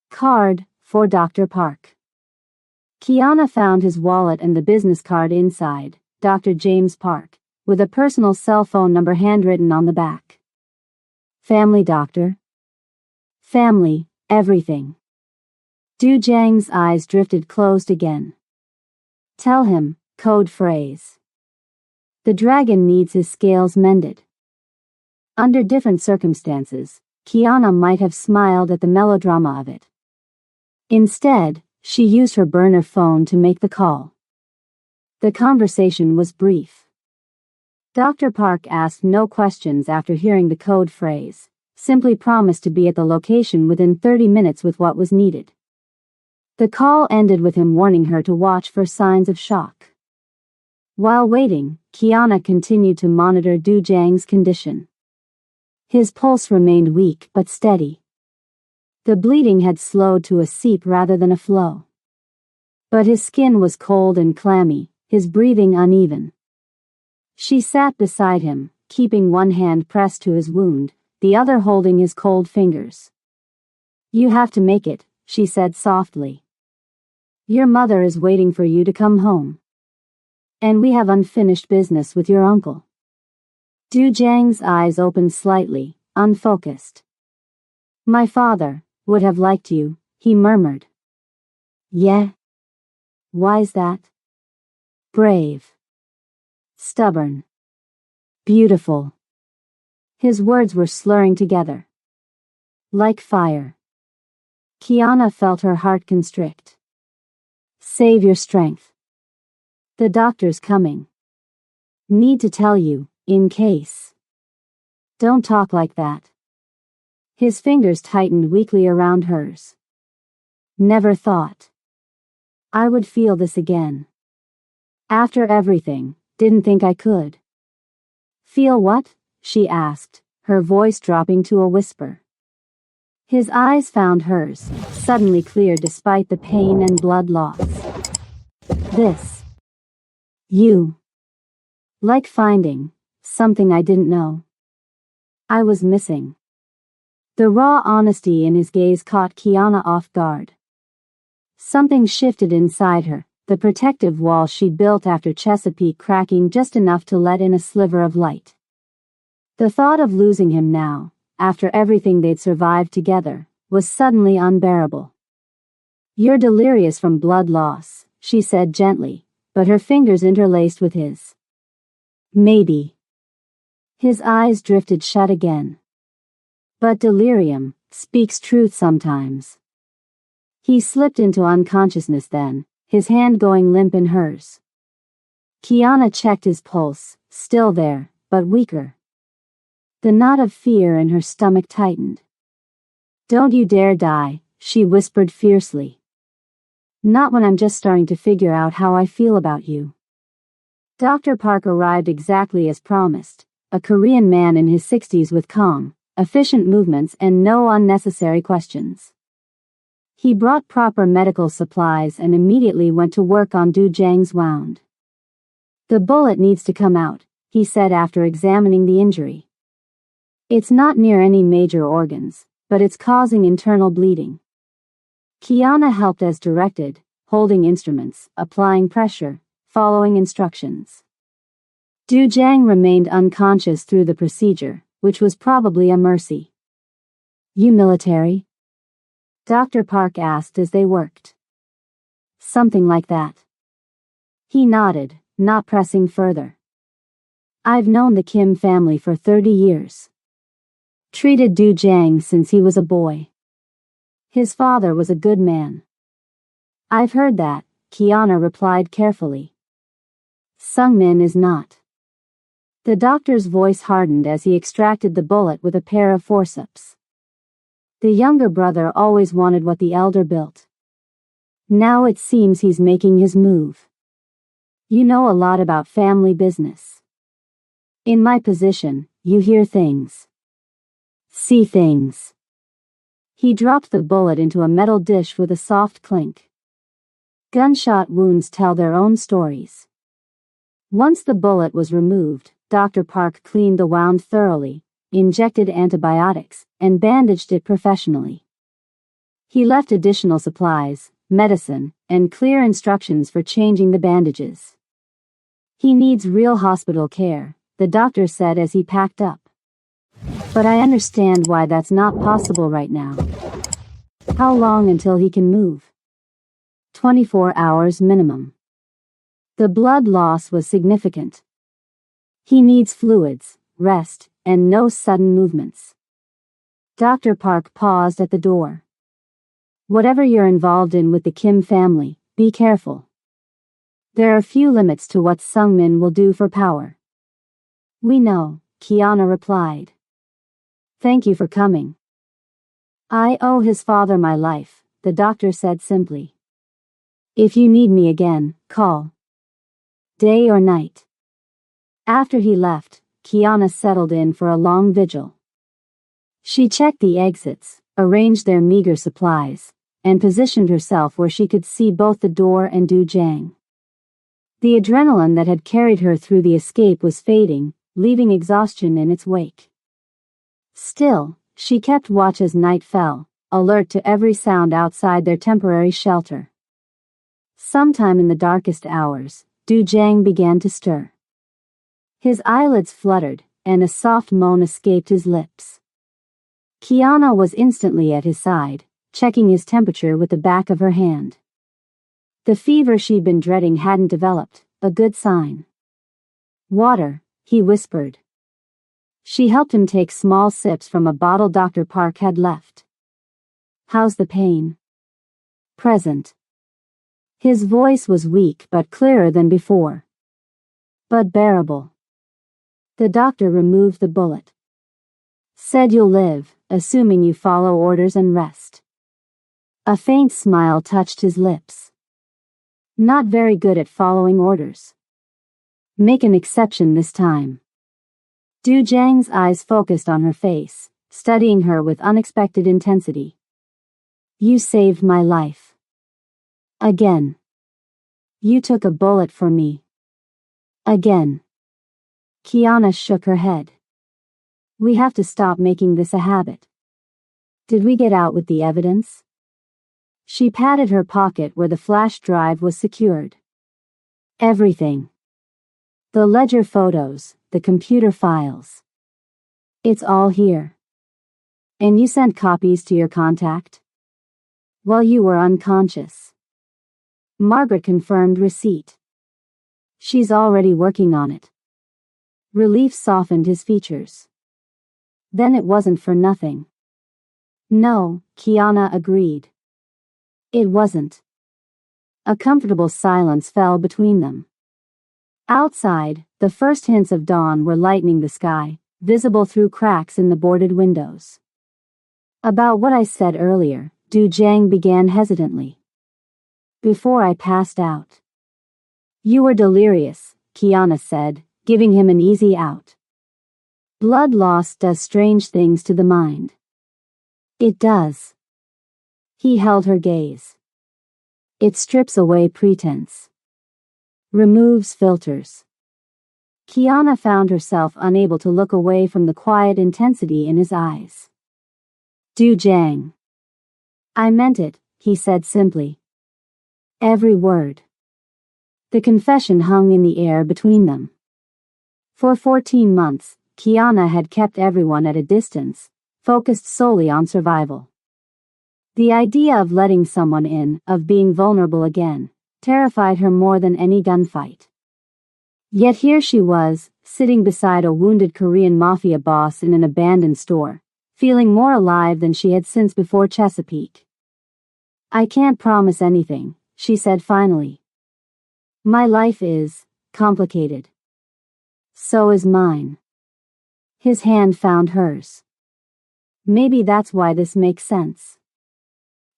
Card, for Dr. Park. Kiana found his wallet and the business card inside, Dr. James Park, with a personal cell phone number handwritten on the back. Family doctor. Family, everything. Du Jiang's eyes drifted closed again. Tell him, code phrase. The dragon needs his scales mended. Under different circumstances, Kiana might have smiled at the melodrama of it. Instead, she used her burner phone to make the call. The conversation was brief. Dr. Park asked no questions after hearing the code phrase, simply promised to be at the location within 30 minutes with what was needed. The call ended with him warning her to watch for signs of shock. While waiting, Kiana continued to monitor Du Jiang's condition. His pulse remained weak but steady. The bleeding had slowed to a seep rather than a flow. But his skin was cold and clammy, his breathing uneven. She sat beside him, keeping one hand pressed to his wound, the other holding his cold fingers. You have to make it, she said softly. Your mother is waiting for you to come home. And we have unfinished business with your uncle. Du Jiang's eyes opened slightly, unfocused. My father would have liked you, he murmured. Yeah? Why's that? Brave. Stubborn. Beautiful. His words were slurring together. Like fire. Kiana felt her heart constrict. Save your strength. The doctor's coming. Need to tell you, in case. Don't talk like that. His fingers tightened weakly around hers. Never thought I would feel this again. After everything, didn't think I could. Feel what? She asked, her voice dropping to a whisper. His eyes found hers, suddenly clear despite the pain and blood loss. This. You. Like finding something I didn't know I was missing. The raw honesty in his gaze caught Kiana off guard. Something shifted inside her, the protective wall she'd built after Chesapeake cracking just enough to let in a sliver of light. The thought of losing him now, after everything they'd survived together, was suddenly unbearable. You're delirious from blood loss, she said gently, but her fingers interlaced with his. Maybe. His eyes drifted shut again. But delirium speaks truth sometimes. He slipped into unconsciousness then, his hand going limp in hers. Kiana checked his pulse, still there, but weaker. The knot of fear in her stomach tightened. Don't you dare die, she whispered fiercely. Not when I'm just starting to figure out how I feel about you. Dr. Park arrived exactly as promised, a Korean man in his 60s with calm, efficient movements and no unnecessary questions. He brought proper medical supplies and immediately went to work on Du Jiang's wound. The bullet needs to come out, he said after examining the injury. It's not near any major organs, but it's causing internal bleeding. Kiana helped as directed, holding instruments, applying pressure, following instructions. Du Jiang remained unconscious through the procedure, which was probably a mercy. You military? Dr. Park asked as they worked. Something like that. He nodded, not pressing further. I've known the Kim family for 30 years. Treated Du Jiang since he was a boy. His father was a good man. I've heard that, Kiana replied carefully. Sungmin is not. The doctor's voice hardened as he extracted the bullet with a pair of forceps. The younger brother always wanted what the elder built. Now it seems he's making his move. You know a lot about family business. In my position, you hear things. See things. He dropped the bullet into a metal dish with a soft clink. Gunshot wounds tell their own stories. Once the bullet was removed, Dr. Park cleaned the wound thoroughly, injected antibiotics, and bandaged it professionally. He left additional supplies, medicine, and clear instructions for changing the bandages. He needs real hospital care, the doctor said as he packed up. But I understand why that's not possible right now. How long until he can move? 24 hours minimum. The blood loss was significant. He needs fluids, rest, and no sudden movements. Dr. Park paused at the door. Whatever you're involved in with the Kim family, be careful. There are few limits to what Sungmin will do for power. We know, Kiana replied. Thank you for coming. I owe his father my life, the doctor said simply. If you need me again, call. Day or night. After he left, Kiana settled in for a long vigil. She checked the exits, arranged their meager supplies, and positioned herself where she could see both the door and Du Jiang. The adrenaline that had carried her through the escape was fading, leaving exhaustion in its wake. Still, she kept watch as night fell, alert to every sound outside their temporary shelter. Sometime in the darkest hours, Du Jiang began to stir. His eyelids fluttered, and a soft moan escaped his lips. Kiana was instantly at his side, checking his temperature with the back of her hand. The fever she'd been dreading hadn't developed, a good sign. Water, he whispered. She helped him take small sips from a bottle Dr. Park had left. How's the pain? Present. His voice was weak but clearer than before. But bearable. The doctor removed the bullet. Said you'll live, assuming you follow orders and rest. A faint smile touched his lips. Not very good at following orders. Make an exception this time. Du Jiang's eyes focused on her face, studying her with unexpected intensity. You saved my life. Again. You took a bullet for me. Again. Kiana shook her head. We have to stop making this a habit. Did we get out with the evidence? She patted her pocket where the flash drive was secured. Everything. The ledger photos, the computer files. It's all here. And you sent copies to your contact? While you were unconscious. Margaret confirmed receipt. She's already working on it. Relief softened his features. Then it wasn't for nothing. No, Kiana agreed. It wasn't. A comfortable silence fell between them. Outside, the first hints of dawn were lightening the sky, visible through cracks in the boarded windows. About what I said earlier, Du Jiang began hesitantly. Before I passed out. You were delirious, Kiana said, giving him an easy out. Blood loss does strange things to the mind. It does. He held her gaze. It strips away pretense. Removes filters. Kiana found herself unable to look away from the quiet intensity in his eyes. Du Jiang. I meant it, he said simply. Every word. The confession hung in the air between them. For 14 months, Kiana had kept everyone at a distance, focused solely on survival. The idea of letting someone in, of being vulnerable again, terrified her more than any gunfight. Yet here she was, sitting beside a wounded Korean Mafia boss in an abandoned store, feeling more alive than she had since before Chesapeake. I can't promise anything, she said finally. My life is complicated. So is mine. His hand found hers. Maybe that's why this makes sense.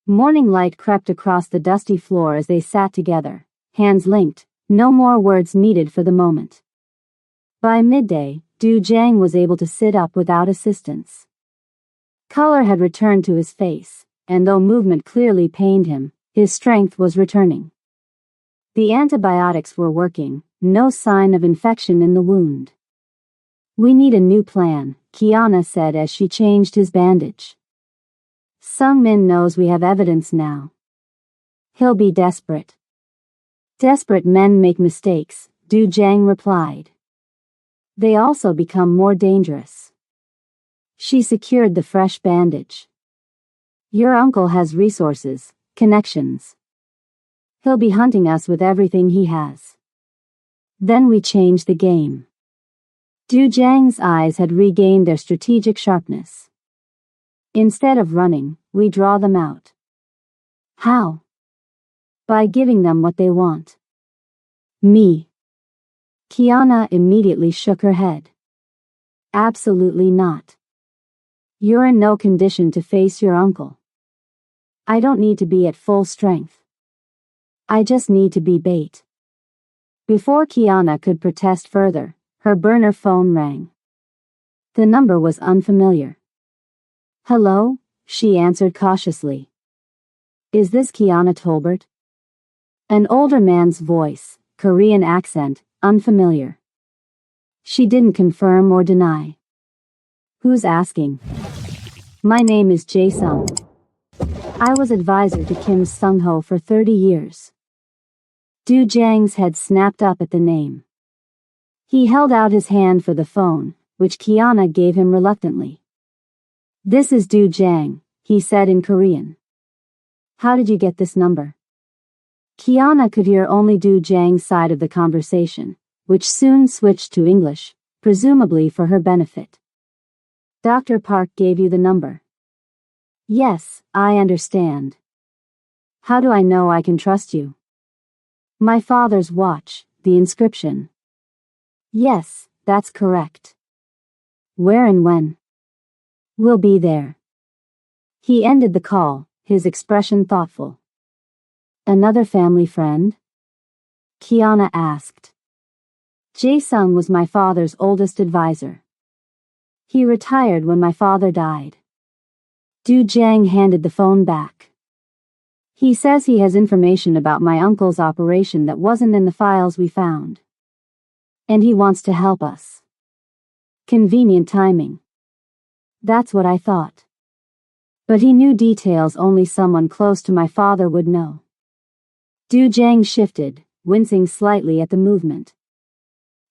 Morning light crept across the dusty floor as they sat together, hands linked, no more words needed for the moment. By midday, Du Jiang was able to sit up without assistance. Color had returned to his face, and though movement clearly pained him, his strength was returning. The antibiotics were working, no sign of infection in the wound. We need a new plan, Kiana said as she changed his bandage. Sung Min knows we have evidence now. He'll be desperate. Desperate men make mistakes, Du Jiang replied. They also become more dangerous. She secured the fresh bandage. Your uncle has resources, connections. He'll be hunting us with everything he has. Then we change the game. Du Jiang's eyes had regained their strategic sharpness. Instead of running, we draw them out. How? By giving them what they want. Me. Kiana immediately shook her head. Absolutely not. You're in no condition to face your uncle. I don't need to be at full strength. I just need to be bait. Before Kiana could protest further, her burner phone rang. The number was unfamiliar. Hello, she answered cautiously. Is this Kiana Tolbert? An older man's voice, Korean accent, unfamiliar. She didn't confirm or deny. Who's asking? My name is Jae Sung. I was advisor to Kim Sung-ho for 30 years. Du Jiang's head snapped up at the name. He held out his hand for the phone, which Kiana gave him reluctantly. This is Du Jiang, he said in Korean. How did you get this number? Kiana could hear only Du Jiang's side of the conversation, which soon switched to English, presumably for her benefit. Dr. Park gave you the number. Yes, I understand. How do I know I can trust you? My father's watch, the inscription. Yes, that's correct. Where and when? We'll be there. He ended the call, his expression thoughtful. Another family friend? Kiana asked. Jae-sung was my father's oldest advisor. He retired when my father died. Du Jiang handed the phone back. He says he has information about my uncle's operation that wasn't in the files we found. And he wants to help us. Convenient timing. That's what I thought. But he knew details only someone close to my father would know. Du Jiang shifted, wincing slightly at the movement.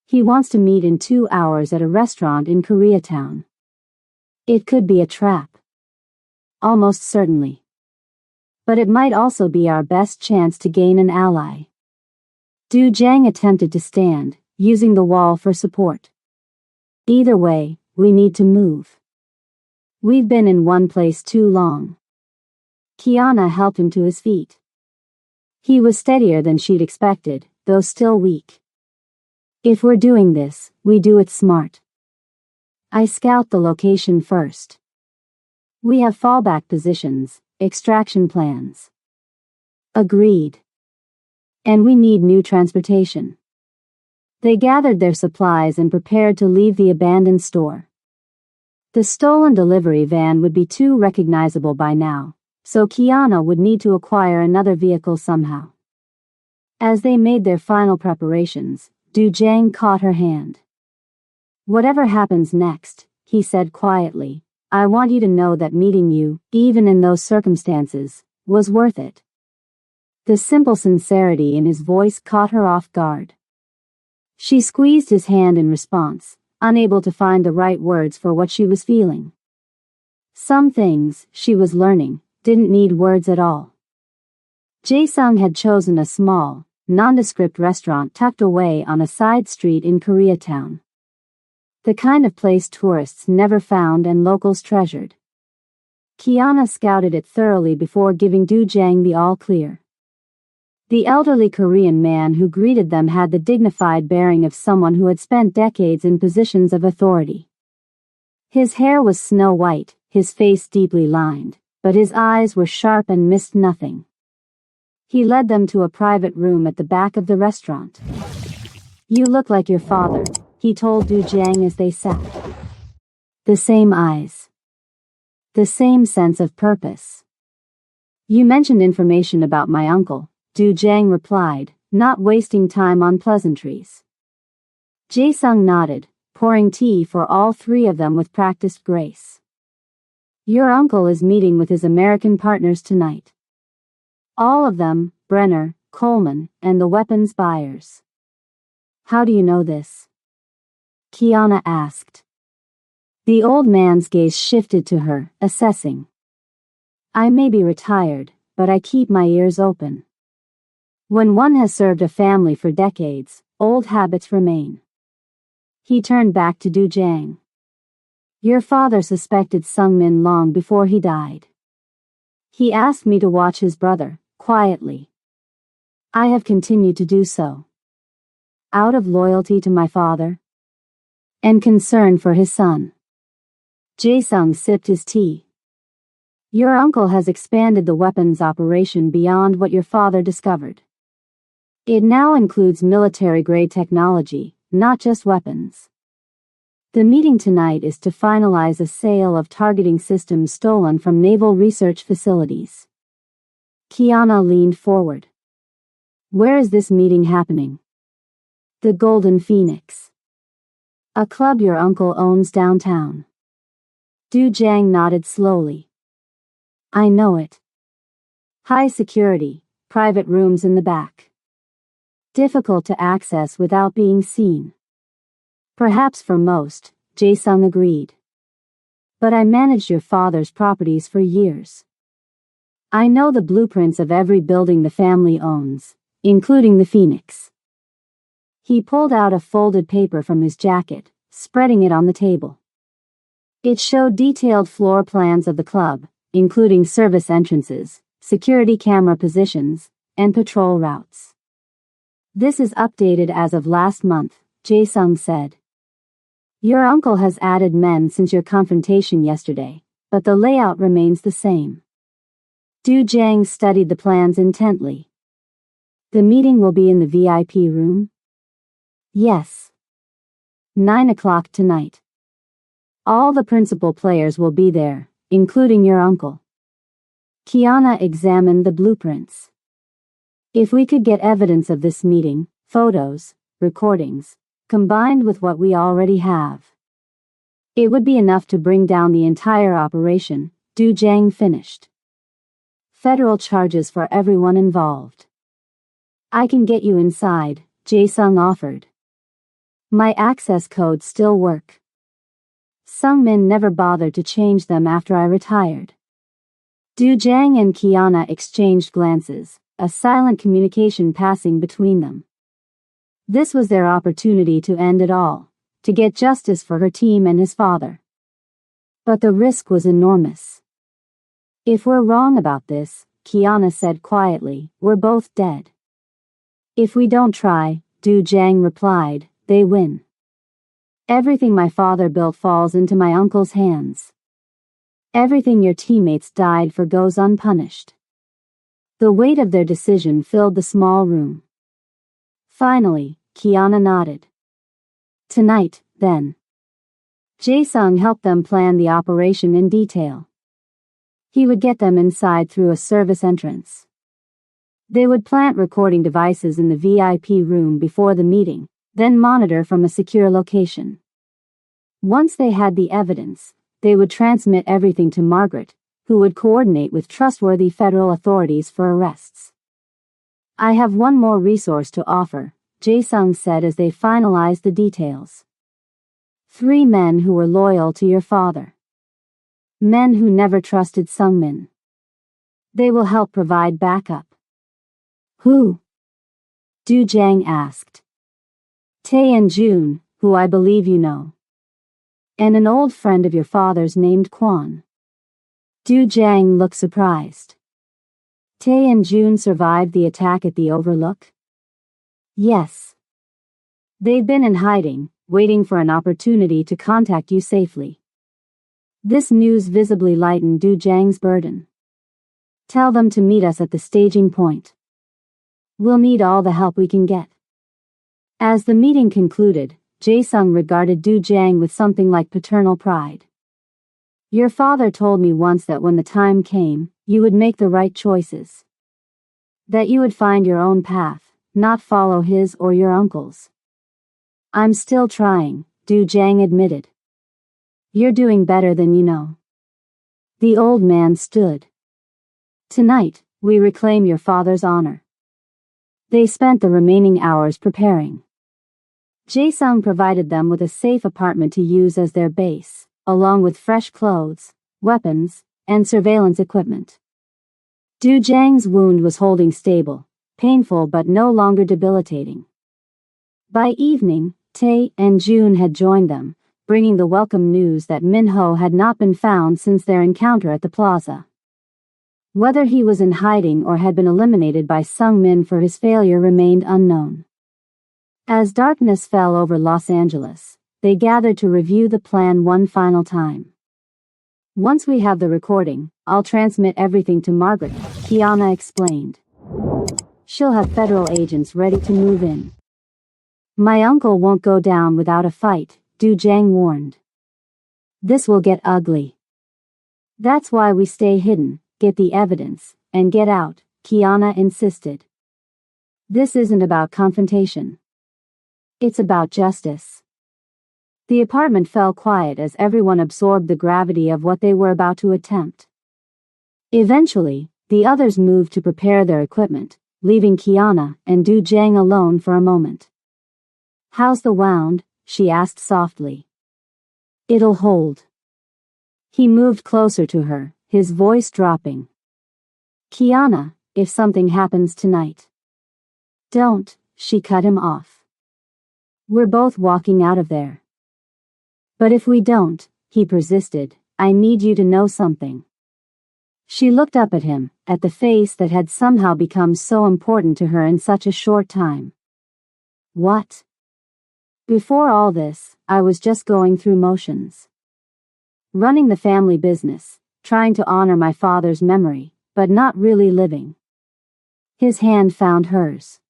He wants to meet in 2 hours at a restaurant in Koreatown. It could be a trap. Almost certainly. But it might also be our best chance to gain an ally. Du Jiang attempted to stand, using the wall for support. Either way, we need to move. We've been in one place too long. Kiana helped him to his feet. He was steadier than she'd expected, though still weak. If we're doing this, we do it smart. I scout the location first. We have fallback positions, extraction plans. Agreed. And we need new transportation. They gathered their supplies and prepared to leave the abandoned store. The stolen delivery van would be too recognizable by now, so Kiana would need to acquire another vehicle somehow. As they made their final preparations, Du Jiang caught her hand. Whatever happens next, he said quietly, I want you to know that meeting you, even in those circumstances, was worth it. The simple sincerity in his voice caught her off guard. She squeezed his hand in response, unable to find the right words for what she was feeling. Some things, she was learning, didn't need words at all. Jae-sung had chosen a small, nondescript restaurant tucked away on a side street in Koreatown. The kind of place tourists never found and locals treasured. Kiana scouted it thoroughly before giving Du Jiang the all-clear. The elderly Korean man who greeted them had the dignified bearing of someone who had spent decades in positions of authority. His hair was snow-white, his face deeply lined, but his eyes were sharp and missed nothing. He led them to a private room at the back of the restaurant. You look like your father, he told Du Jiang as they sat. The same eyes. The same sense of purpose. You mentioned information about my uncle, Du Jiang replied, not wasting time on pleasantries. Jae-sung nodded, pouring tea for all three of them with practiced grace. Your uncle is meeting with his American partners tonight. All of them, Brenner, Coleman, and the weapons buyers. How do you know this? Kiana asked. The old man's gaze shifted to her, assessing. I may be retired, but I keep my ears open. When one has served a family for decades, old habits remain. He turned back to Du Jiang. Your father suspected Sung-min long before he died. He asked me to watch his brother, quietly. I have continued to do so. Out of loyalty to my father and concern for his son. Jae-sung sipped his tea. Your uncle has expanded the weapons operation beyond what your father discovered. It now includes military-grade technology, not just weapons. The meeting tonight is to finalize a sale of targeting systems stolen from naval research facilities. Kiana leaned forward. Where is this meeting happening? The Golden Phoenix. A club your uncle owns downtown. Du Jiang nodded slowly. I know it. High security, private rooms in the back. Difficult to access without being seen. Perhaps for most, Jae-sung agreed. But I managed your father's properties for years. I know the blueprints of every building the family owns, including the Phoenix. He pulled out a folded paper from his jacket, spreading it on the table. It showed detailed floor plans of the club, including service entrances, security camera positions, and patrol routes. This is updated as of last month, Jae-sung said. Your uncle has added men since your confrontation yesterday, but the layout remains the same. Du Jiang studied the plans intently. The meeting will be in the VIP room? Yes. 9 o'clock tonight. All the principal players will be there, including your uncle. Kiana examined the blueprints. If we could get evidence of this meeting, photos, recordings, combined with what we already have, it would be enough to bring down the entire operation, Du Jiang finished. Federal charges for everyone involved. I can get you inside, Jae-sung offered. My access codes still work. Sung-min never bothered to change them after I retired. Du Jiang and Kiana exchanged glances, a silent communication passing between them. This was their opportunity to end it all, to get justice for her team and his father. But the risk was enormous. If we're wrong about this, Kiana said quietly, we're both dead. If we don't try, Du Jiang replied, they win. Everything my father built falls into my uncle's hands. Everything your teammates died for goes unpunished. The weight of their decision filled the small room. Finally, Kiana nodded. Tonight, then. Jae-sung helped them plan the operation in detail. He would get them inside through a service entrance. They would plant recording devices in the VIP room before the meeting, then monitor from a secure location. Once they had the evidence, they would transmit everything to Margaret, who would coordinate with trustworthy federal authorities for arrests. I have one more resource to offer, Jae-sung said as they finalized the details. 3 men who were loyal to your father. Men who never trusted Sung-min. They will help provide backup. Who? Du Jiang asked. Tae and June, who I believe you know. And an old friend of your father's named Kwon. Du Jiang looked surprised. Tae and June survived the attack at the Overlook? Yes. They've been in hiding, waiting for an opportunity to contact you safely. This news visibly lightened Du Jiang's burden. Tell them to meet us at the staging point. We'll need all the help we can get. As the meeting concluded, Jae-sung regarded Du Jiang with something like paternal pride. Your father told me once that when the time came, you would make the right choices. That you would find your own path, not follow his or your uncle's. I'm still trying, Du Jiang admitted. You're doing better than you know. The old man stood. Tonight, we reclaim your father's honor. They spent the remaining hours preparing. Jae-sung provided them with a safe apartment to use as their base, along with fresh clothes, weapons, and surveillance equipment. Du Jiang's wound was holding stable, painful but no longer debilitating. By evening, Tae and June had joined them, bringing the welcome news that Min-ho had not been found since their encounter at the plaza. Whether he was in hiding or had been eliminated by Sung-min for his failure remained unknown. As darkness fell over Los Angeles, they gathered to review the plan one final time. Once we have the recording, I'll transmit everything to Margaret, Kiana explained. She'll have federal agents ready to move in. My uncle won't go down without a fight, Du Jiang warned. This will get ugly. That's why we stay hidden, get the evidence, and get out, Kiana insisted. This isn't about confrontation. It's about justice. The apartment fell quiet as everyone absorbed the gravity of what they were about to attempt. Eventually, the others moved to prepare their equipment, leaving Kiana and Du Jiang alone for a moment. How's the wound? She asked softly. It'll hold. He moved closer to her, his voice dropping. Kiana, if something happens tonight. Don't, she cut him off. We're both walking out of there. But if we don't, he persisted, I need you to know something. She looked up at him, at the face that had somehow become so important to her in such a short time. What? Before all this, I was just going through motions. Running the family business, trying to honor my father's memory, but not really living. His hand found hers.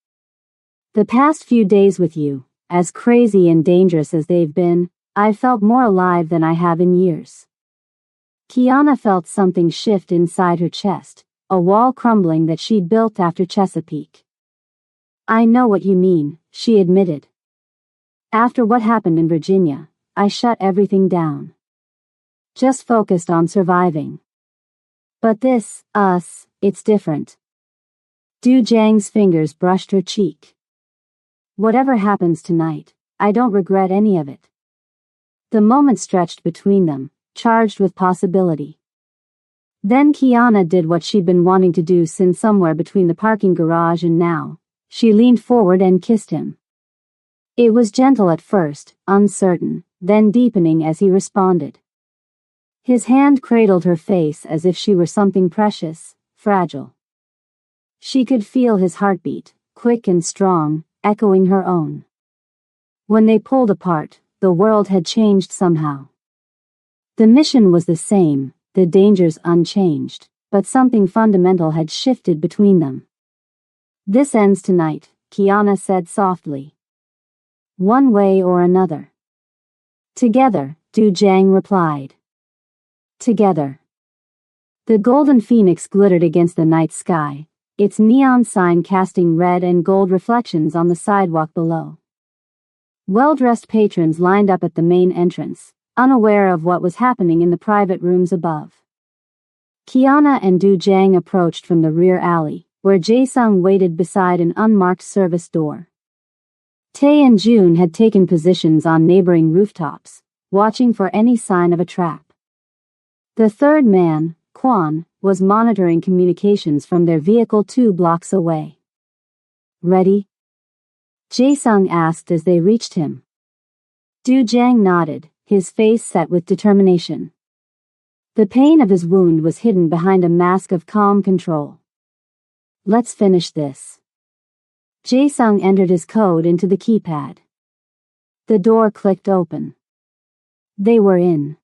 The past few days with you, as crazy and dangerous as they've been, I've felt more alive than I have in years. Kiana felt something shift inside her chest, a wall crumbling that she'd built after Chesapeake. I know what you mean, she admitted. After what happened in Virginia, I shut everything down. Just focused on surviving. But this, it's different. Du Jiang's fingers brushed her cheek. Whatever happens tonight, I don't regret any of it. The moment stretched between them, charged with possibility. Then Kiana did what she'd been wanting to do since somewhere between the parking garage and now. She leaned forward and kissed him. It was gentle at first, uncertain, then deepening as he responded. His hand cradled her face as if she were something precious, fragile. She could feel his heartbeat, quick and strong, echoing her own. When they pulled apart, the world had changed somehow. The mission was the same, the dangers unchanged, but something fundamental had shifted between them. This ends tonight, Kiana said softly. One way or another. Together, Du Jiang replied. Together. The golden phoenix glittered against the night sky, its neon sign casting red and gold reflections on the sidewalk below. Well-dressed patrons lined up at the main entrance, unaware of what was happening in the private rooms above. Kiana and Du Jiang approached from the rear alley, where Jae-sung waited beside an unmarked service door. Tae and June had taken positions on neighboring rooftops, watching for any sign of a trap. The third man, Kwon, was monitoring communications from their vehicle 2 blocks away. Ready? Jae-sung asked as they reached him. Du Jiang nodded, his face set with determination. The pain of his wound was hidden behind a mask of calm control. Let's finish this. Jae-sung entered his code into the keypad. The door clicked open. They were in.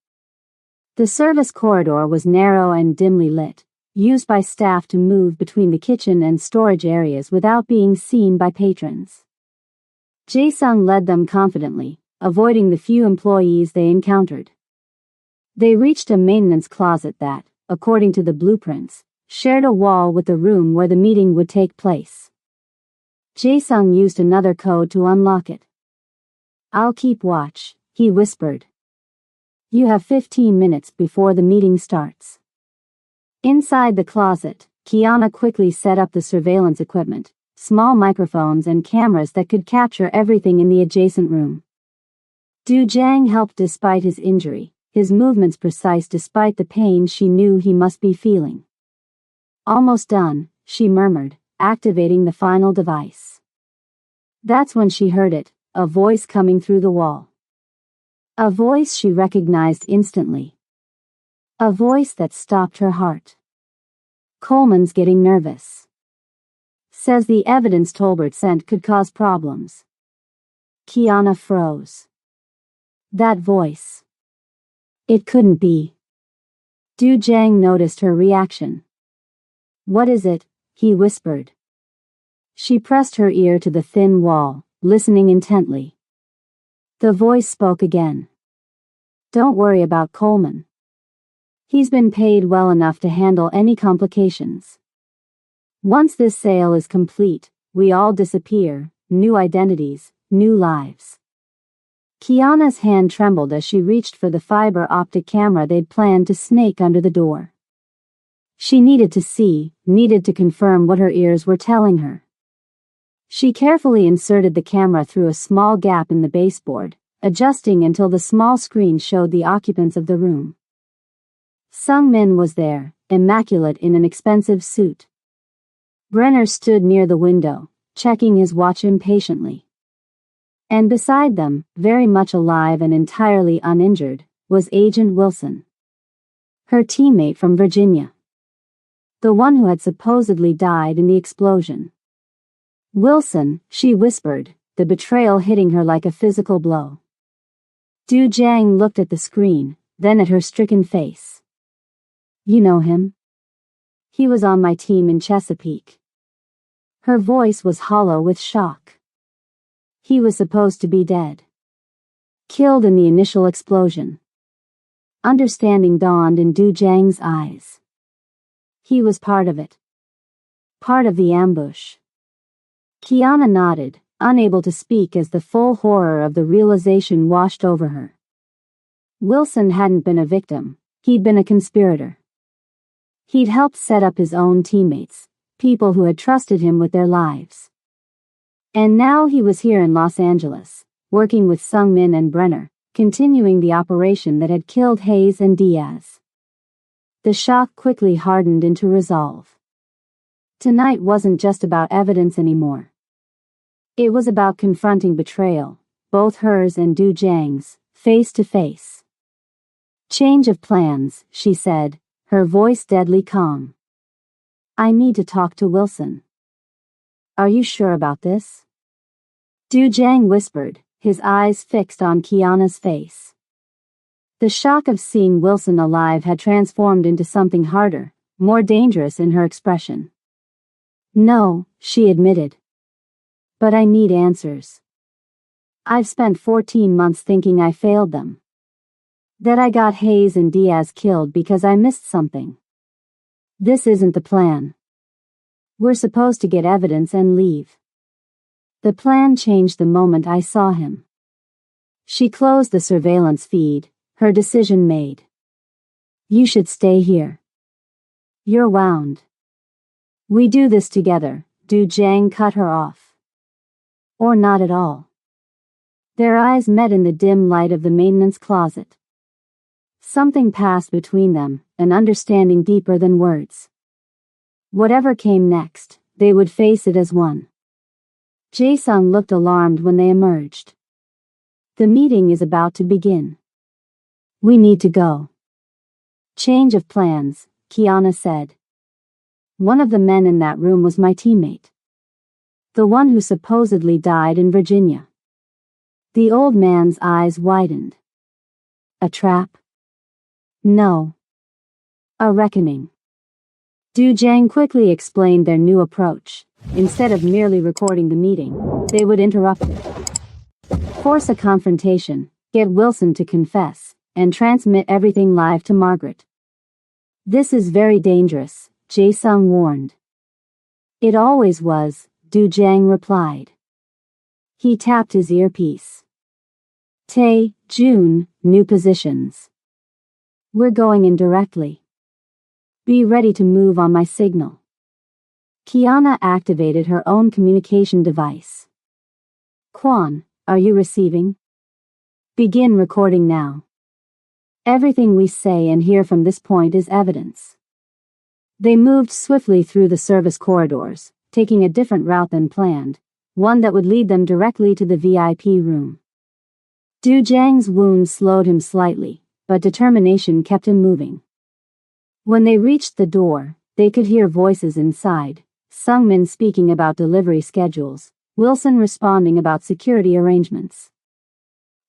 The service corridor was narrow and dimly lit, used by staff to move between the kitchen and storage areas without being seen by patrons. Jae-sung led them confidently, avoiding the few employees they encountered. They reached a maintenance closet that, according to the blueprints, shared a wall with the room where the meeting would take place. Jae-sung used another code to unlock it. I'll keep watch, he whispered. You have 15 minutes before the meeting starts. Inside the closet, Kiana quickly set up the surveillance equipment, small microphones and cameras that could capture everything in the adjacent room. Du Jiang helped despite his injury, his movements precise despite the pain she knew he must be feeling. Almost done, she murmured, activating the final device. That's when she heard it, a voice coming through the wall. A voice she recognized instantly. A voice that stopped her heart. Coleman's getting nervous. Says the evidence Tolbert sent could cause problems. Kiana froze. That voice. It couldn't be. Du Jiang noticed her reaction. What is it? He whispered. She pressed her ear to the thin wall, listening intently. The voice spoke again. Don't worry about Coleman. He's been paid well enough to handle any complications. Once this sale is complete, we all disappear, new identities, new lives. Kiana's hand trembled as she reached for the fiber optic camera they'd planned to snake under the door. She needed to see, needed to confirm what her ears were telling her. She carefully inserted the camera through a small gap in the baseboard, adjusting until the small screen showed the occupants of the room. Sung Min was there, immaculate in an expensive suit. Brenner stood near the window, checking his watch impatiently. And beside them, very much alive and entirely uninjured, was Agent Wilson. Her teammate from Virginia. The one who had supposedly died in the explosion. Wilson, she whispered, the betrayal hitting her like a physical blow. Du Jiang looked at the screen, then at her stricken face. You know him? He was on my team in Chesapeake. Her voice was hollow with shock. He was supposed to be dead. Killed in the initial explosion. Understanding dawned in Du Jiang's eyes. He was part of it. Part of the ambush. Kiana nodded, unable to speak as the full horror of the realization washed over her. Wilson hadn't been a victim, he'd been a conspirator. He'd helped set up his own teammates, people who had trusted him with their lives. And now he was here in Los Angeles, working with Sung-min and Brenner, continuing the operation that had killed Hayes and Diaz. The shock quickly hardened into resolve. Tonight wasn't just about evidence anymore. It was about confronting betrayal, both hers and Du Jiang's, face to face. Change of plans, she said, her voice deadly calm. I need to talk to Wilson. Are you sure about this? Du Jiang whispered, his eyes fixed on Kiana's face. The shock of seeing Wilson alive had transformed into something harder, more dangerous in her expression. No, she admitted. But I need answers. I've spent 14 months thinking I failed them. That I got Hayes and Diaz killed because I missed something. This isn't the plan. We're supposed to get evidence and leave. The plan changed the moment I saw him. She closed the surveillance feed, her decision made. You should stay here. You're wound. We do this together, Du Jiang cut her off. Or not at all. Their eyes met in the dim light of the maintenance closet. Something passed between them, an understanding deeper than words. Whatever came next, they would face it as one. Jae-sung looked alarmed when they emerged. The meeting is about to begin. We need to go. Change of plans, Kiana said. One of the men in that room was my teammate. The one who supposedly died in Virginia. The old man's eyes widened. A trap? No. A reckoning. Du Jiang quickly explained their new approach. Instead of merely recording the meeting, they would interrupt it. Force a confrontation, get Wilson to confess, and transmit everything live to Margaret. This is very dangerous, Jae-sung warned. It always was, Du Jiang replied. He tapped his earpiece. Tae, June, new positions. We're going in directly. Be ready to move on my signal. Kiana activated her own communication device. Kwon, are you receiving? Begin recording now. Everything we say and hear from this point is evidence. They moved swiftly through the service corridors, taking a different route than planned, one that would lead them directly to the VIP room. Du Jiang's wound slowed him slightly, but determination kept him moving. When they reached the door, they could hear voices inside, Sung-min speaking about delivery schedules, Wilson responding about security arrangements.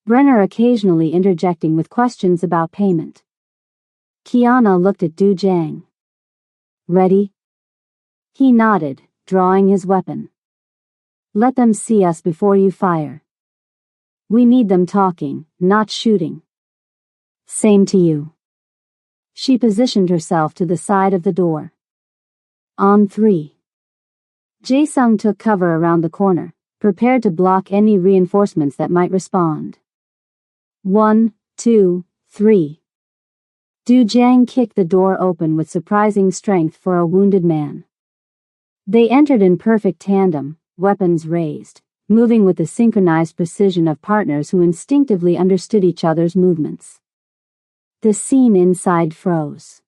Brenner occasionally interjecting with questions about payment. Kiana looked at Du Jiang. Ready? He nodded, drawing his weapon. Let them see us before you fire. We need them talking, not shooting. Same to you. She positioned herself to the side of the door. On 3. Jae-sung took cover around the corner, prepared to block any reinforcements that might respond. 1, 2, 3. Du Jiang kicked the door open with surprising strength for a wounded man. They entered in perfect tandem, weapons raised, moving with the synchronized precision of partners who instinctively understood each other's movements. The scene inside froze.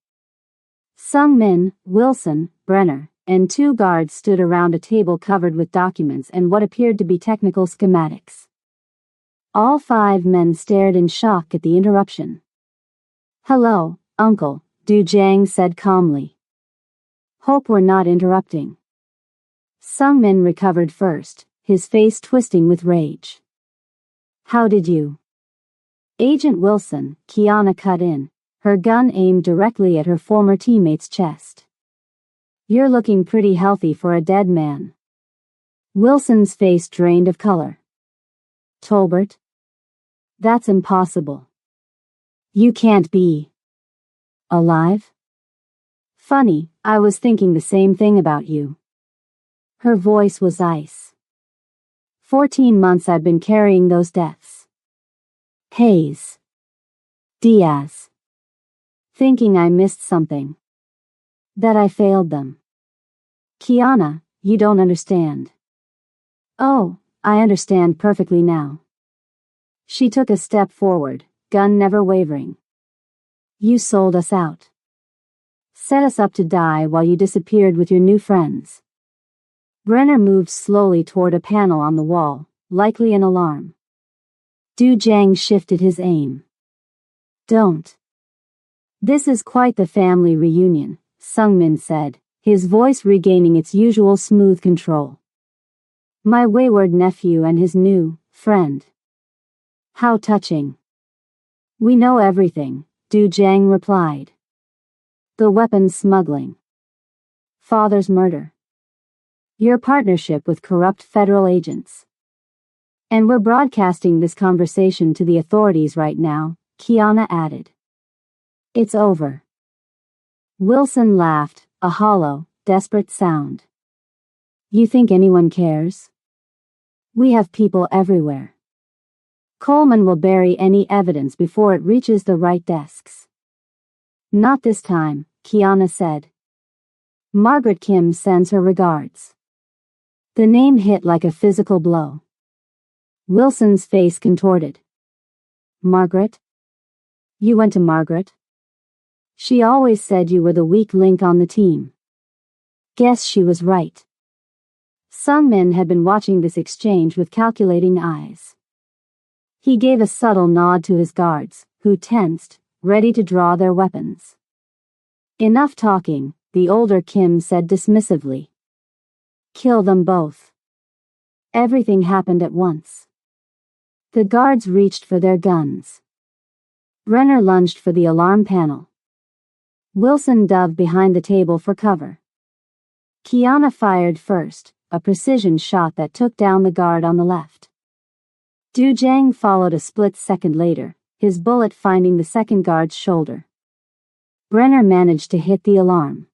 Sung-min, Wilson, Brenner, and 2 guards stood around a table covered with documents and what appeared to be technical schematics. All 5 men stared in shock at the interruption. Hello, Uncle, Du Jiang said calmly. Hope we're not interrupting. Sung-min recovered first, his face twisting with rage. How did you? Agent Wilson, Kiana cut in, her gun aimed directly at her former teammate's chest. You're looking pretty healthy for a dead man. Wilson's face drained of color. Tolbert? That's impossible. You can't be alive? Funny, I was thinking the same thing about you. Her voice was ice. 14 months I've been carrying those deaths. Hayes. Diaz. Thinking I missed something. That I failed them. Kiana, you don't understand. Oh, I understand perfectly now. She took a step forward, gun never wavering. You sold us out. Set us up to die while you disappeared with your new friends. Brenner moved slowly toward a panel on the wall, likely an alarm. Du Jiang shifted his aim. Don't. This is quite the family reunion, Sungmin said, his voice regaining its usual smooth control. My wayward nephew and his new friend. How touching. We know everything, Du Jiang replied. The weapons smuggling. Father's murder. Your partnership with corrupt federal agents. And we're broadcasting this conversation to the authorities right now, Kiana added. It's over. Wilson laughed, a hollow, desperate sound. You think anyone cares? We have people everywhere. Coleman will bury any evidence before it reaches the right desks. Not this time, Kiana said. Margaret Kim sends her regards. The name hit like a physical blow. Wilson's face contorted. Margaret? You went to Margaret? She always said you were the weak link on the team. Guess she was right. Sungmin had been watching this exchange with calculating eyes. He gave a subtle nod to his guards, who tensed, ready to draw their weapons. Enough talking, the older Kim said dismissively. Kill them both. Everything happened at once. The guards reached for their guns. Brenner lunged for the alarm panel. Wilson dove behind the table for cover. Kiana fired first, a precision shot that took down the guard on the left. Du Jiang followed a split second later, his bullet finding the second guard's shoulder. Brenner managed to hit the alarm.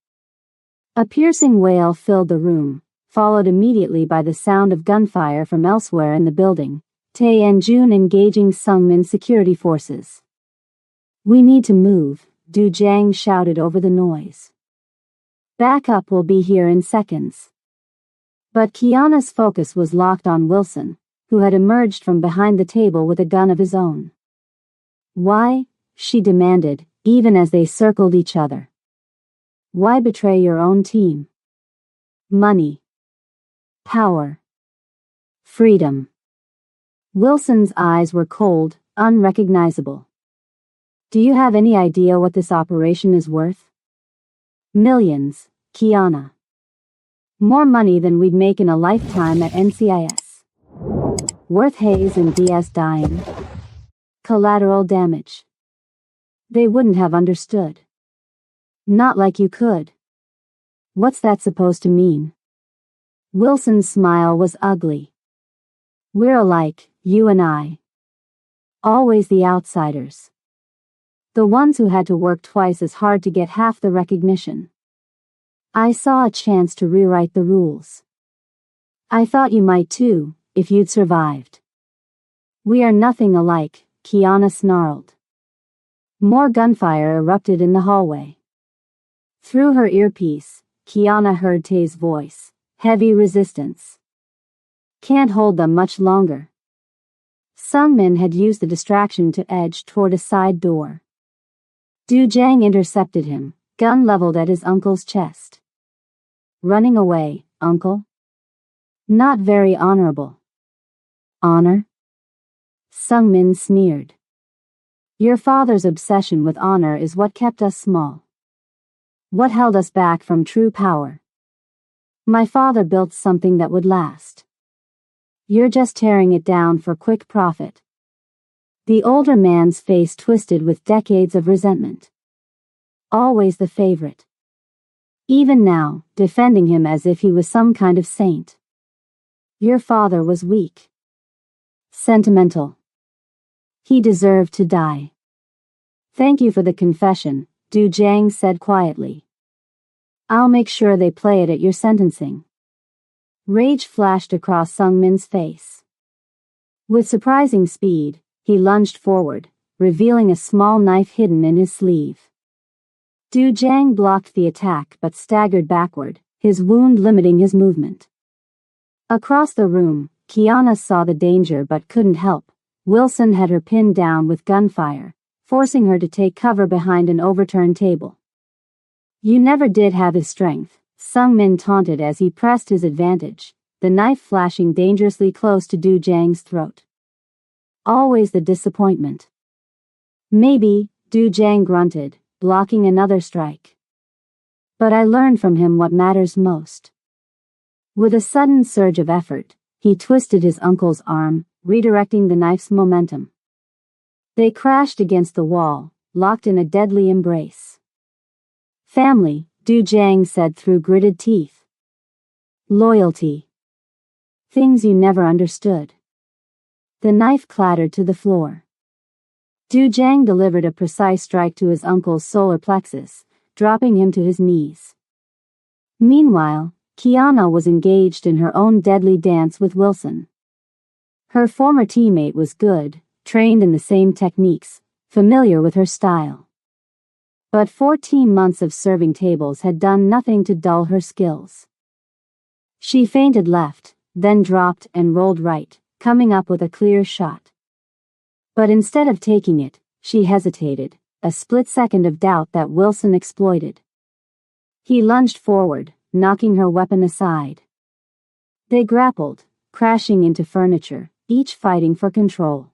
A piercing wail filled the room, followed immediately by the sound of gunfire from elsewhere in the building, Tae and Jun engaging Sungmin security forces. We need to move, Du Jiang shouted over the noise. Backup will be here in seconds. But Kiana's focus was locked on Wilson, who had emerged from behind the table with a gun of his own. Why? She demanded, even as they circled each other. Why betray your own team? Money. Power. Freedom. Wilson's eyes were cold, unrecognizable. Do you have any idea what this operation is worth? Millions, Kiana. More money than we'd make in a lifetime at NCIS. Worth Hayes and Diaz dying. Collateral damage. They wouldn't have understood. Not like you could. What's that supposed to mean? Wilson's smile was ugly. We're alike, you and I. Always the outsiders. The ones who had to work twice as hard to get half the recognition. I saw a chance to rewrite the rules. I thought you might too, if you'd survived. We are nothing alike, Kiana snarled. More gunfire erupted in the hallway. Through her earpiece, Kiana heard Tae's voice, heavy resistance. Can't hold them much longer. Sungmin had used the distraction to edge toward a side door. Du Jiang intercepted him, gun leveled at his uncle's chest. Running away, uncle? Not very honorable. Honor? Sungmin sneered. Your father's obsession with honor is what kept us small. What held us back from true power? My father built something that would last. You're just tearing it down for quick profit. The older man's face twisted with decades of resentment. Always the favorite. Even now, defending him as if he was some kind of saint. Your father was weak. Sentimental. He deserved to die. Thank you for the confession, Du Jiang said quietly. I'll make sure they play it at your sentencing. Rage flashed across Sung Min's face. With surprising speed, he lunged forward, revealing a small knife hidden in his sleeve. Du Jiang blocked the attack but staggered backward, his wound limiting his movement. Across the room, Kiana saw the danger but couldn't help. Wilson had her pinned down with gunfire, forcing her to take cover behind an overturned table. You never did have his strength, Sung Min taunted as he pressed his advantage, the knife flashing dangerously close to Du Jiang's throat. Always the disappointment. Maybe, Du Jiang grunted, blocking another strike. But I learned from him what matters most. With a sudden surge of effort, he twisted his uncle's arm, redirecting the knife's momentum. They crashed against the wall, locked in a deadly embrace. Family, Du Jiang said through gritted teeth. Loyalty. Things you never understood. The knife clattered to the floor. Du Jiang delivered a precise strike to his uncle's solar plexus, dropping him to his knees. Meanwhile, Kiana was engaged in her own deadly dance with Wilson. Her former teammate was good, trained in the same techniques, familiar with her style. But 14 months of serving tables had done nothing to dull her skills. She feinted left, then dropped and rolled right, coming up with a clear shot. But instead of taking it, she hesitated, a split second of doubt that Wilson exploited. He lunged forward, knocking her weapon aside. They grappled, crashing into furniture, each fighting for control.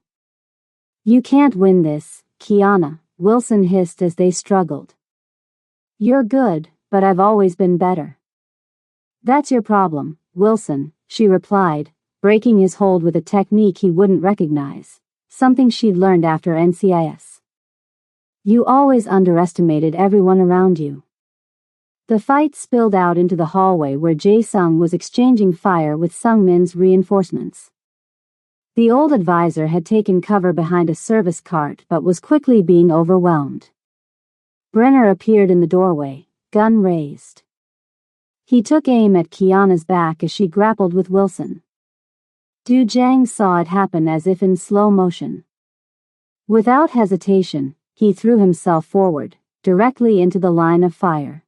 You can't win this, Kiana, Wilson hissed as they struggled. You're good, but I've always been better. That's your problem, Wilson, she replied, breaking his hold with a technique he wouldn't recognize, something she'd learned after NCIS. You always underestimated everyone around you. The fight spilled out into the hallway where Jae-sung was exchanging fire with Sung Min's reinforcements. The old advisor had taken cover behind a service cart but was quickly being overwhelmed. Brenner appeared in the doorway, gun raised. He took aim at Kiana's back as she grappled with Wilson. Du Jiang saw it happen as if in slow motion. Without hesitation, he threw himself forward, directly into the line of fire.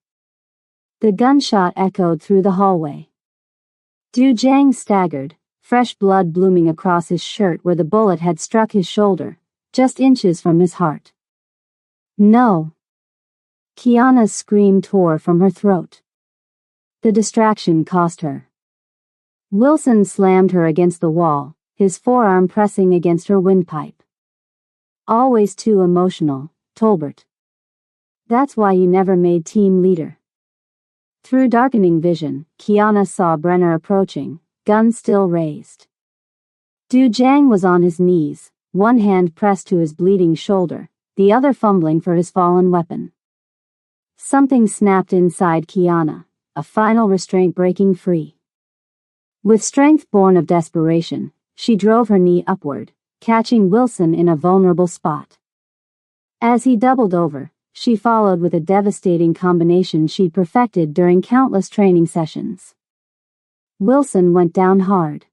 The gunshot echoed through the hallway. Du Jiang staggered, fresh blood blooming across his shirt where the bullet had struck his shoulder, just inches from his heart. No! Kiana's scream tore from her throat. The distraction cost her. Wilson slammed her against the wall, his forearm pressing against her windpipe. Always too emotional, Tolbert. That's why you never made team leader. Through darkening vision, Kiana saw Brenner approaching, gun still raised. Du Jiang was on his knees, one hand pressed to his bleeding shoulder, the other fumbling for his fallen weapon. Something snapped inside Kiana, a final restraint breaking free. With strength born of desperation, she drove her knee upward, catching Wilson in a vulnerable spot. As he doubled over, she followed with a devastating combination she'd perfected during countless training sessions. Wilson went down hard.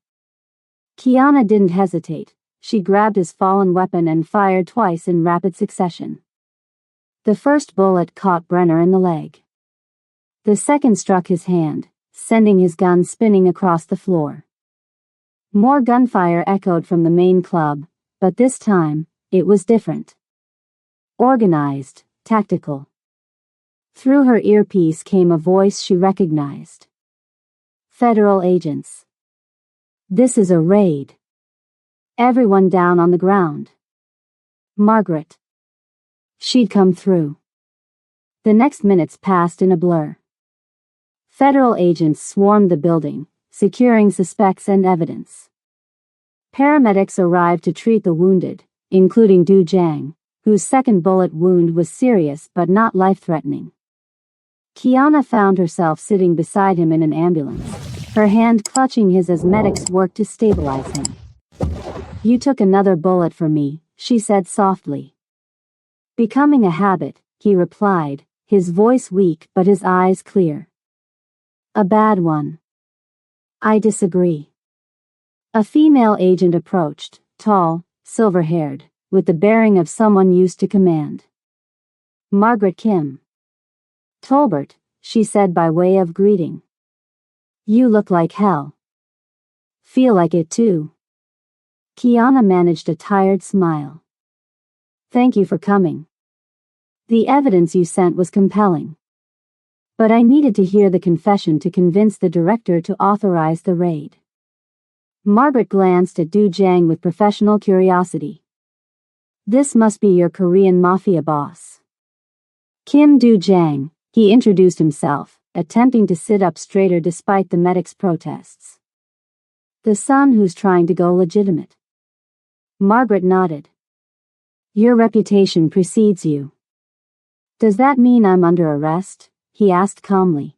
Kiana didn't hesitate. She grabbed his fallen weapon and fired twice in rapid succession. The first bullet caught Brenner in the leg. The second struck his hand, sending his gun spinning across the floor. More gunfire echoed from the main club, but this time, it was different. Organized, tactical. Through her earpiece came a voice she recognized. Federal agents. This is a raid. Everyone down on the ground. Margaret. She'd come through. The next minutes passed in a blur. Federal agents swarmed the building, securing suspects and evidence. Paramedics arrived to treat the wounded, including Du Jiang, whose second bullet wound was serious but not life-threatening. Qiana found herself sitting beside him in an ambulance, her hand clutching his as medics worked to stabilize him. "You took another bullet for me," she said softly. "Becoming a habit," he replied, his voice weak but his eyes clear. "A bad one." "I disagree." A female agent approached, tall, silver-haired, with the bearing of someone used to command. "Margaret Kim." "Tolbert," she said by way of greeting. "You look like hell." "Feel like it too." Qiana managed a tired smile. "Thank you for coming. The evidence you sent was compelling. But I needed to hear the confession to convince the director to authorize the raid." Margaret glanced at Du Jiang with professional curiosity. "This must be your Korean Mafia boss." "Kim Du Jiang," he introduced himself, attempting to sit up straighter despite the medic's protests. "The son who's trying to go legitimate." Margaret nodded. "Your reputation precedes you." "Does that mean I'm under arrest?" he asked calmly.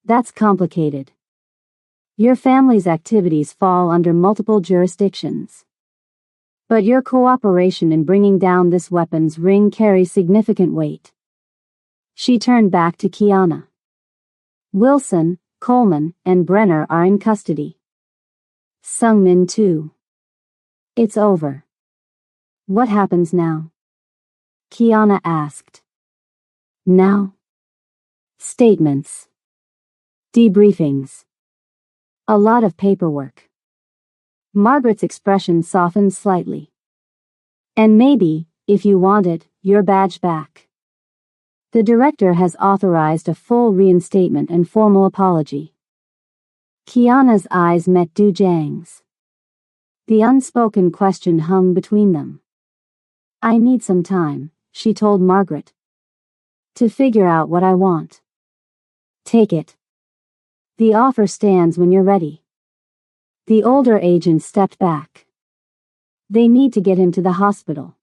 "That's complicated. Your family's activities fall under multiple jurisdictions. But your cooperation in bringing down this weapons ring carries significant weight." She turned back to Qiana. "Wilson, Coleman, and Brenner are in custody. Sungmin too." "It's over." "What happens now?" Qiana asked. "Now? Statements. Debriefings. A lot of paperwork." Margaret's expression softened slightly. "And maybe, if you want it, your badge back. The director has authorized a full reinstatement and formal apology." Qiana's eyes met Du Jiang's. The unspoken question hung between them. "I need some time," she told Margaret, "to figure out what I want." "Take it. The offer stands when you're ready." The older agent stepped back. "They need to get him to the hospital."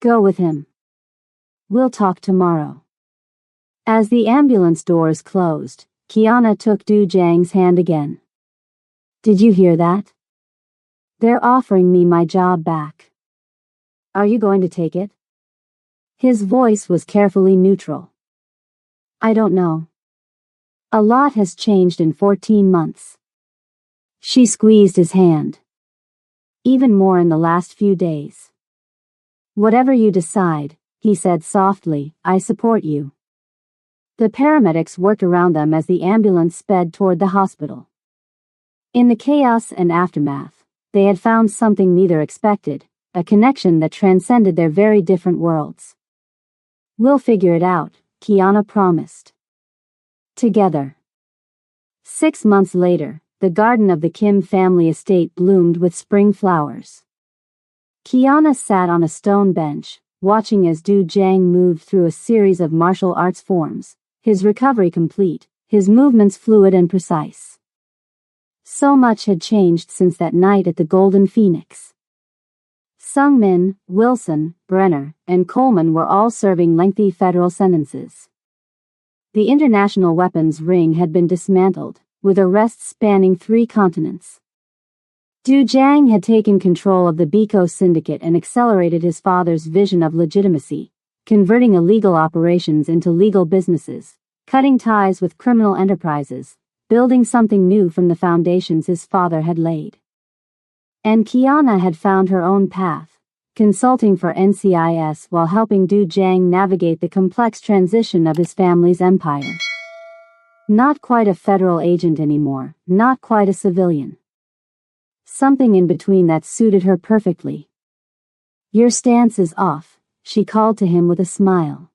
"Go with him. We'll talk tomorrow." As the ambulance doors closed, Qiana took Du Jiang's hand again. "Did you hear that? They're offering me my job back. Are you going to take it?" His voice was carefully neutral. "I don't know. A lot has changed in 14 months. She squeezed his hand. "Even more in the last few days." "Whatever you decide," he said softly, "I support you." The paramedics worked around them as the ambulance sped toward the hospital. In the chaos and aftermath, they had found something neither expected, a connection that transcended their very different worlds. "We'll figure it out," Qiana promised. Together. 6 months later, the garden of the Kim family estate bloomed with spring flowers. Qiana sat on a stone bench, watching as Du Jiang moved through a series of martial arts forms, his recovery complete, his movements fluid and precise. So much had changed since that night at the Golden Phoenix. Sungmin, Wilson, Brenner, and Coleman were all serving lengthy federal sentences. The international weapons ring had been dismantled, with arrests spanning 3 continents. Du Jiang had taken control of the Biko syndicate and accelerated his father's vision of legitimacy, converting illegal operations into legal businesses, cutting ties with criminal enterprises, building something new from the foundations his father had laid. And Qiana had found her own path, consulting for NCIS while helping Du Jiang navigate the complex transition of his family's empire. Not quite a federal agent anymore, not quite a civilian. Something in between that suited her perfectly. "Your stance is off," she called to him with a smile.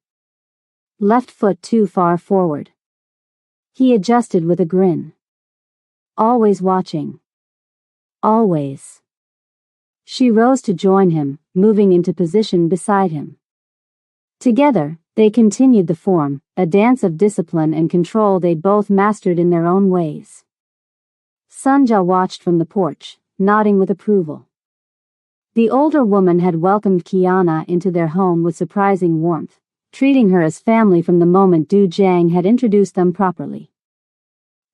"Left foot too far forward." He adjusted with a grin. "Always watching." "Always." She rose to join him, moving into position beside him. Together, they continued the form, a dance of discipline and control they'd both mastered in their own ways. Sunja watched from the porch, nodding with approval. The older woman had welcomed Kiana into their home with surprising warmth, treating her as family from the moment Du Jiang had introduced them properly.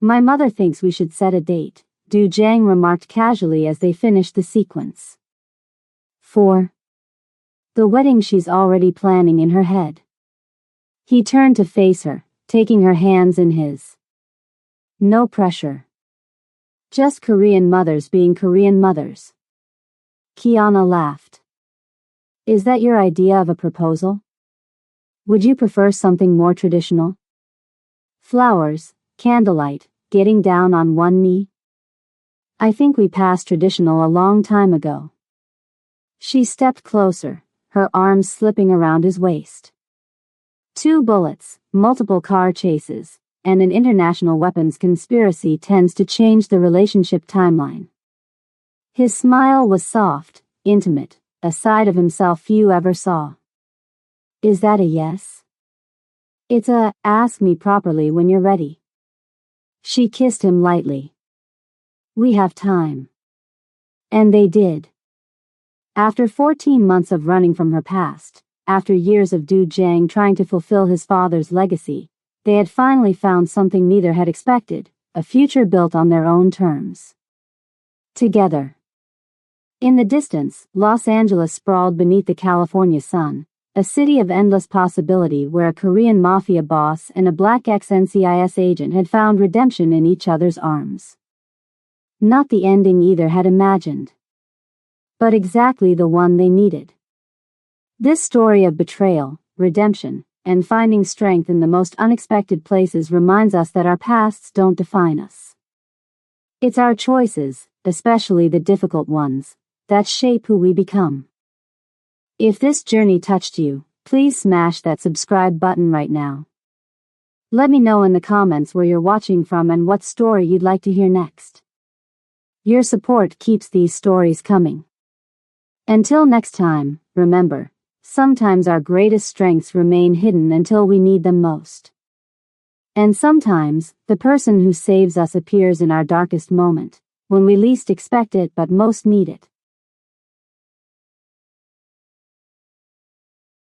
"My mother thinks we should set a date," Du Jiang remarked casually as they finished the sequence. "For the wedding she's already planning in her head." He turned to face her, taking her hands in his. "No pressure. Just Korean mothers being Korean mothers." Kiana laughed. "Is that your idea of a proposal? Would you prefer something more traditional? Flowers, candlelight, getting down on one knee?" "I think we passed traditional a long time ago." She stepped closer, her arms slipping around his waist. 2 bullets, multiple car chases, and an international weapons conspiracy tends to change the relationship timeline. His smile was soft, intimate, a side of himself few ever saw. "Is that a yes?" "It's a, ask me properly when you're ready." She kissed him lightly. "We have time." And they did. After 14 months of running from her past, after years of Du Jiang trying to fulfill his father's legacy, they had finally found something neither had expected, a future built on their own terms. Together. In the distance, Los Angeles sprawled beneath the California sun, a city of endless possibility where a Korean Mafia boss and a black ex-NCIS agent had found redemption in each other's arms. Not the ending either had imagined, but exactly the one they needed. This story of betrayal, redemption, and finding strength in the most unexpected places reminds us that our pasts don't define us. It's our choices, especially the difficult ones, that shape who we become. If this journey touched you, please smash that subscribe button right now. Let me know in the comments where you're watching from and what story you'd like to hear next. Your support keeps these stories coming. Until next time, remember, sometimes our greatest strengths remain hidden until we need them most. And sometimes, the person who saves us appears in our darkest moment, when we least expect it but most need it.